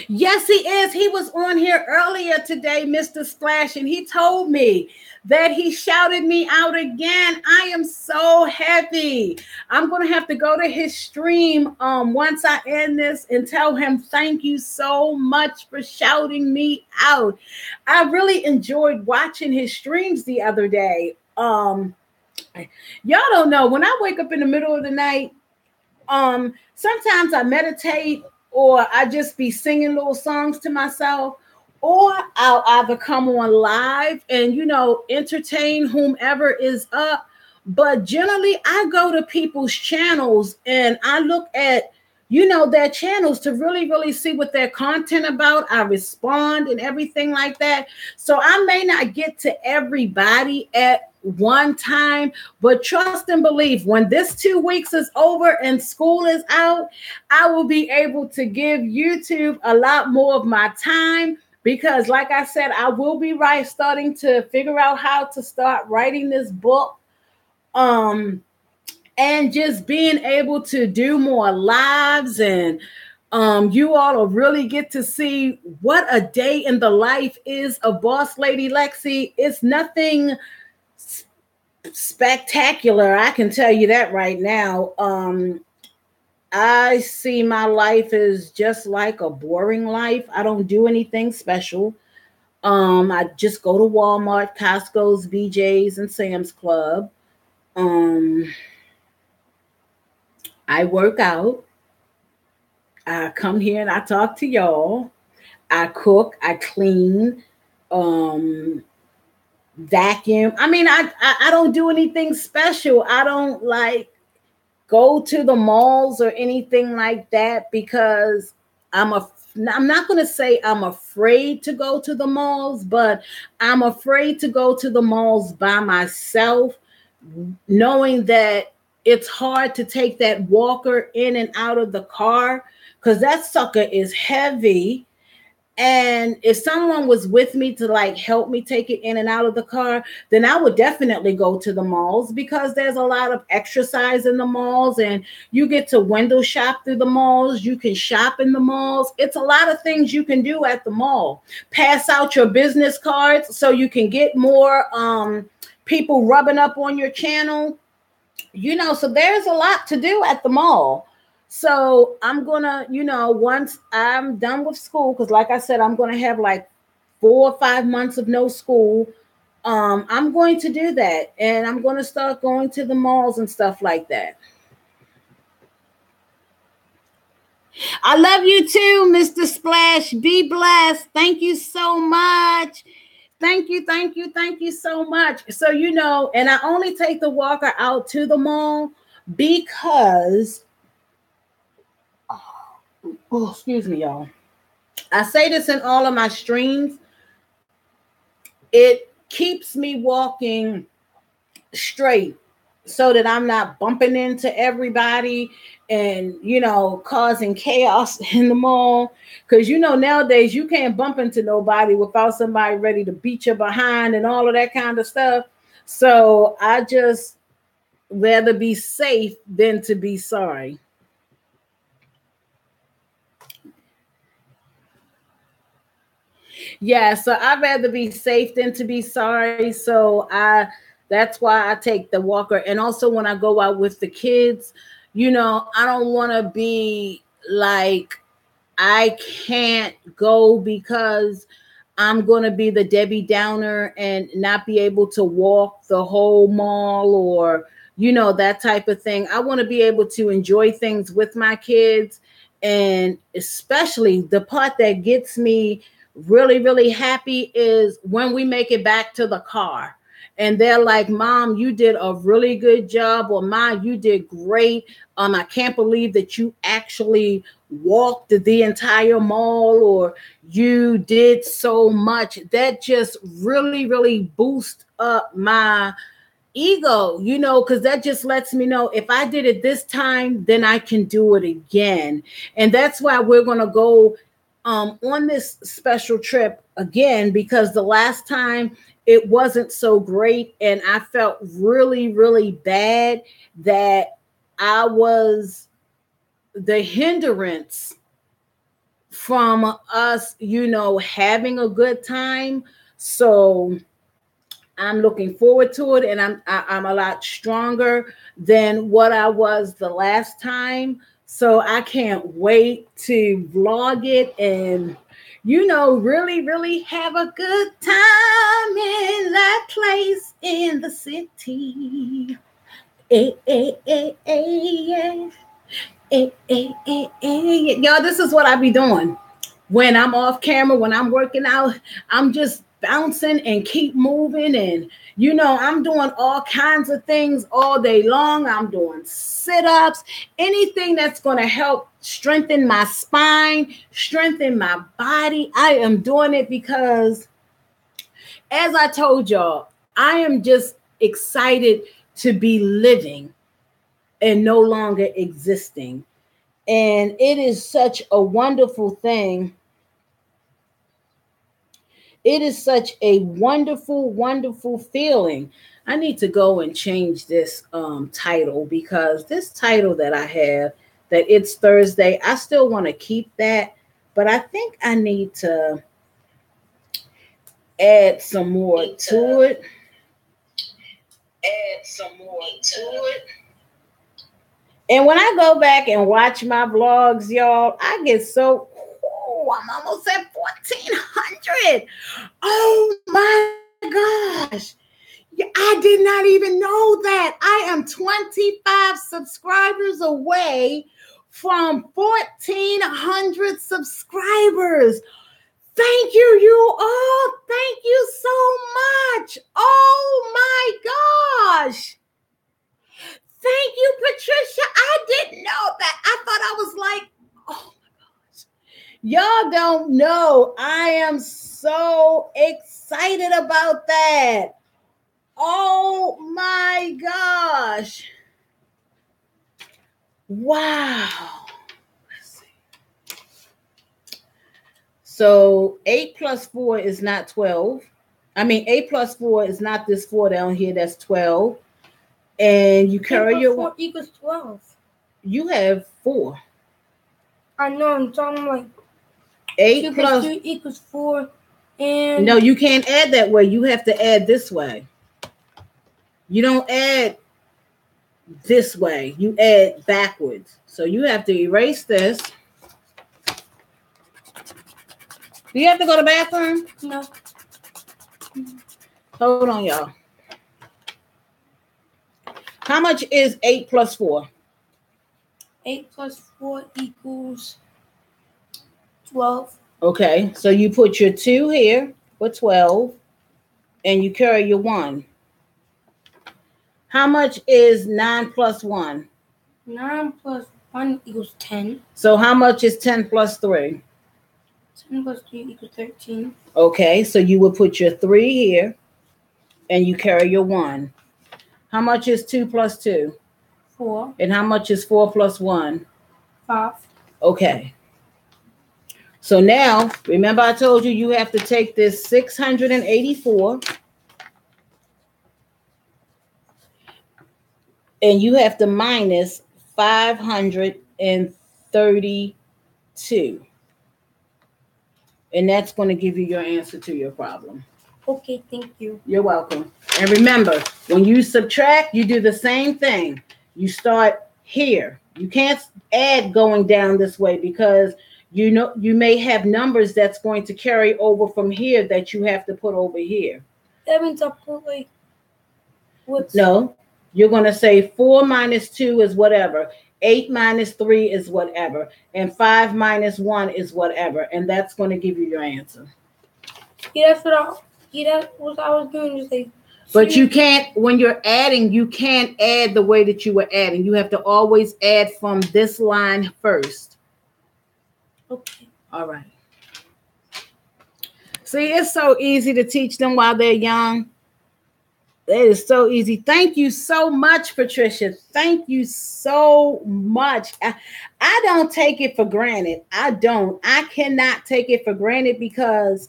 Yes, he is. He was on here earlier today, Mr. Splash, and he told me that he shouted me out again. I am so happy. I'm going to have to go to his stream once I end this and tell him thank you so much for shouting me out. I really enjoyed watching his streams the other day. Y'all don't know, when I wake up in the middle of the night, sometimes I meditate, or I just be singing little songs to myself, or I'll either come on live and, entertain whomever is up. But generally, I go to people's channels and I look at, their channels to really see what their content about. I respond and everything like that. So I may not get to everybody at one time, but trust and believe, when this 2 weeks is over and school is out, I will be able to give YouTube a lot more of my time, because like I said, I will be starting to figure out how to start writing this book. And just being able to do more lives, and you all will really get to see what a day in the life is of Boss Lady Lexi. It's nothing spectacular, I can tell you that right now. I see my life as just like a boring life. I don't do anything special. I just go to Walmart, Costco's, BJ's, and Sam's Club. I work out. I come here and I talk to y'all. I cook, I clean, vacuum. I mean, I don't do anything special. I don't like go to the malls or anything like that, because I'm not going to say I'm afraid to go to the malls, but I'm afraid to go to the malls by myself, knowing that it's hard to take that walker in and out of the car, because that sucker is heavy. And if someone was with me to like help me take it in and out of the car, then I would definitely go to the malls, because there's a lot of exercise in the malls, and you get to window shop through the malls. You can shop in the malls. It's a lot of things you can do at the mall. Pass out your business cards so you can get more people rubbing up on your channel. So there's a lot to do at the mall. So I'm gonna, once I'm done with school, because like I said, I'm gonna have like 4 or 5 months of no school. I'm going to do that, and I'm gonna start going to the malls and stuff like that. I love you too, Mr. Splash. Be blessed. Thank you so much. Thank you so much. So, and I only take the walker out to the mall because, excuse me, y'all. I say this in all of my streams. It keeps me walking straight so that I'm not bumping into everybody and, causing chaos in the mall. Because, nowadays you can't bump into nobody without somebody ready to beat you behind and all of that kind of stuff. So I just rather be safe than to be sorry. Yeah, so I'd rather be safe than to be sorry. So that's why I take the walker. And also when I go out with the kids, I don't want to be like, I can't go because I'm going to be the Debbie Downer and not be able to walk the whole mall or, that type of thing. I want to be able to enjoy things with my kids. And especially the part that gets me really, really happy is when we make it back to the car and they're like, Mom, you did a really good job, or Ma, you did great. I can't believe that you actually walked the entire mall, or you did so much. That just really, really boosts up my ego, because that just lets me know if I did it this time, then I can do it again. And that's why we're going to go on this special trip again, because the last time it wasn't so great. And I felt really, really bad that I was the hindrance from us, having a good time. So I'm looking forward to it, and I'm a lot stronger than what I was the last time. So I can't wait to vlog it and, really, really have a good time in that place in the city. Y'all, this is what I be doing when I'm off camera, when I'm working out. I'm just bouncing and keep moving. And, I'm doing all kinds of things all day long. I'm doing sit-ups, anything that's going to help strengthen my spine, strengthen my body. I am doing it because, as I told y'all, I am just excited to be living and no longer existing. And it is such a wonderful thing. It is such a wonderful, wonderful feeling. I need to go and change this title, because this title that I have, that it's Thursday, I still want to keep that. But I think I need to add some more to it. And when I go back and watch my vlogs, y'all, I get so, I'm almost at 1,400. Oh my gosh. I did not even know that. I am 25 subscribers away from 1,400 subscribers. Thank you all. Thank you so much. Oh my gosh. Thank you, Patricia. I didn't know that. I thought I was like, oh my gosh. Y'all don't know. I am so excited about that. Oh my gosh. Wow. Let's see. So 8 plus 4 is not 12. 8 plus 4 is not this 4 down here. That's 12. And you carry your 4 equals 12. You have 4. I know. I'm talking like 8 plus 2 equals 4. And no, you can't add that way. You have to add this way. You don't add this way. You add backwards. So you have to erase this. Do you have to go to the bathroom? No. Hold on, y'all. How much is 8 plus 4? 8 plus 4 equals 12. Okay, so you put your 2 here for 12, and you carry your 1. How much is 9 plus 1? 9 plus 1 equals 10. So how much is 10 plus 3? 10 plus 3 equals 13. Okay, so you would put your 3 here, and you carry your 1. How much is 2 plus 2? 4. And how much is 4 plus 1? 5. Okay. So now, remember I told you have to take this 684 and you have to minus 532. And that's going to give you your answer to your problem. Okay, thank you. You're welcome. And remember, when you subtract, you do the same thing. You start here. You can't add going down this way, because you may have numbers that's going to carry over from here that you have to put over here. That means I put like what's No, you're going to say 4 minus 2 is whatever. 8 minus 3 is whatever. And 5 minus 1 is whatever. And that's going to give you your answer. Yeah, that's what I was doing. Just like, but you can't, when you're adding, you can't add the way that you were adding. You have to always add from this line first. Okay. All right. See, it's so easy to teach them while they're young. It is so easy. Thank you so much, Patricia. Thank you so much. I don't take it for granted. I cannot take it for granted, because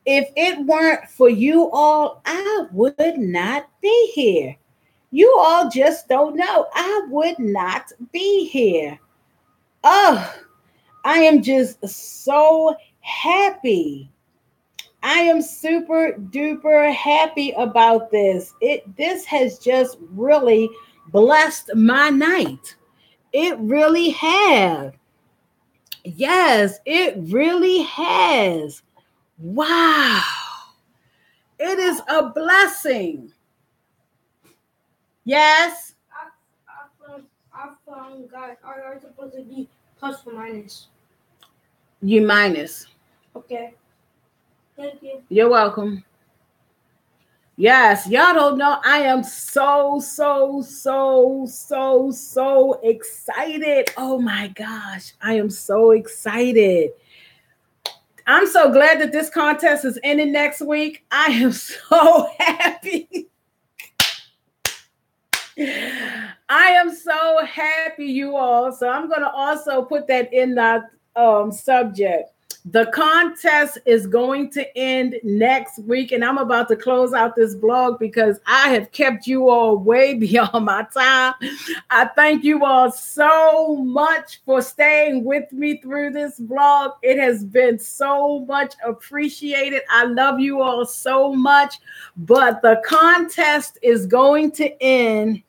if it weren't for you all, I would not be here. You all just don't know. I would not be here. Oh, I am just so happy. I am super duper happy about this. This has just really blessed my night. It really has. Yes, it really has. Wow. It is a blessing. Yes. I found guys are supposed to be plus or minus. You minus. Okay. Thank you. You're welcome. Yes, y'all don't know. I am so excited. Oh my gosh, I am so excited. I'm so glad that this contest is ending next week. I am so happy. I am so happy, you all. So I'm going to also put that in the subject. The contest is going to end next week, and I'm about to close out this blog because I have kept you all way beyond my time. I thank you all so much for staying with me through this blog. It has been so much appreciated. I love you all so much, but the contest is going to end.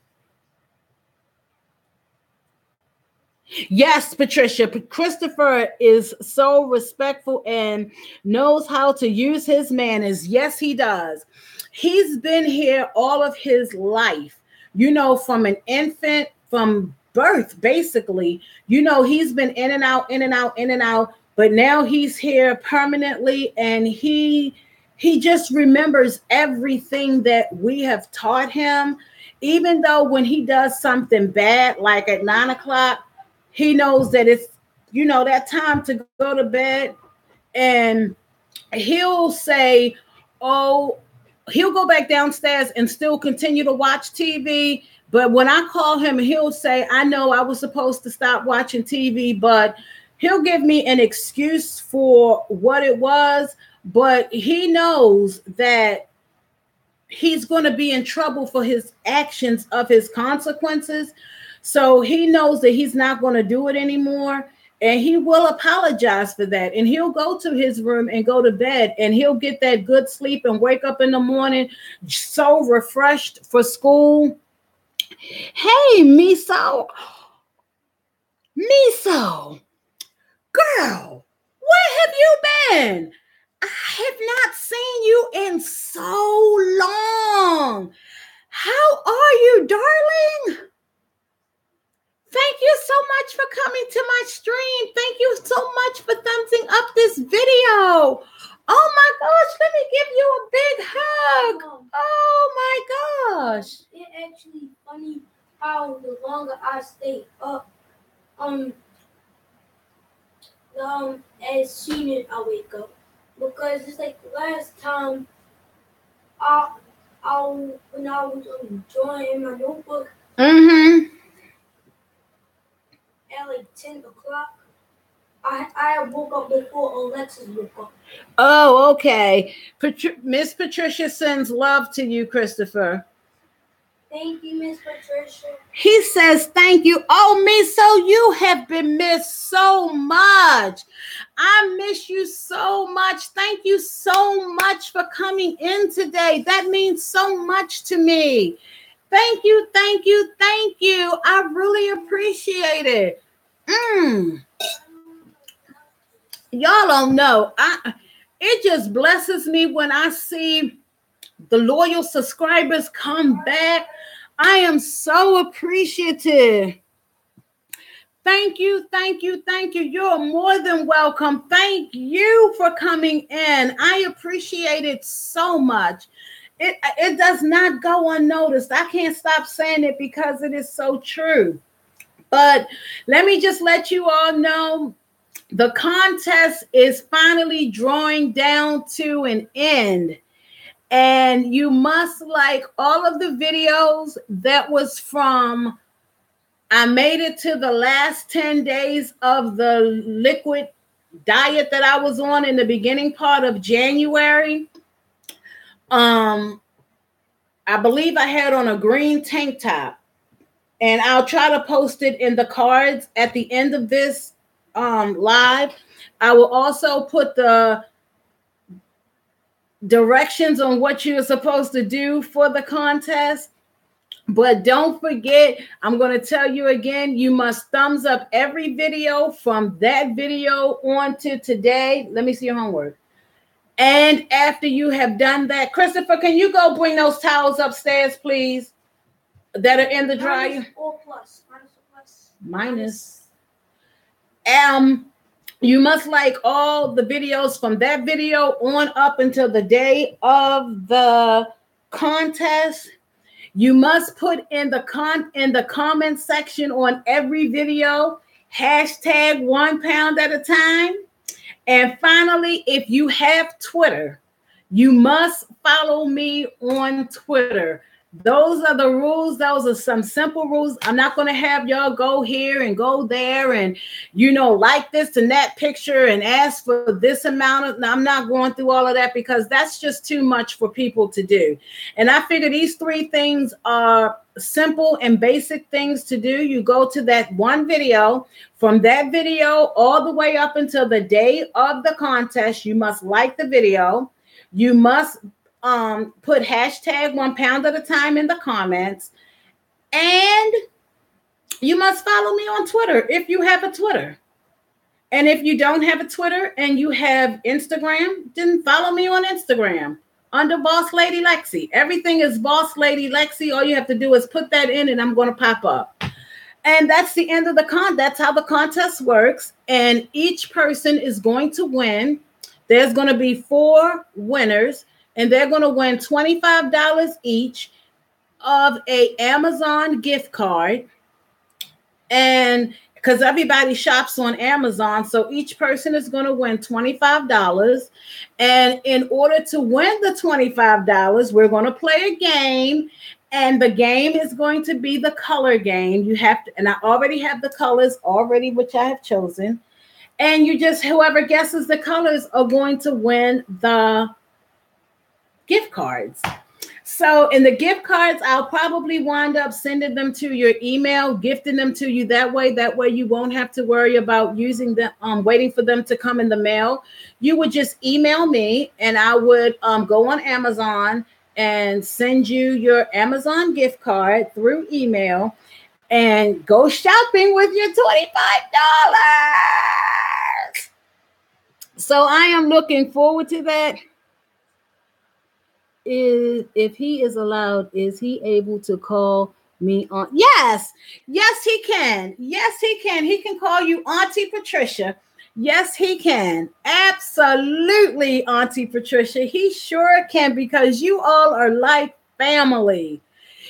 Yes, Patricia. Christopher is so respectful and knows how to use his manners. Yes, he does. He's been here all of his life, from an infant, from birth, basically. He's been in and out, in and out, in and out, but now he's here permanently, and he just remembers everything that we have taught him. Even though when he does something bad, like at 9 o'clock, he knows that it's, that time to go to bed. And he'll say, he'll go back downstairs and still continue to watch TV. But when I call him, he'll say, I know I was supposed to stop watching TV, but he'll give me an excuse for what it was. But he knows that he's going to be in trouble for his actions of his consequences. So he knows that he's not going to do it anymore, and he will apologize for that. And he'll go to his room and go to bed, and he'll get that good sleep and wake up in the morning so refreshed for school. Hey, Miso, girl, where have you been? I have not seen you in so long. How are you, darling? Thank you so much for coming to my stream. Thank you so much for thumbsing up this video. Oh my gosh, let me give you a big hug. Oh my gosh. It's actually funny how the longer I stay up, as soon as I wake up. Because it's like last time when I was drawing my notebook. Mm-hmm. At like 10 o'clock, I woke up before Alexis woke up. Oh, okay. Miss Patricia sends love to you, Christopher. Thank you, Miss Patricia. He says thank you. Oh, Miso, you have been missed so much. I miss you so much. Thank you so much for coming in today. That means so much to me. Thank you, thank you, thank you. I really appreciate it. Y'all don't know. It just blesses me when I see the loyal subscribers come back. I am so appreciative. Thank you, thank you, thank you. You're more than welcome. Thank you for coming in. I appreciate it so much. It does not go unnoticed. I can't stop saying it because it is so true. But let me just let you all know, the contest is finally drawing down to an end. And you must like all of the videos that was from, I made it to the last 10 days of the liquid diet that I was on in the beginning part of January. I believe I had on a green tank top. And I'll try to post it in the cards at the end of this live. I will also put the directions on what you're supposed to do for the contest. But don't forget, I'm going to tell you again, you must thumbs up every video from that video on to today. Let me see your homework. And after you have done that, Christopher, can you go bring those towels upstairs, please? That are in the dryer. Minus or plus. Minus. You must like all the videos from that video on up until the day of the contest. You must put in the comment section on every video, hashtag 1 pound at a time. And finally, if you have Twitter, you must follow me on Twitter. Those are the rules. Those are some simple rules. I'm not going to have y'all go here and go there and, like this and that picture and ask for this amount of. I'm not going through all of that because that's just too much for people to do. And I figure these 3 things are simple and basic things to do. You go to that one video. From that video all the way up until the day of the contest, you must like the video. You must put hashtag 1 pound at a time in the comments. And you must follow me on Twitter if you have a Twitter. And if you don't have a Twitter and you have Instagram, then follow me on Instagram under Boss Lady Lexi. Everything is Boss Lady Lexi. All you have to do is put that in and I'm going to pop up. And that's the end of the that's how the contest works. And each person is going to win. There's going to be 4 winners. And they're going to win $25 each of a Amazon gift card. And because everybody shops on Amazon, so each person is going to win $25. And in order to win the $25, we're going to play a game. And the game is going to be the color game. You have to, and I already have the colors already, which I have chosen. And whoever guesses the colors are going to win the gift cards. So in the gift cards, I'll probably wind up sending them to your email, gifting them to you that way. That way you won't have to worry about using them, waiting for them to come in the mail. You would just email me and I would go on Amazon and send you your Amazon gift card through email and go shopping with your $25. So I am looking forward to that. If he is allowed, is he able to call me on? Yes, he can. Yes, he can. He can call you Auntie Patricia. Yes, he can. Absolutely, Auntie Patricia. He sure can because you all are like family.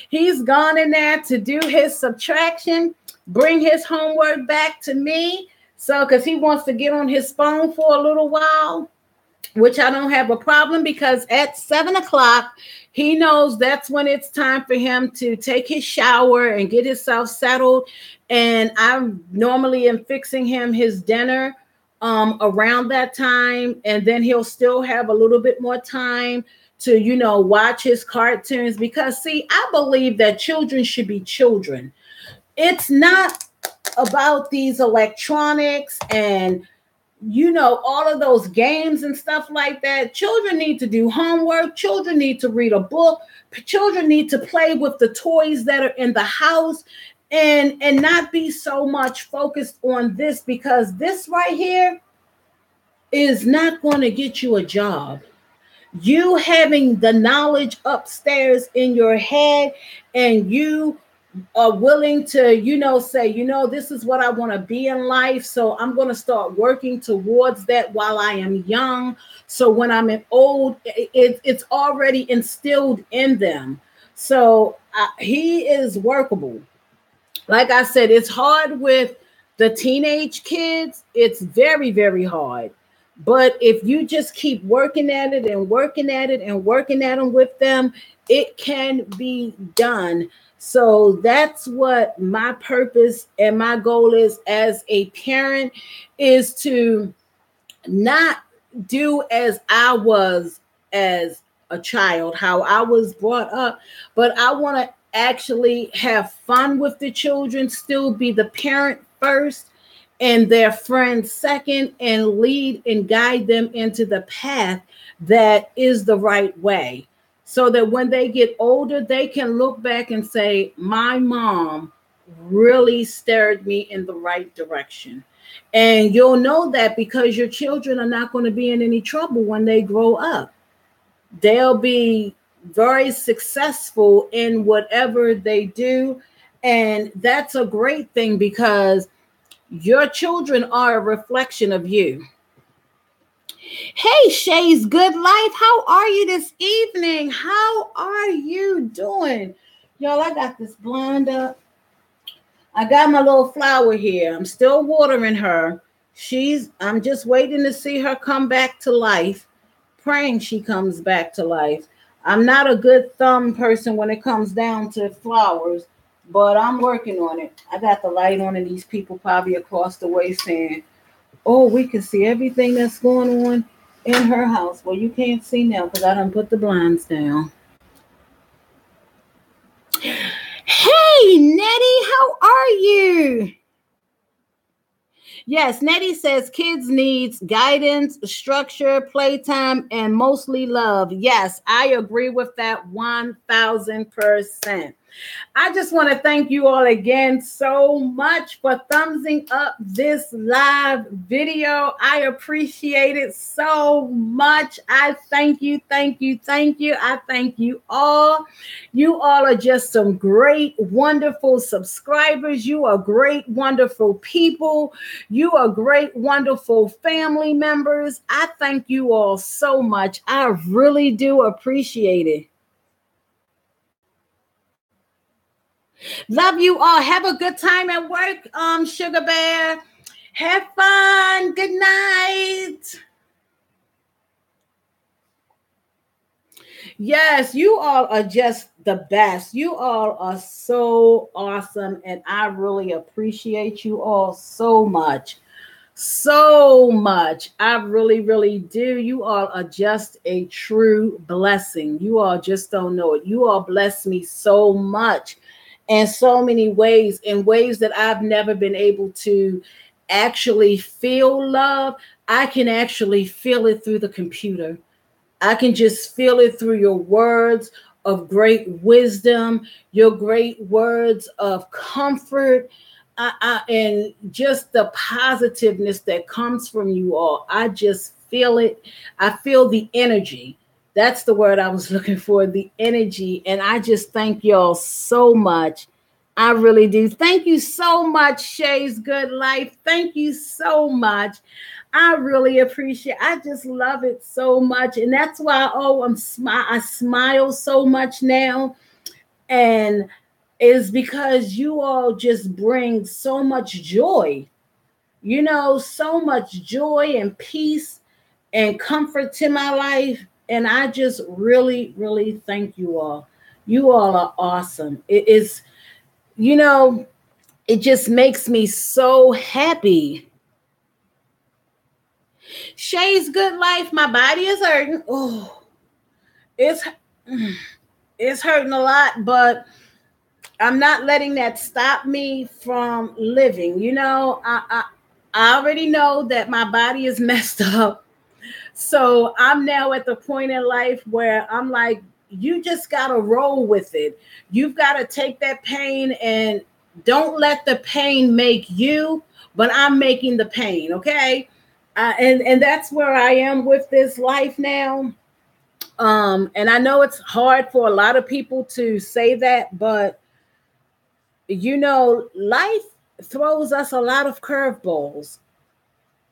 He's gone in there to do his subtraction, bring his homework back to me. So, because he wants to get on his phone for a little while, which I don't have a problem because at 7:00, he knows that's when it's time for him to take his shower and get himself settled. And I normally am fixing him his dinner around that time. And then he'll still have a little bit more time to, watch his cartoons because, see, I believe that children should be children. It's not about these electronics and all of those games and stuff like that. Children need to do homework. Children need to read a book. Children need to play with the toys that are in the house and not be so much focused on this because this right here is not going to get you a job. You having the knowledge upstairs in your head and you are willing to, say, this is what I want to be in life. So I'm going to start working towards that while I am young. So when I'm old, it's already instilled in them. So he is workable. Like I said, it's hard with the teenage kids. It's very, very hard. But if you just keep working at it and working at it and working at them with them, it can be done. So that's what my purpose and my goal is as a parent, is to not do as I was as a child, how I was brought up, but I want to actually have fun with the children, still be the parent first and their friend second, and lead and guide them into the path that is the right way. So that when they get older, they can look back and say, my mom really steered me in the right direction. And you'll know that because your children are not going to be in any trouble when they grow up. They'll be very successful in whatever they do. And that's a great thing because your children are a reflection of you. Hey, Shay's Good Life. How are you this evening? How are you doing? Y'all, I got this blonde up. I got my little flower here. I'm still watering her. I'm just waiting to see her come back to life, praying she comes back to life. I'm not a good thumb person when it comes down to flowers, but I'm working on it. I got the light on, and these people probably across the way saying, oh, we can see everything that's going on in her house. Well, you can't see now because I done put the blinds down. Hey, Nettie, how are you? Yes, Nettie says kids needs guidance, structure, playtime, and mostly love. Yes, I agree with that 1000%. I just want to thank you all again so much for thumbsing up this live video. I appreciate it so much. I thank you, thank you, thank you. I thank you all. You all are just some great, wonderful subscribers. You are great, wonderful people. You are great, wonderful family members. I thank you all so much. I really do appreciate it. Love you all. Have a good time at work, Sugar Bear. Have fun. Good night. Yes, you all are just the best. You all are so awesome, and I really appreciate you all so much. So much. I really, really do. You all are just a true blessing. You all just don't know it. You all bless me so much in so many ways, in ways that I've never been able to actually feel love. I can actually feel it through the computer. I can just feel it through your words of great wisdom, your great words of comfort, and just the positiveness that comes from you all. I just feel it. I feel the energy. That's the word I was looking for, the energy. And I just thank y'all so much. I really do. Thank you so much, Shay's Good Life. Thank you so much. I really appreciate it. I just love it so much. And that's why, I smile so much now. And is because you all just bring so much joy, so much joy and peace and comfort to my life. And I just really, really thank you all. You all are awesome. It is, it just makes me so happy. Shay's Good Life. My body is hurting. Oh, it's hurting a lot, but I'm not letting that stop me from living. I already know that my body is messed up. So I'm now at the point in life where I'm like, you just got to roll with it. You've got to take that pain and don't let the pain make you, but I'm making the pain. Okay. And that's where I am with this life now. And I know it's hard for a lot of people to say that, but life throws us a lot of curveballs,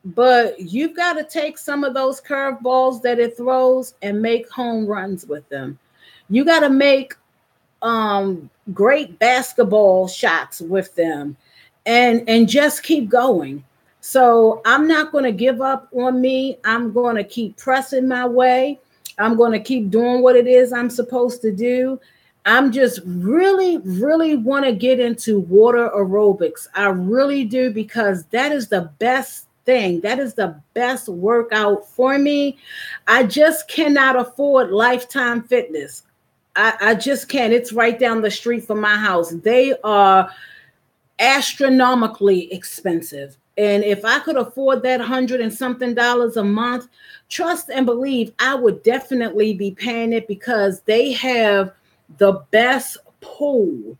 but you've got to take some of those curveballs that it throws and make home runs with them. You got to make great basketball shots with them and just keep going. So I'm not going to give up on me. I'm going to keep pressing my way. I'm going to keep doing what it is I'm supposed to do. I'm just really, really want to get into water aerobics. I really do, because that is the best thing. That is the best workout for me. I just cannot afford Lifetime Fitness. I just can't. It's right down the street from my house. They are astronomically expensive. And if I could afford that $100 and something a month, trust and believe I would definitely be paying it, because they have the best pool.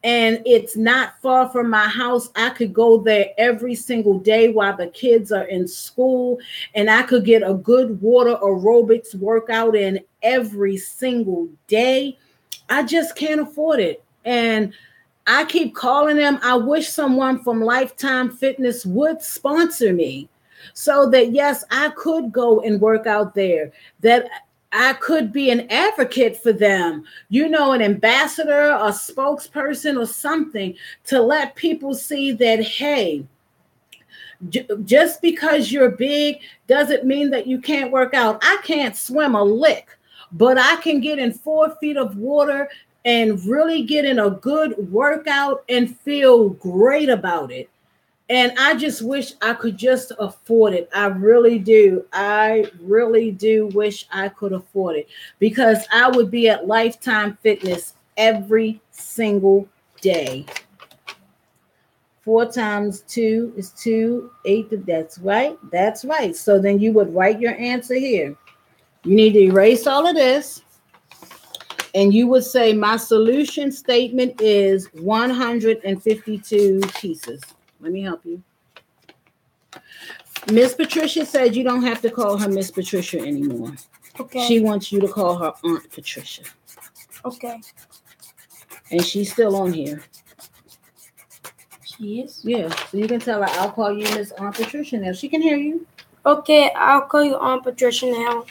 And it's not far from my house. I could go there every single day while the kids are in school, and I could get a good water aerobics workout in every single day. I just can't afford it. And I keep calling them. I wish someone from Lifetime Fitness would sponsor me, so that, yes, I could go and work out there, that I could be an advocate for them, an ambassador, a spokesperson, or something to let people see that, hey, just because you're big doesn't mean that you can't work out. I can't swim a lick, but I can get in 4 feet of water and really get in a good workout and feel great about it. And I just wish I could just afford it. I really do. I really do wish I could afford it, because I would be at Lifetime Fitness every single day. 4 times 2 is 2, 8. That's right. That's right. So then you would write your answer here. You need to erase all of this. And you would say, my solution statement is 152 pieces. Let me help you. Miss Patricia said you don't have to call her Miss Patricia anymore. Okay. She wants you to call her Aunt Patricia. Okay. And she's still on here. She is? Yeah. So you can tell her, I'll call you Miss Aunt Patricia now. She can hear you. Okay, I'll call you Aunt Patricia now.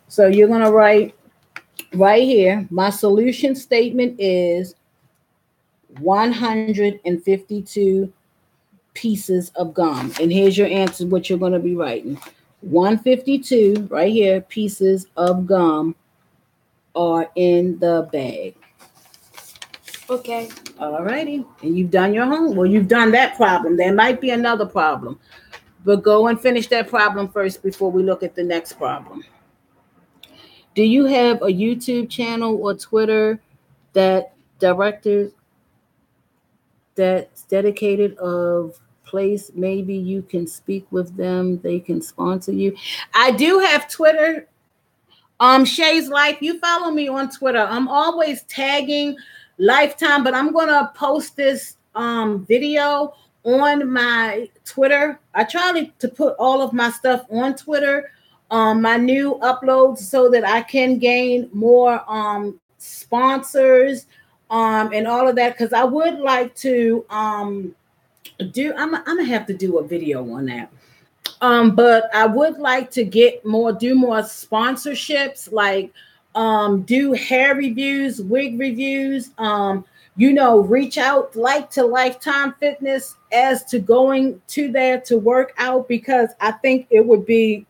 So you're going to write right here, my solution statement is 152 pieces of gum. And here's your answer, what you're going to be writing. 152, right here, pieces of gum are in the bag. Okay. All righty. And you've done your homework. Well, you've done that problem. There might be another problem. But go and finish that problem first before we look at the next problem. Do you have a YouTube channel or Twitter that's dedicated of place? Maybe you can speak with them. They can sponsor you. I do have Twitter. Shay's Life. You follow me on Twitter. I'm always tagging Lifetime, but I'm gonna post this video on my Twitter. I try to put all of my stuff on Twitter, my new uploads, so that I can gain more sponsors and all of that, because I would like to I'm gonna have to do a video on that. But I would like to do more sponsorships, like do hair reviews, wig reviews, reach out to Lifetime Fitness as to going to there to work out, because I think it would be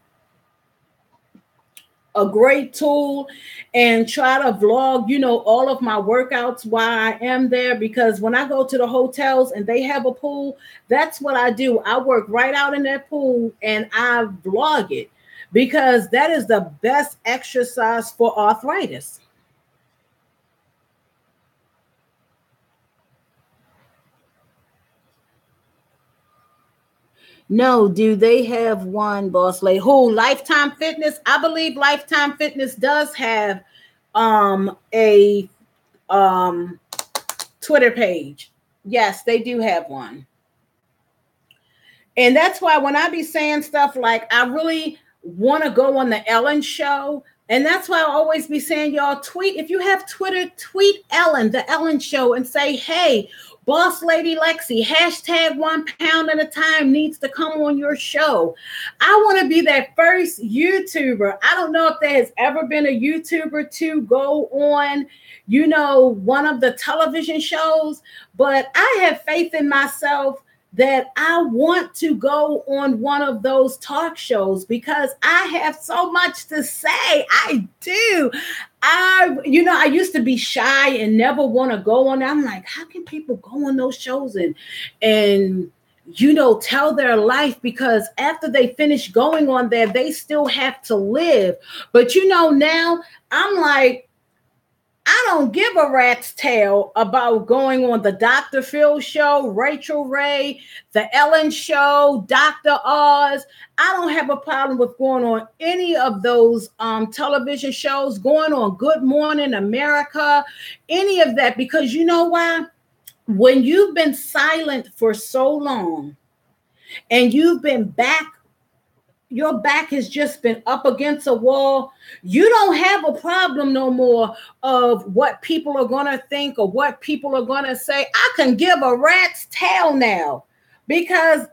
a great tool, and try to vlog, all of my workouts while I am there, because when I go to the hotels and they have a pool, that's what I do. I work right out in that pool and I vlog it, because that is the best exercise for arthritis. No, do they have one, Boss Lady? Who? Lifetime Fitness? I believe Lifetime Fitness does have a Twitter page. Yes, they do have one. And that's why when I be saying stuff like, I really want to go on the Ellen show, and that's why I always be saying, y'all, tweet. If you have Twitter, tweet Ellen, the Ellen show, and say, hey, Boss Lady Lexi, #1pound@a time needs to come on your show. I want to be that first YouTuber. I don't know if there has ever been a YouTuber to go on, one of the television shows, but I have faith in myself that I want to go on one of those talk shows, because I have so much to say. I do. I used to be shy and never want to go on. I'm like, how can people go on those shows and tell their life? Because after they finish going on there, they still have to live. But now I'm like, I don't give a rat's tail about going on the Dr. Phil show, Rachel Ray, the Ellen show, Dr. Oz. I don't have a problem with going on any of those television shows, going on Good Morning America, any of that, because you know why? When you've been silent for so long and you've been your back has just been up against a wall, you don't have a problem no more of what people are going to think or what people are going to say. I can give a rat's tail now, because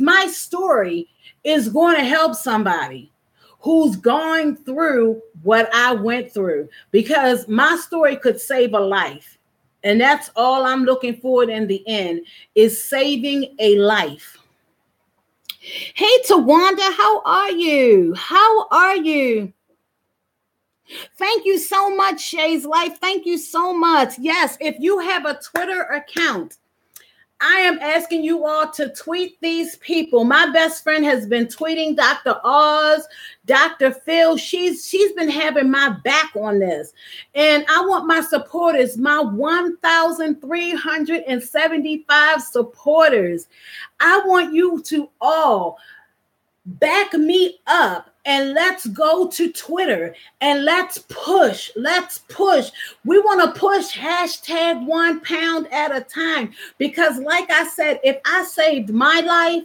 my story is going to help somebody who's going through what I went through, because my story could save a life. And that's all I'm looking for in the end, is saving a life. Hey, Tawanda, how are you? How are you? Thank you so much, Shay's Life. Thank you so much. Yes, if you have a Twitter account, I am asking you all to tweet these people. My best friend has been tweeting Dr. Oz, Dr. Phil. She's been having my back on this. And I want my supporters, my 1,375 supporters. I want you to all back me up, and let's go to Twitter and let's push. We want to push hashtag 1 pound at a time, because like I said, if I saved my life,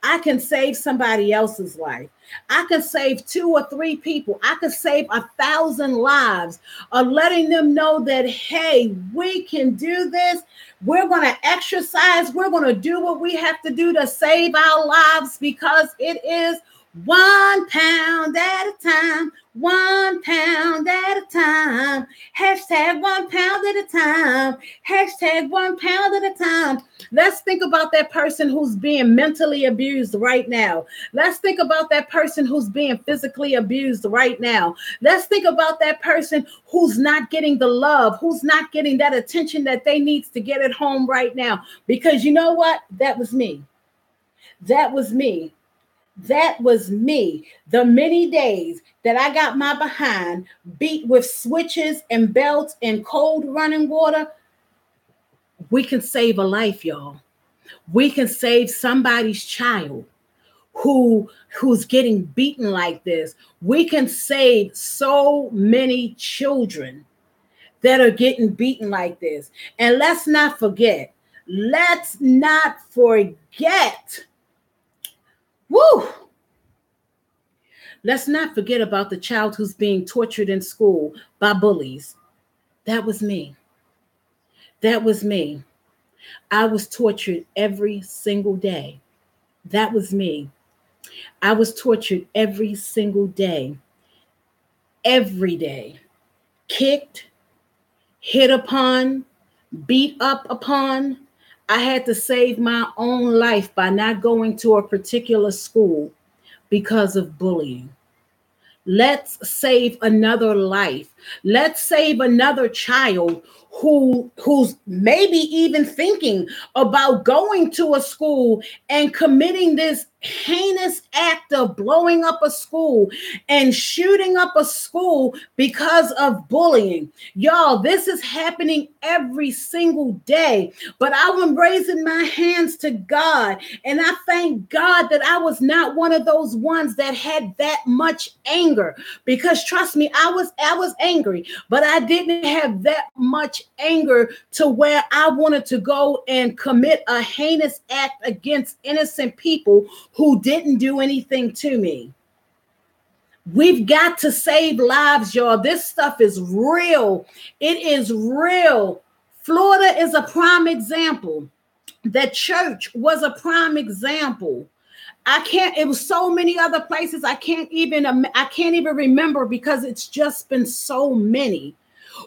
I can save somebody else's life. I can save 2 or 3 people. I can save 1,000 lives of letting them know that, hey, we can do this. We're going to exercise. We're going to do what we have to do to save our lives, because it is 1 pound at a time, 1 pound at a time, hashtag 1 pound at a time, hashtag 1 pound at a time. Let's think about that person who's being mentally abused right now. Let's think about that person who's being physically abused right now. Let's think about that person who's not getting the love, who's not getting that attention that they need to get at home right now. Because you know what? That was me. That was me. That was me. The many days that I got my behind beat with switches and belts and cold running water. We can save a life, y'all. We can save somebody's child who's getting beaten like this. We can save so many children that are getting beaten like this. And let's not forget. Woo! Let's not forget about the child who's being tortured in school by bullies. That was me. That was me. I was tortured every single day. That was me. I was tortured every single day. Every day. Kicked, hit upon, beat up upon. I had to save my own life by not going to a particular school because of bullying. Let's save another life. Let's save another child who's maybe even thinking about going to a school and committing this heinous act of blowing up a school and shooting up a school because of bullying. Y'all, this is happening every single day. But I was raising my hands to God, and I thank God that I was not one of those ones that had that much anger, because trust me, I was angry, but I didn't have that much anger to where I wanted to go and commit a heinous act against innocent people who didn't do anything to me. We've got to save lives, y'all. This stuff is real. It is real. Florida is a prime example. The church was a prime example. It was so many other places I can't even remember, because it's just been so many.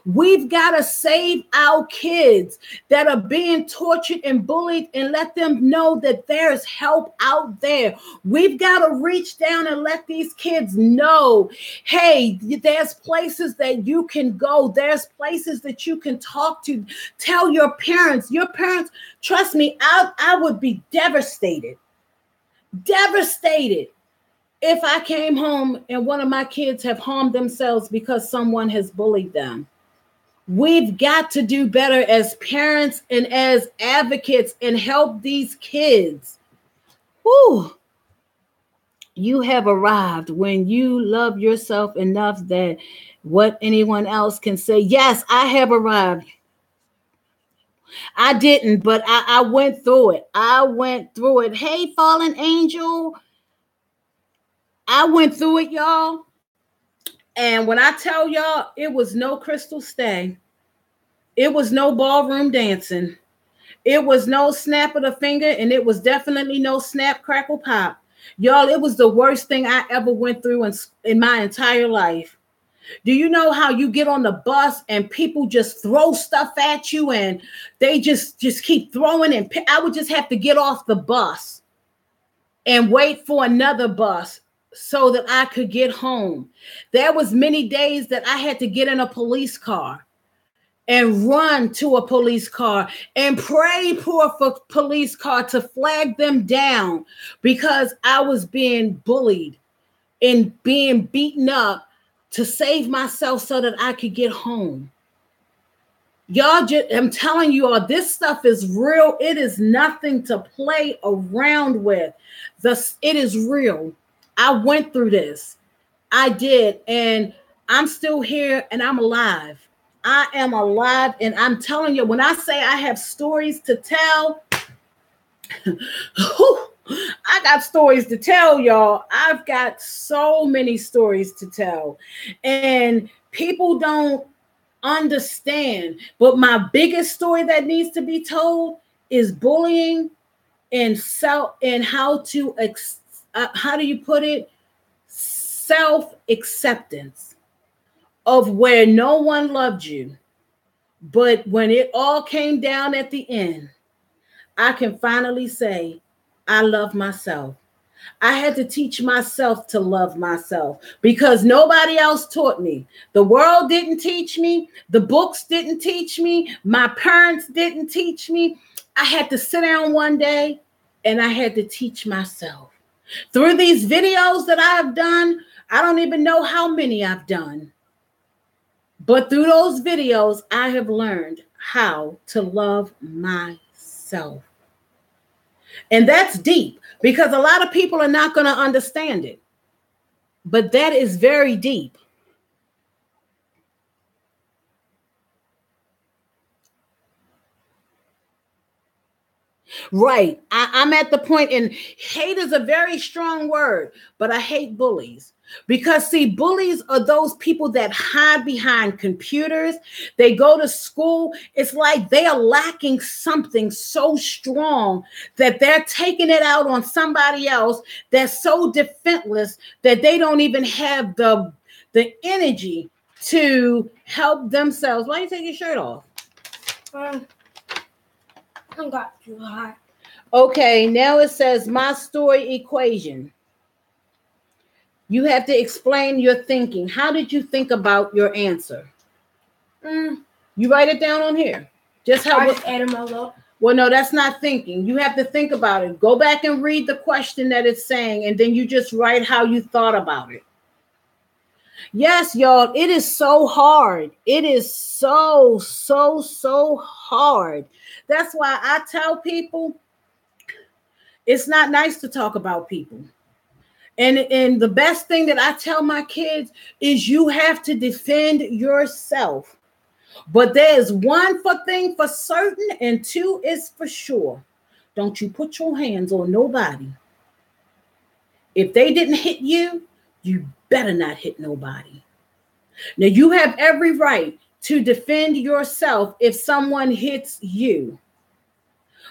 We've got to save our kids that are being tortured and bullied, and let them know that there's help out there. We've got to reach down and let these kids know, hey, there's places that you can go. There's places that you can talk to. Tell your parents. Your parents, trust me, I would be devastated if I came home and one of my kids have harmed themselves because someone has bullied them. We've got to do better as parents and as advocates and help these kids. Whew. You have arrived when you love yourself enough that what anyone else can say. Yes, I have arrived. I didn't, but I went through it. Hey, fallen angel. I went through it, y'all. And when I tell y'all, it was no crystal stay. It was no ballroom dancing. It was no snap of the finger, and it was definitely no snap, crackle, pop. Y'all, it was the worst thing I ever went through in my entire life. Do you know how you get on the bus and people just throw stuff at you and they just keep throwing, and I would just have to get off the bus and wait for another bus so that I could get home. There was many days that I had to get in a police car and run to a police car and pray for a police car to flag them down because I was being bullied and being beaten up to save myself so that I could get home. Y'all, I'm telling you all, this stuff is real. It is nothing to play around with. It is real. I went through this. I did. And I'm still here and I'm alive. I am alive. And I'm telling you, when I say I have stories to tell, I got stories to tell, y'all. I've got so many stories to tell. And people don't understand. But my biggest story that needs to be told is bullying and how do you put it? Self-acceptance of where no one loved you. But when it all came down at the end, I can finally say, I love myself. I had to teach myself to love myself because nobody else taught me. The world didn't teach me. The books didn't teach me. My parents didn't teach me. I had to sit down one day and I had to teach myself. Through these videos that I have done, I don't even know how many I've done. But through those videos, I have learned how to love myself. And that's deep because a lot of people are not going to understand it. But that is very deep. Right. I'm at the point, and hate is a very strong word, but I hate bullies. Because, see, bullies are those people that hide behind computers. They go to school. It's like they are lacking something so strong that they're taking it out on somebody else that's so defenseless that they don't even have the energy to help themselves. Why don't you take your shirt off? I got too hot. Okay, now it says my story equation. You have to explain your thinking. How did you think about your answer? You write it down on here. Just how I just added my love. Well, no, that's not thinking. You have to think about it. Go back and read the question that it's saying, and then you just write how you thought about it. Yes, y'all, it is so hard. It is so hard. That's why I tell people it's not nice to talk about people. And the best thing that I tell my kids is you have to defend yourself. But there's one thing for certain and two is for sure. Don't you put your hands on nobody. If they didn't hit you, you better not hit nobody. Now, you have every right to defend yourself if someone hits you.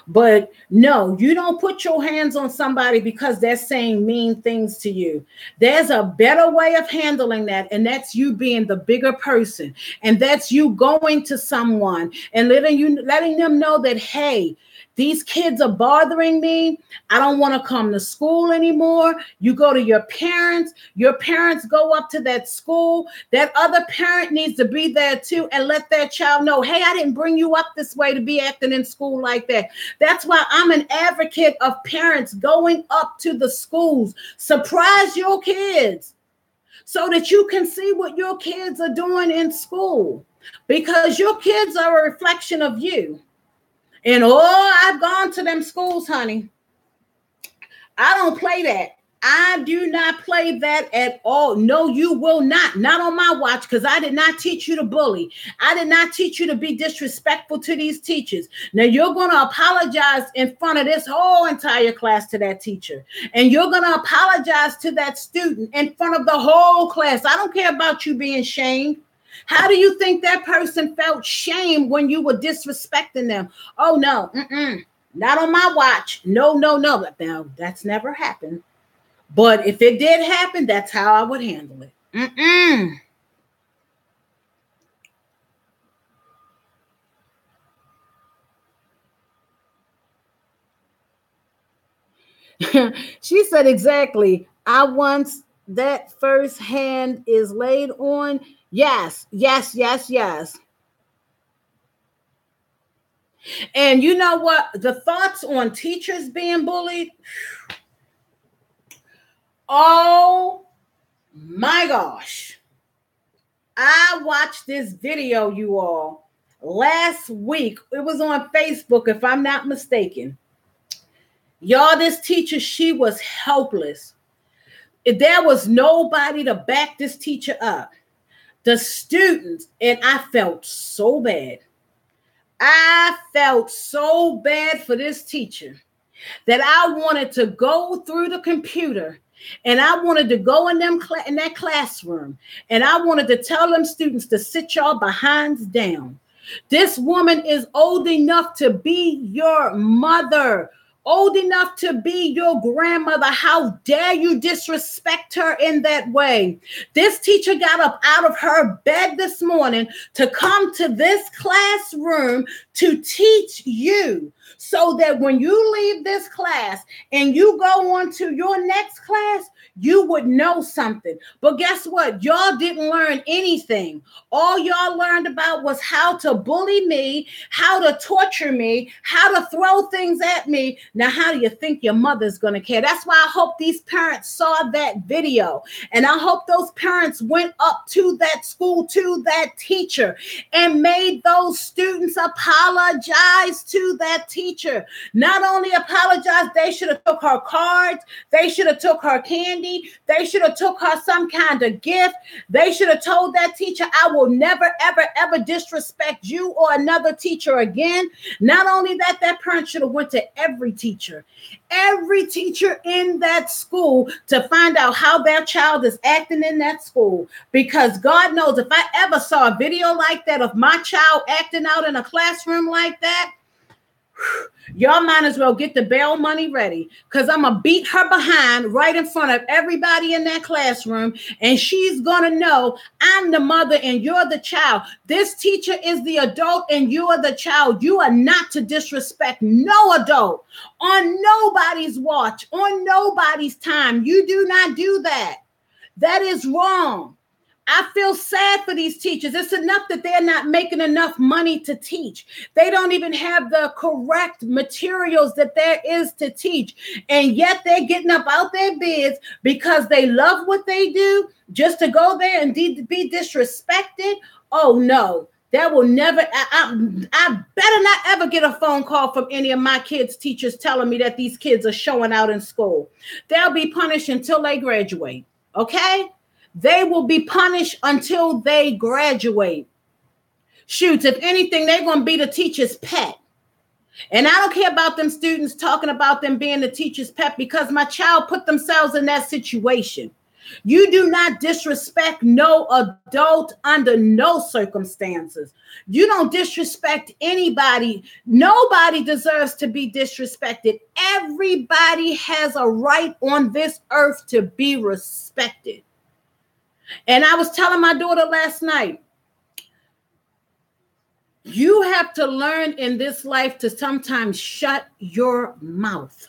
But no, you don't put your hands on somebody because they're saying mean things to you. There's a better way of handling that, and that's you being the bigger person. And that's you going to someone and letting them know that, hey, these kids are bothering me. I don't want to come to school anymore. You go to your parents. Your parents go up to that school. That other parent needs to be there too and let that child know, hey, I didn't bring you up this way to be acting in school like that. That's why I'm an advocate of parents going up to the schools. Surprise your kids so that you can see what your kids are doing in school, because your kids are a reflection of you. And I've gone to them schools, honey. I don't play that. I do not play that at all. No, you will not. Not on my watch, because I did not teach you to bully. I did not teach you to be disrespectful to these teachers. Now, you're going to apologize in front of this whole entire class to that teacher. And you're going to apologize to that student in front of the whole class. I don't care about you being shamed. How do you think that person felt shame when you were disrespecting them? Oh, no, not on my watch. No. Now, that's never happened. But if it did happen, that's how I would handle it. She said exactly. I once that first hand is laid on. Yes. And you know what? The thoughts on teachers being bullied. Oh my gosh. I watched this video, you all, last week. It was on Facebook, if I'm not mistaken. Y'all, this teacher, she was helpless. There was nobody to back this teacher up. The students, and I felt so bad. I felt so bad for this teacher that I wanted to go through the computer and I wanted to go in that classroom and I wanted to tell them students to sit y'all behinds down. This woman is old enough to be your mother, old enough to be your grandmother. How dare you disrespect her in that way? This teacher got up out of her bed this morning to come to this classroom to teach you, so that when you leave this class and you go on to your next class, you would know something. But guess what? Y'all didn't learn anything. All y'all learned about was how to bully me, how to torture me, how to throw things at me. Now, how do you think your mother's going to care? That's why I hope these parents saw that video. And I hope those parents went up to that school, to that teacher, and made those students apologize to that teacher. Not only apologize, they should have took her cards. They should have took her candy. They should have took her some kind of gift. They should have told that teacher, I will never, ever disrespect you or another teacher again. Not only that, that parent should have went to every teacher in that school to find out how their child is acting in that school. Because God knows, if I ever saw a video like that of my child acting out in a classroom like that, y'all might as well get the bail money ready, because I'm going to beat her behind right in front of everybody in that classroom. And she's going to know I'm the mother and you're the child. This teacher is the adult and you're the child. You are not to disrespect no adult on nobody's watch, on nobody's time. You do not do that. That is wrong. I feel sad for these teachers. It's enough that they're not making enough money to teach. They don't even have the correct materials that there is to teach. And yet they're getting up out their beds because they love what they do, just to go there and be disrespected. Oh, no. That will never, I better not ever get a phone call from any of my kids' teachers telling me that these kids are showing out in school. They'll be punished until they graduate. Okay? They will be punished until they graduate. Shoot, if anything, they're going to be the teacher's pet. And I don't care about them students talking about them being the teacher's pet, because my child put themselves in that situation. You do not disrespect no adult under no circumstances. You don't disrespect anybody. Nobody deserves to be disrespected. Everybody has a right on this earth to be respected. And I was telling my daughter last night, you have to learn in this life to sometimes shut your mouth.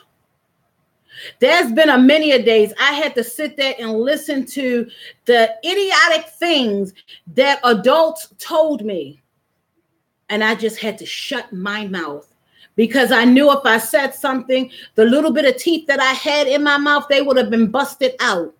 There's been many a days I had to sit there and listen to the idiotic things that adults told me. And I just had to shut my mouth, because I knew if I said something, the little bit of teeth that I had in my mouth, they would have been busted out.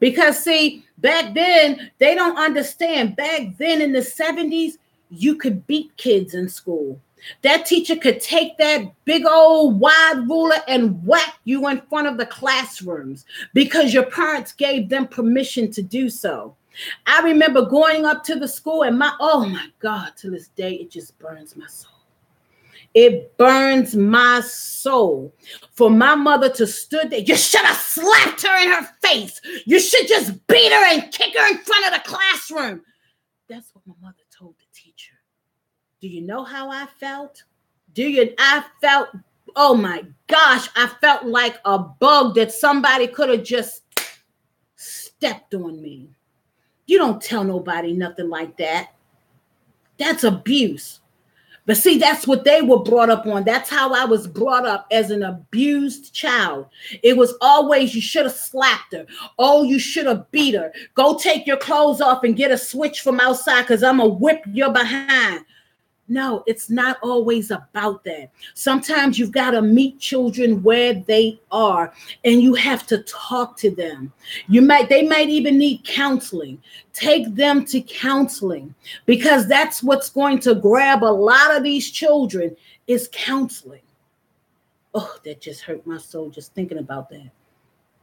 Because see, back then, they don't understand. Back then in the 70s, you could beat kids in school. That teacher could take that big old wide ruler and whack you in front of the classrooms because your parents gave them permission to do so. I remember going up to the school and oh my God, to this day, it just burns my soul. It burns my soul for my mother to stood there. You should have slapped her in her face. You should just beat her and kick her in front of the classroom. That's what my mother told the teacher. Do you know how I felt? I felt, oh my gosh, I felt like a bug that somebody could have just stepped on me. You don't tell nobody nothing like that. That's abuse. But see, that's what they were brought up on. That's how I was brought up, as an abused child. It was always, you should have slapped her. Oh, you should have beat her. Go take your clothes off and get a switch from outside, because I'm going to whip your behind. No, it's not always about that. Sometimes you've got to meet children where they are, and you have to talk to them. They might even need counseling. Take them to counseling, because that's what's going to grab a lot of these children, is counseling. Oh, that just hurt my soul just thinking about that.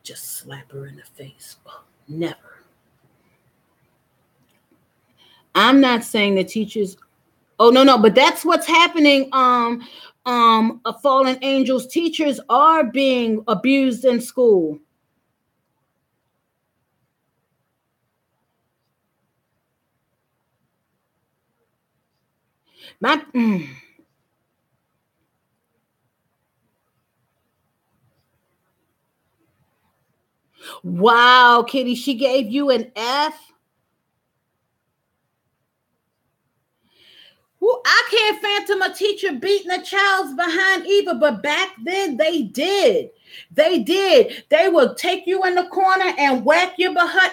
Just slap her in the face. Oh, never. I'm not saying that teachers. Oh, no, but that's what's happening. Fallen angels, teachers are being abused in school. Wow, Kitty, she gave you an F. Well, I can't phantom a teacher beating a child's behind either, but back then they did. They did. They would take you in the corner and whack your behind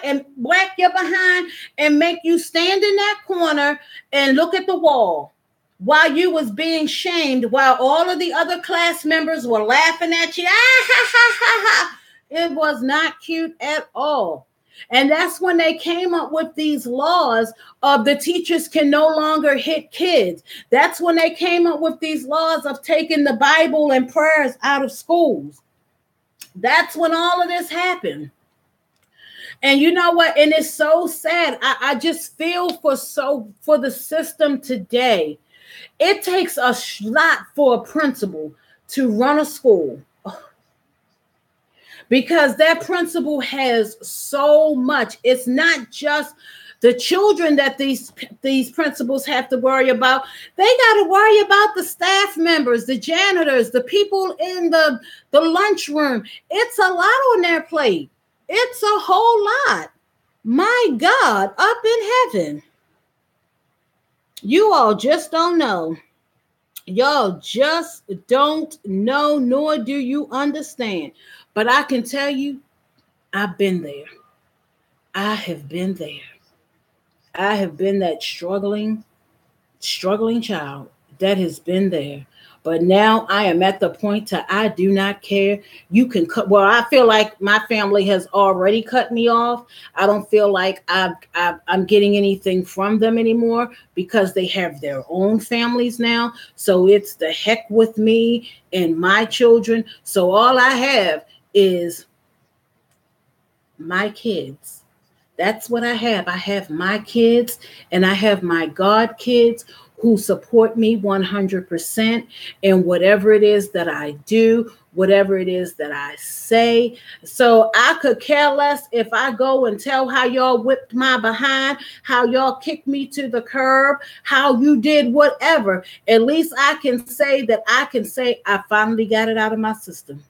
and make you stand in that corner and look at the wall while you was being shamed, while all of the other class members were laughing at you. It was not cute at all. And that's when they came up with these laws of the teachers can no longer hit kids. That's when they came up with these laws of taking the Bible and prayers out of schools. That's when all of this happened. And you know what? And it's so sad. I just feel for the system today. It takes a lot for a principal to run a school, because that principal has so much. It's not just the children that these principals have to worry about. They got to worry about the staff members, the janitors, the people in the lunchroom. It's a lot on their plate. It's a whole lot. My God, up in heaven. You all just don't know. Y'all just don't know, nor do you understand. But I can tell you, I've been there. I have been there. I have been that struggling child that has been there. But now I am at the point that I do not care. You can cut. Well, I feel like my family has already cut me off. I don't feel like I'm getting anything from them anymore, because they have their own families now. So it's the heck with me and my children. So all I have is my kids. That's what I have. I have my kids, and I have my God kids who support me 100% in whatever it is that I do, whatever it is that I say. So I could care less if I go and tell how y'all whipped my behind, how y'all kicked me to the curb, how you did whatever. At least I can say I finally got it out of my system.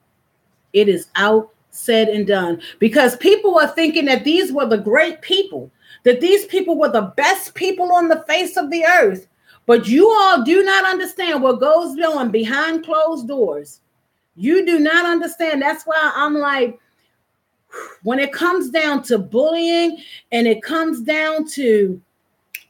It is out, said and done, because people are thinking that these were the great people, that these people were the best people on the face of the earth. But you all do not understand what goes on behind closed doors. You do not understand. That's why I'm like, when it comes down to bullying and it comes down to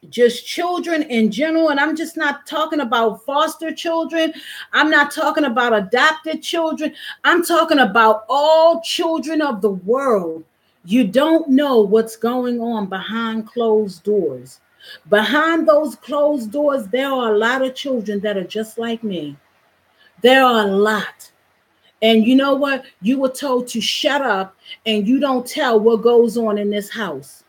just children in general, and I'm just not talking about foster children. I'm not talking about adopted children. I'm talking about all children of the world. You don't know what's going on behind closed doors. Behind those closed doors, there are a lot of children that are just like me. There are a lot. And you know what? You were told to shut up and you don't tell what goes on in this house.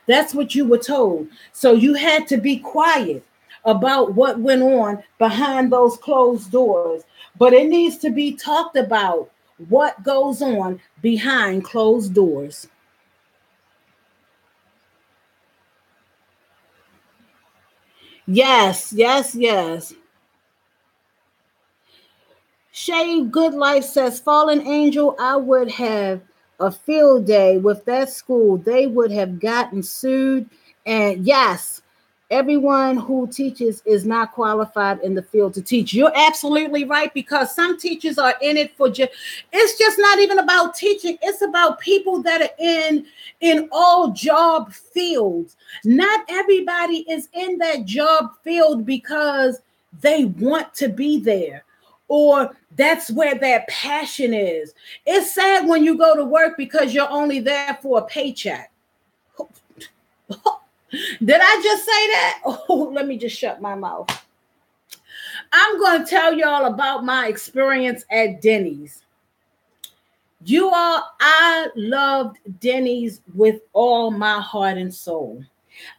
That's what you were told. So you had to be quiet about what went on behind those closed doors. But it needs to be talked about what goes on behind closed doors. Yes, yes, yes. Shay Good Life says, Fallen Angel, I would have a field day with that school. They would have gotten sued. And yes, everyone who teaches is not qualified in the field to teach. You're absolutely right, because some teachers are in it for just, it's just not even about teaching. It's about people that are in all job fields. Not everybody is in that job field because they want to be there, or that's where their passion is. It's sad when you go to work because you're only there for a paycheck. Did I just say that? Oh, let me just shut my mouth. I'm going to tell y'all about my experience at Denny's. I loved Denny's with all my heart and soul.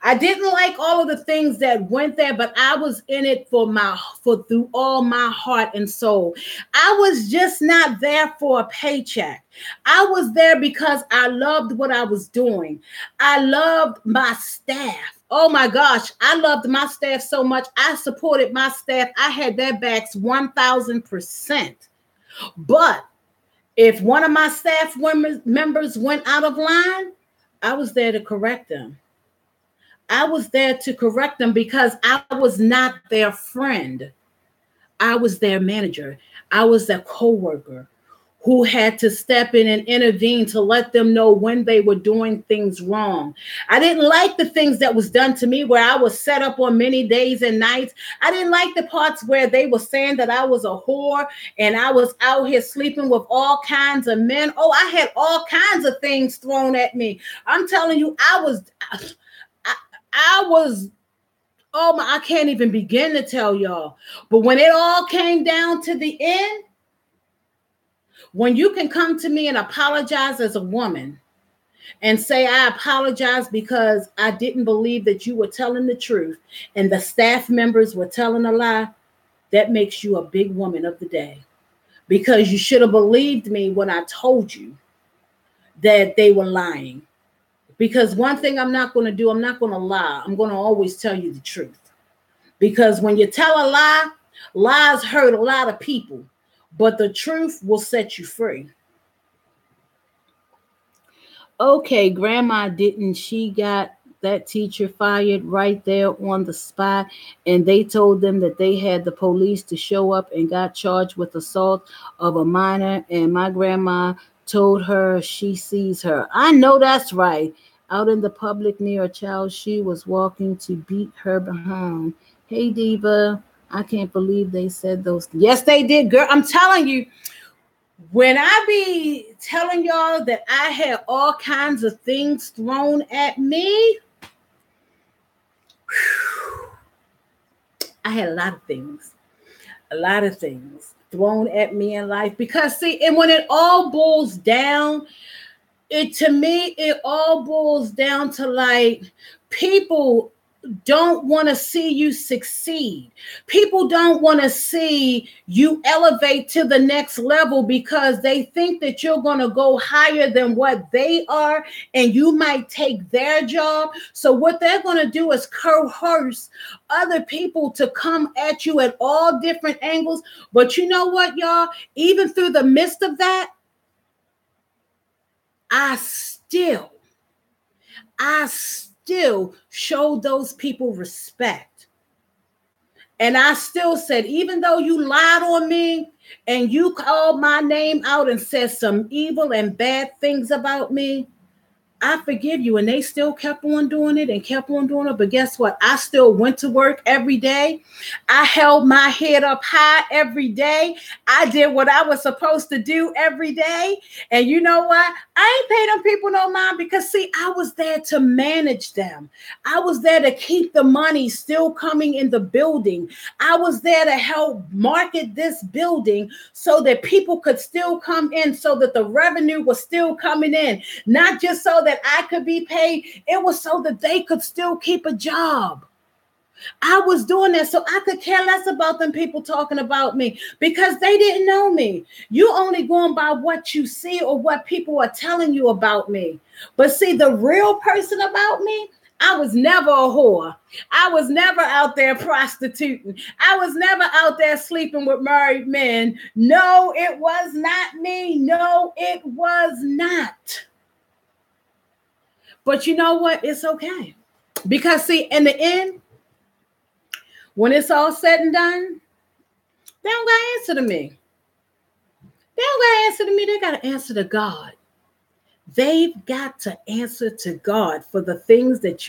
I didn't like all of the things that went there, but I was in it for through all my heart and soul. I was just not there for a paycheck. I was there because I loved what I was doing. I loved my staff. Oh my gosh, I loved my staff so much. I supported my staff. I had their backs 1,000%. But if one of my staff members went out of line, I was there to correct them. I was there to correct them because I was not their friend. I was their manager. I was their coworker who had to step in and intervene to let them know when they were doing things wrong. I didn't like the things that was done to me where I was set up on many days and nights. I didn't like the parts where they were saying that I was a whore and I was out here sleeping with all kinds of men. Oh, I had all kinds of things thrown at me. I'm telling you, I was, oh my, I can't even begin to tell y'all. But when it all came down to the end, when you can come to me and apologize as a woman and say, I apologize because I didn't believe that you were telling the truth and the staff members were telling a lie, that makes you a big woman of the day. Because you should have believed me when I told you that they were lying. Because one thing I'm not going to do, I'm not going to lie. I'm going to always tell you the truth. Because when you tell a lie, lies hurt a lot of people, but the truth will set you free. Okay, Grandma, didn't she got that teacher fired right there on the spot? And they told them that they had the police to show up and got charged with assault of a minor. And my grandma told her she sees her. I know that's right. Out in the public near a child, she was walking to beat her behind. Hey, Diva, I can't believe they said those. Yes, they did, girl. I'm telling you, when I be telling y'all that I had all kinds of things thrown at me, I had a lot of things thrown at me in life. Because see, and when it all boils down, it all boils down to like, people don't want to see you succeed. People don't want to see you elevate to the next level because they think that you're going to go higher than what they are and you might take their job. So what they're going to do is coerce other people to come at you at all different angles. But you know what, y'all? Even through the midst of that, I still showed those people respect. And I still said, even though you lied on me and you called my name out and said some evil and bad things about me, I forgive you. And they still kept on doing it and kept on doing it. But guess what? I still went to work every day. I held my head up high every day. I did what I was supposed to do every day. And you know what? I ain't paying them people no mind because, see, I was there to manage them. I was there to keep the money still coming in the building. I was there to help market this building so that people could still come in, so that the revenue was still coming in, not just so that I could be paid. It was so that they could still keep a job. I was doing that so I could care less about them people talking about me because they didn't know me. You only going by what you see or what people are telling you about me. But see, the real person about me, I was never a whore. I was never out there prostituting. I was never out there sleeping with married men. No, it was not me. No, it was not. But you know what? It's okay. Because see, in the end, when it's all said and done, they don't got to answer to me. They don't got to answer to me. They got to answer to God. They've got to answer to God for the things that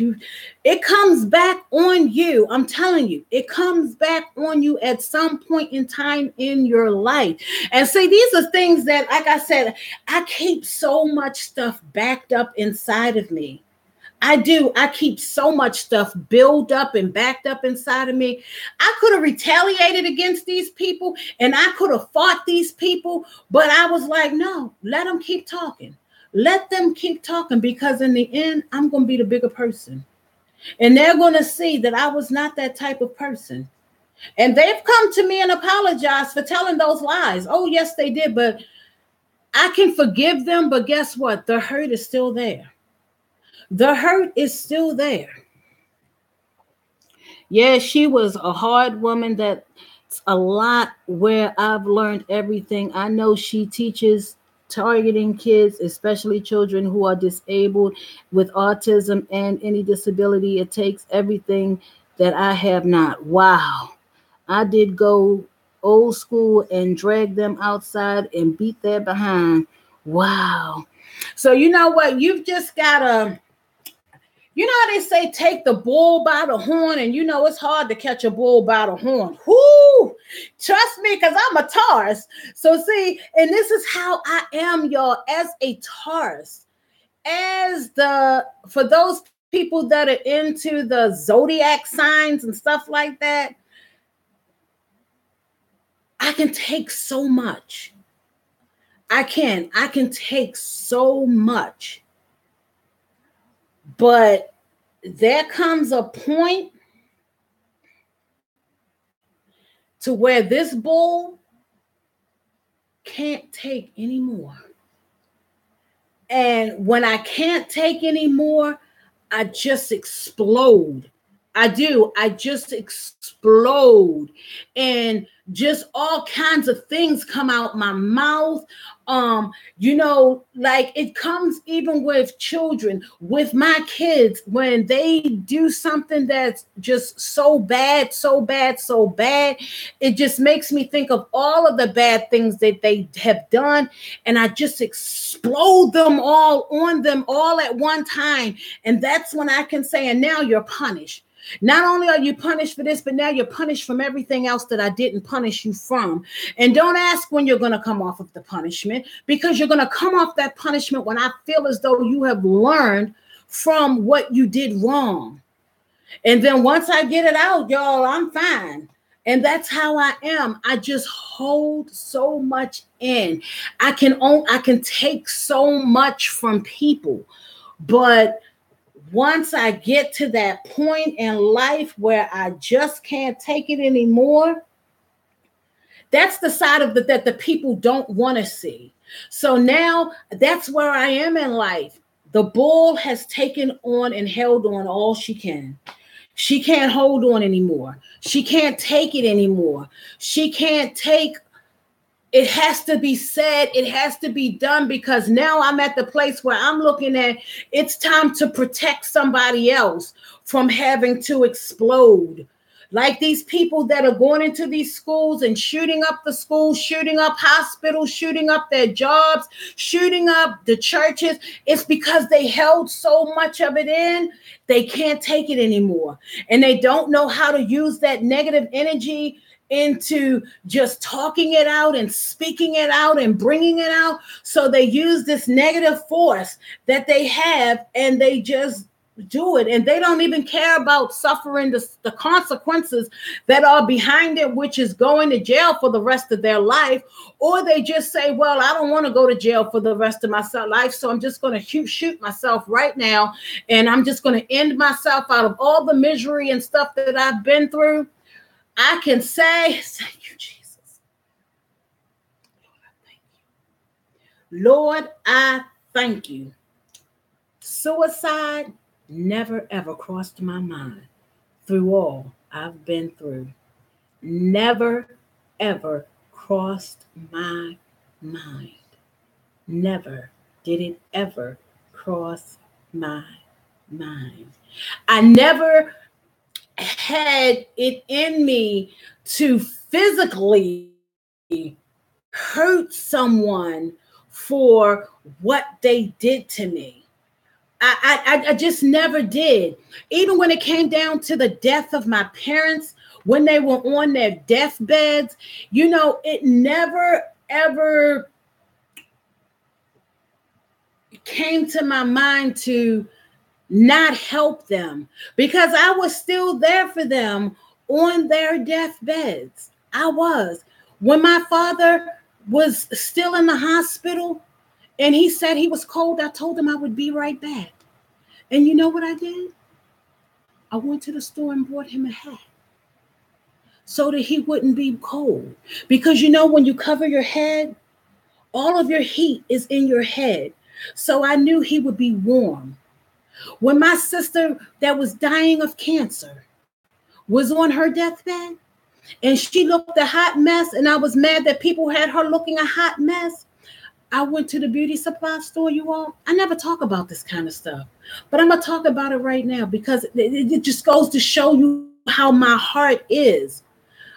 it comes back on you. I'm telling you, it comes back on you at some point in time in your life. And see, these are things that, like I said, I keep so much stuff backed up inside of me. I do. I keep so much stuff built up and backed up inside of me. I could have retaliated against these people and I could have fought these people, but I was like, no, let them keep talking. Let them keep talking, because in the end, I'm going to be the bigger person. And they're going to see that I was not that type of person. And they've come to me and apologized for telling those lies. Oh, yes, they did. But I can forgive them. But guess what? The hurt is still there. The hurt is still there. Yeah, she was a hard woman. That's a lot where I've learned everything. I know she teaches targeting kids, especially children who are disabled with autism and any disability. It takes everything that I have not. Wow. I did go old school and drag them outside and beat their behind. Wow. So you know what? You've just got to, you know how they say take the bull by the horn, and you know it's hard to catch a bull by the horn. Whoo! Trust me, because I'm a Taurus. So see, and this is how I am, y'all, as a Taurus. For those people that are into the zodiac signs and stuff like that, I can take so much. I can take so much. But there comes a point to where this bull can't take anymore. And when I can't take anymore, I just explode. I do. I just explode. And just all kinds of things come out my mouth. Like it comes even with children, with my kids, when they do something that's just so bad, it just makes me think of all of the bad things that they have done. And I just explode them all on them all at one time. And that's when I can say, and now you're punished. Not only are you punished for this, but now you're punished from everything else that I didn't punish you from. And don't ask when you're going to come off of the punishment, because you're going to come off that punishment when I feel as though you have learned from what you did wrong. And then once I get it out, y'all, I'm fine. And that's how I am. I just hold so much in. I can take so much from people, but once I get to that point in life where I just can't take it anymore, that's the side of that the people don't want to see. So now that's where I am in life. The bull has taken on and held on all she can. She can't hold on anymore. She can't take it anymore. She can't take. It has to be said. It has to be done, because now I'm at the place where I'm looking at it's time to protect somebody else from having to explode. Like these people that are going into these schools and shooting up the schools, shooting up hospitals, shooting up their jobs, shooting up the churches. It's because they held so much of it in, they can't take it anymore. And they don't know how to use that negative energy into just talking it out and speaking it out and bringing it out. So they use this negative force that they have, and they just do it. And they don't even care about suffering the consequences that are behind it, which is going to jail for the rest of their life. Or they just say, well, I don't want to go to jail for the rest of my life, so I'm just going to shoot myself right now. And I'm just going to end myself out of all the misery and stuff that I've been through. I can say, thank you, Jesus. Lord, I thank you. Suicide never ever crossed my mind through all I've been through. Never ever crossed my mind. Never did it ever cross my mind. I never had it in me to physically hurt someone for what they did to me. I just never did. Even when it came down to the death of my parents, when they were on their deathbeds, it never ever came to my mind to not help them, because I was still there for them on their deathbeds. I was. When my father was still in the hospital and he said he was cold, I told him I would be right back. And you know what I did? I went to the store and bought him a hat so that he wouldn't be cold. Because when you cover your head, all of your heat is in your head. So I knew he would be warm. When my sister that was dying of cancer was on her deathbed and she looked a hot mess, and I was mad that people had her looking a hot mess, I went to the beauty supply store, you all. I never talk about this kind of stuff, but I'm going to talk about it right now because it just goes to show you how my heart is.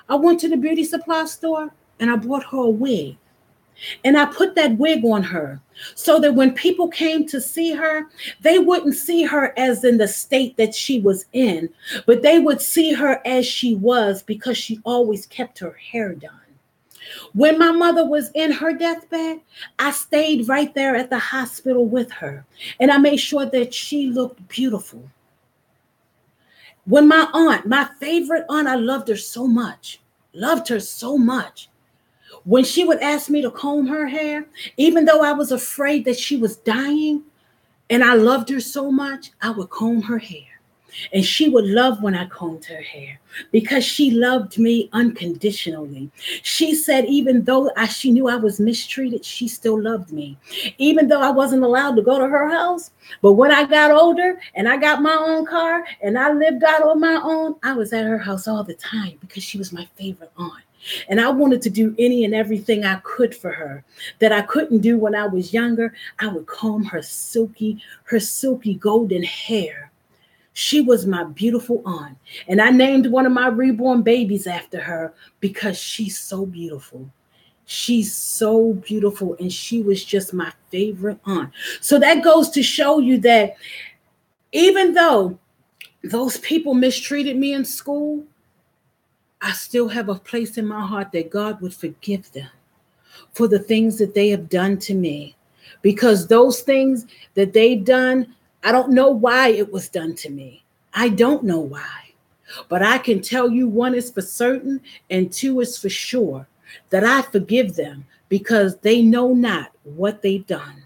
I went to the beauty supply store and I bought her a wig. And I put that wig on her so that when people came to see her, they wouldn't see her as in the state that she was in, but they would see her as she was because she always kept her hair done. When my mother was in her deathbed, I stayed right there at the hospital with her, and I made sure that she looked beautiful. When my aunt, my favorite aunt, I loved her so much. When she would ask me to comb her hair, even though I was afraid that she was dying and I loved her so much, I would comb her hair. And she would love when I combed her hair because she loved me unconditionally. She said even though she knew I was mistreated, she still loved me. Even though I wasn't allowed to go to her house, but when I got older and I got my own car and I lived out on my own, I was at her house all the time because she was my favorite aunt. And I wanted to do any and everything I could for her that I couldn't do when I was younger. I would comb her silky golden hair. She was my beautiful aunt. And I named one of my reborn babies after her because she's so beautiful. She's so beautiful. And she was just my favorite aunt. So that goes to show you that even though those people mistreated me in school, I still have a place in my heart that God would forgive them for the things that they have done to me. Because those things that they've done, I don't know why it was done to me. I don't know why. But I can tell you one is for certain and two is for sure, that I forgive them because they know not what they've done.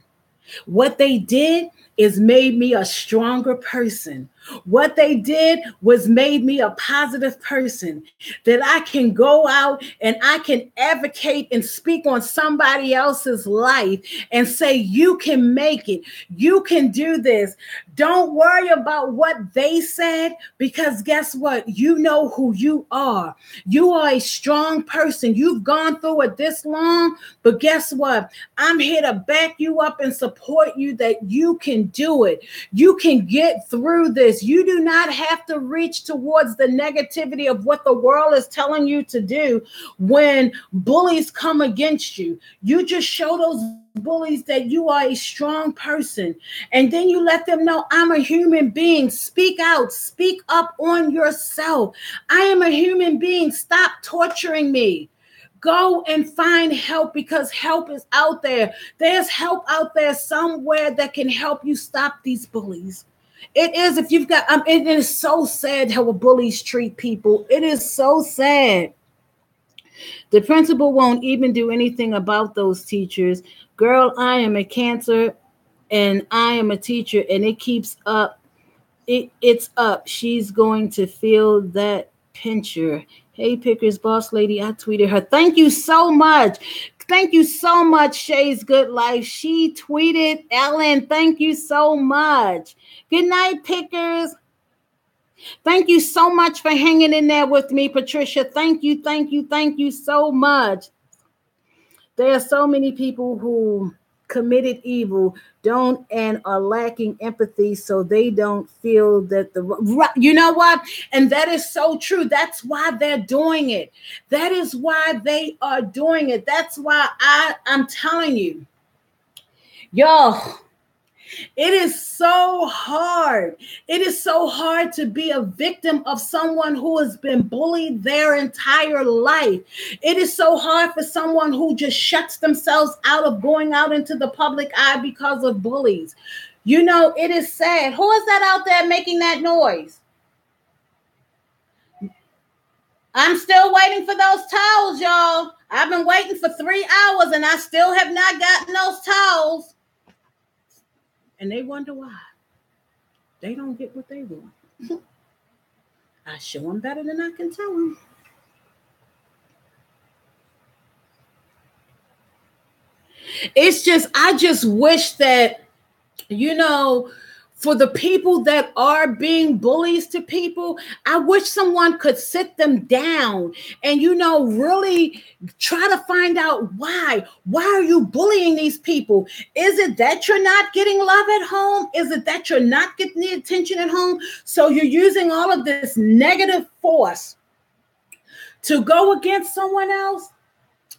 What they did is made me a stronger person. What they did was made me a positive person that I can go out and I can advocate and speak on somebody else's life and say, you can make it. You can do this. Don't worry about what they said, because guess what? You know who you are. You are a strong person. You've gone through it this long, but guess what? I'm here to back you up and support you that you can do it. You can get through this. You do not have to reach towards the negativity of what the world is telling you to do when bullies come against you. You just show those bullies that you are a strong person, and then you let them know, I'm a human being. Speak out, speak up on yourself. I am a human being. Stop torturing me. Go and find help, because help is out there. There's help out there somewhere that can help you stop these bullies. It is, if you've got, it is so sad how bullies treat people. It is so sad. The principal won't even do anything about those teachers. Girl, I am a cancer and I am a teacher, and it keeps up. It's up. She's going to feel that pincher. Hey, Pickers, boss lady, I tweeted her. Thank you so much. Thank you so much, Shay's Good Life. She tweeted, Ellen, thank you so much. Good night, pickers. Thank you so much for hanging in there with me, Patricia. Thank you, thank you, thank you so much. There are so many people who committed evil and are lacking empathy, so they don't feel that you know what? And that is so true. That's why they're doing it. That is why they are doing it. That's why I'm telling you, y'all. It is so hard. It is so hard to be a victim of someone who has been bullied their entire life. It is so hard for someone who just shuts themselves out of going out into the public eye because of bullies. You know, it is sad. Who is that out there making that noise? I'm still waiting for those towels, y'all. I've been waiting for 3 hours and I still have not gotten those towels. And they wonder why. They don't get what they want. I show them better than I can tell them. It's just, I just wish that, you know, for the people that are being bullies to people, I wish someone could sit them down and, you know, really try to find out why. Why are you bullying these people? Is it that you're not getting love at home? Is it that you're not getting the attention at home? So you're using all of this negative force to go against someone else?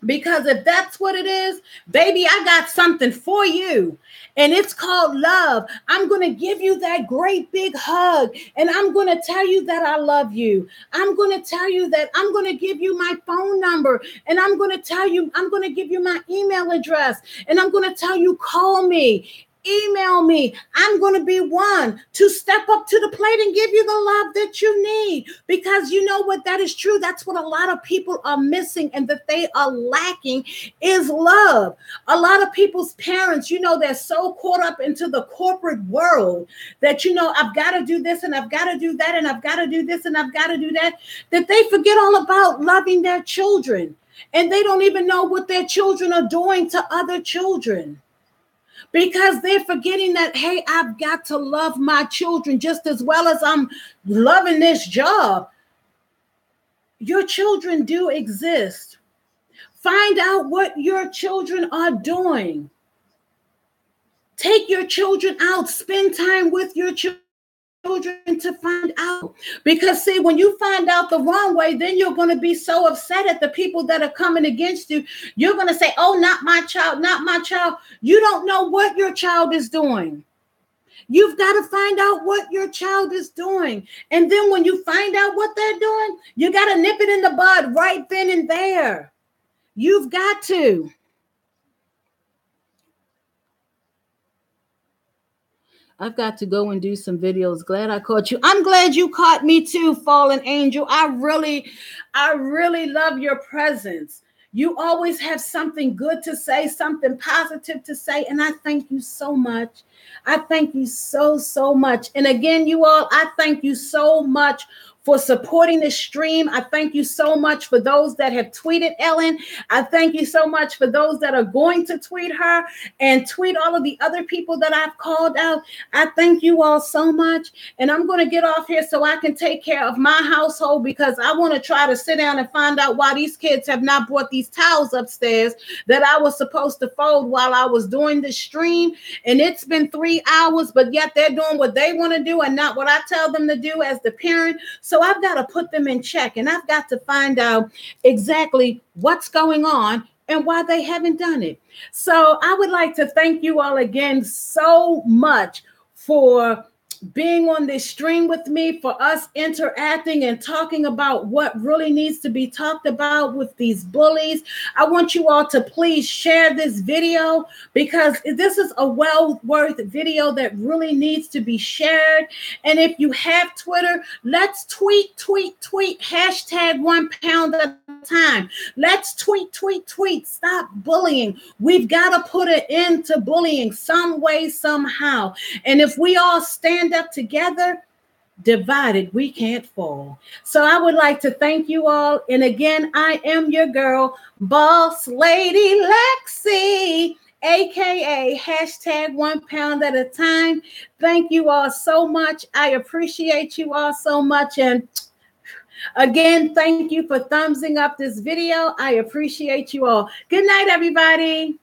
Because if that's what it is, baby, I got something for you. And it's called love. I'm going to give you that great big hug. And I'm going to tell you that I love you. I'm going to tell you that I'm going to give you my phone number. And I'm going to tell you, I'm going to give you my email address. And I'm going to tell you, call me. Email me. I'm going to be one to step up to the plate and give you the love that you need. Because you know what? That is true. That's what a lot of people are missing and that they are lacking is love. A lot of people's parents, you know, they're so caught up into the corporate world that, you know, I've got to do this and I've got to do that and I've got to do this and I've got to do that, that they forget all about loving their children. And they don't even know what their children are doing to other children. Because they're forgetting that, hey, I've got to love my children just as well as I'm loving this job. Your children do exist. Find out what your children are doing. Take your children out. Spend time with your children to find out. Because see, when you find out the wrong way, then you're going to be so upset at the people that are coming against you. You're going to say, oh, not my child, not my child. You don't know what your child is doing. You've got to find out what your child is doing. And then when you find out what they're doing, you got to nip it in the bud right then and there. You've got to. I've got to go and do some videos. Glad I caught you. I'm glad you caught me too, Fallen Angel. I really love your presence. You always have something good to say, something positive to say. And I thank you so much. I thank you so, so much. And again, you all, I thank you so much for supporting this stream. I thank you so much for those that have tweeted Ellen. I thank you so much for those that are going to tweet her and tweet all of the other people that I've called out. I thank you all so much. And I'm going to get off here so I can take care of my household because I want to try to sit down and find out why these kids have not brought these towels upstairs that I was supposed to fold while I was doing the stream. And it's been 3 hours, but yet they're doing what they want to do and not what I tell them to do as the parent. So I've got to put them in check and I've got to find out exactly what's going on and why they haven't done it. So I would like to thank you all again so much for being on this stream with me, for us interacting and talking about what really needs to be talked about with these bullies. I want you all to please share this video because this is a well-worth video that really needs to be shared. And if you have Twitter, let's tweet, #1pound@a time. Let's tweet. Stop bullying. We've got to put an end to bullying some way, somehow. And if we all stand up together, Divided, we can't fall. So I would like to thank you all. And again, I am your girl, Boss Lady Lexi, aka #1pound@a time. Thank you all so much. I appreciate you all so much. And again, thank you for thumbsing up this video. I appreciate you all. Good night, everybody.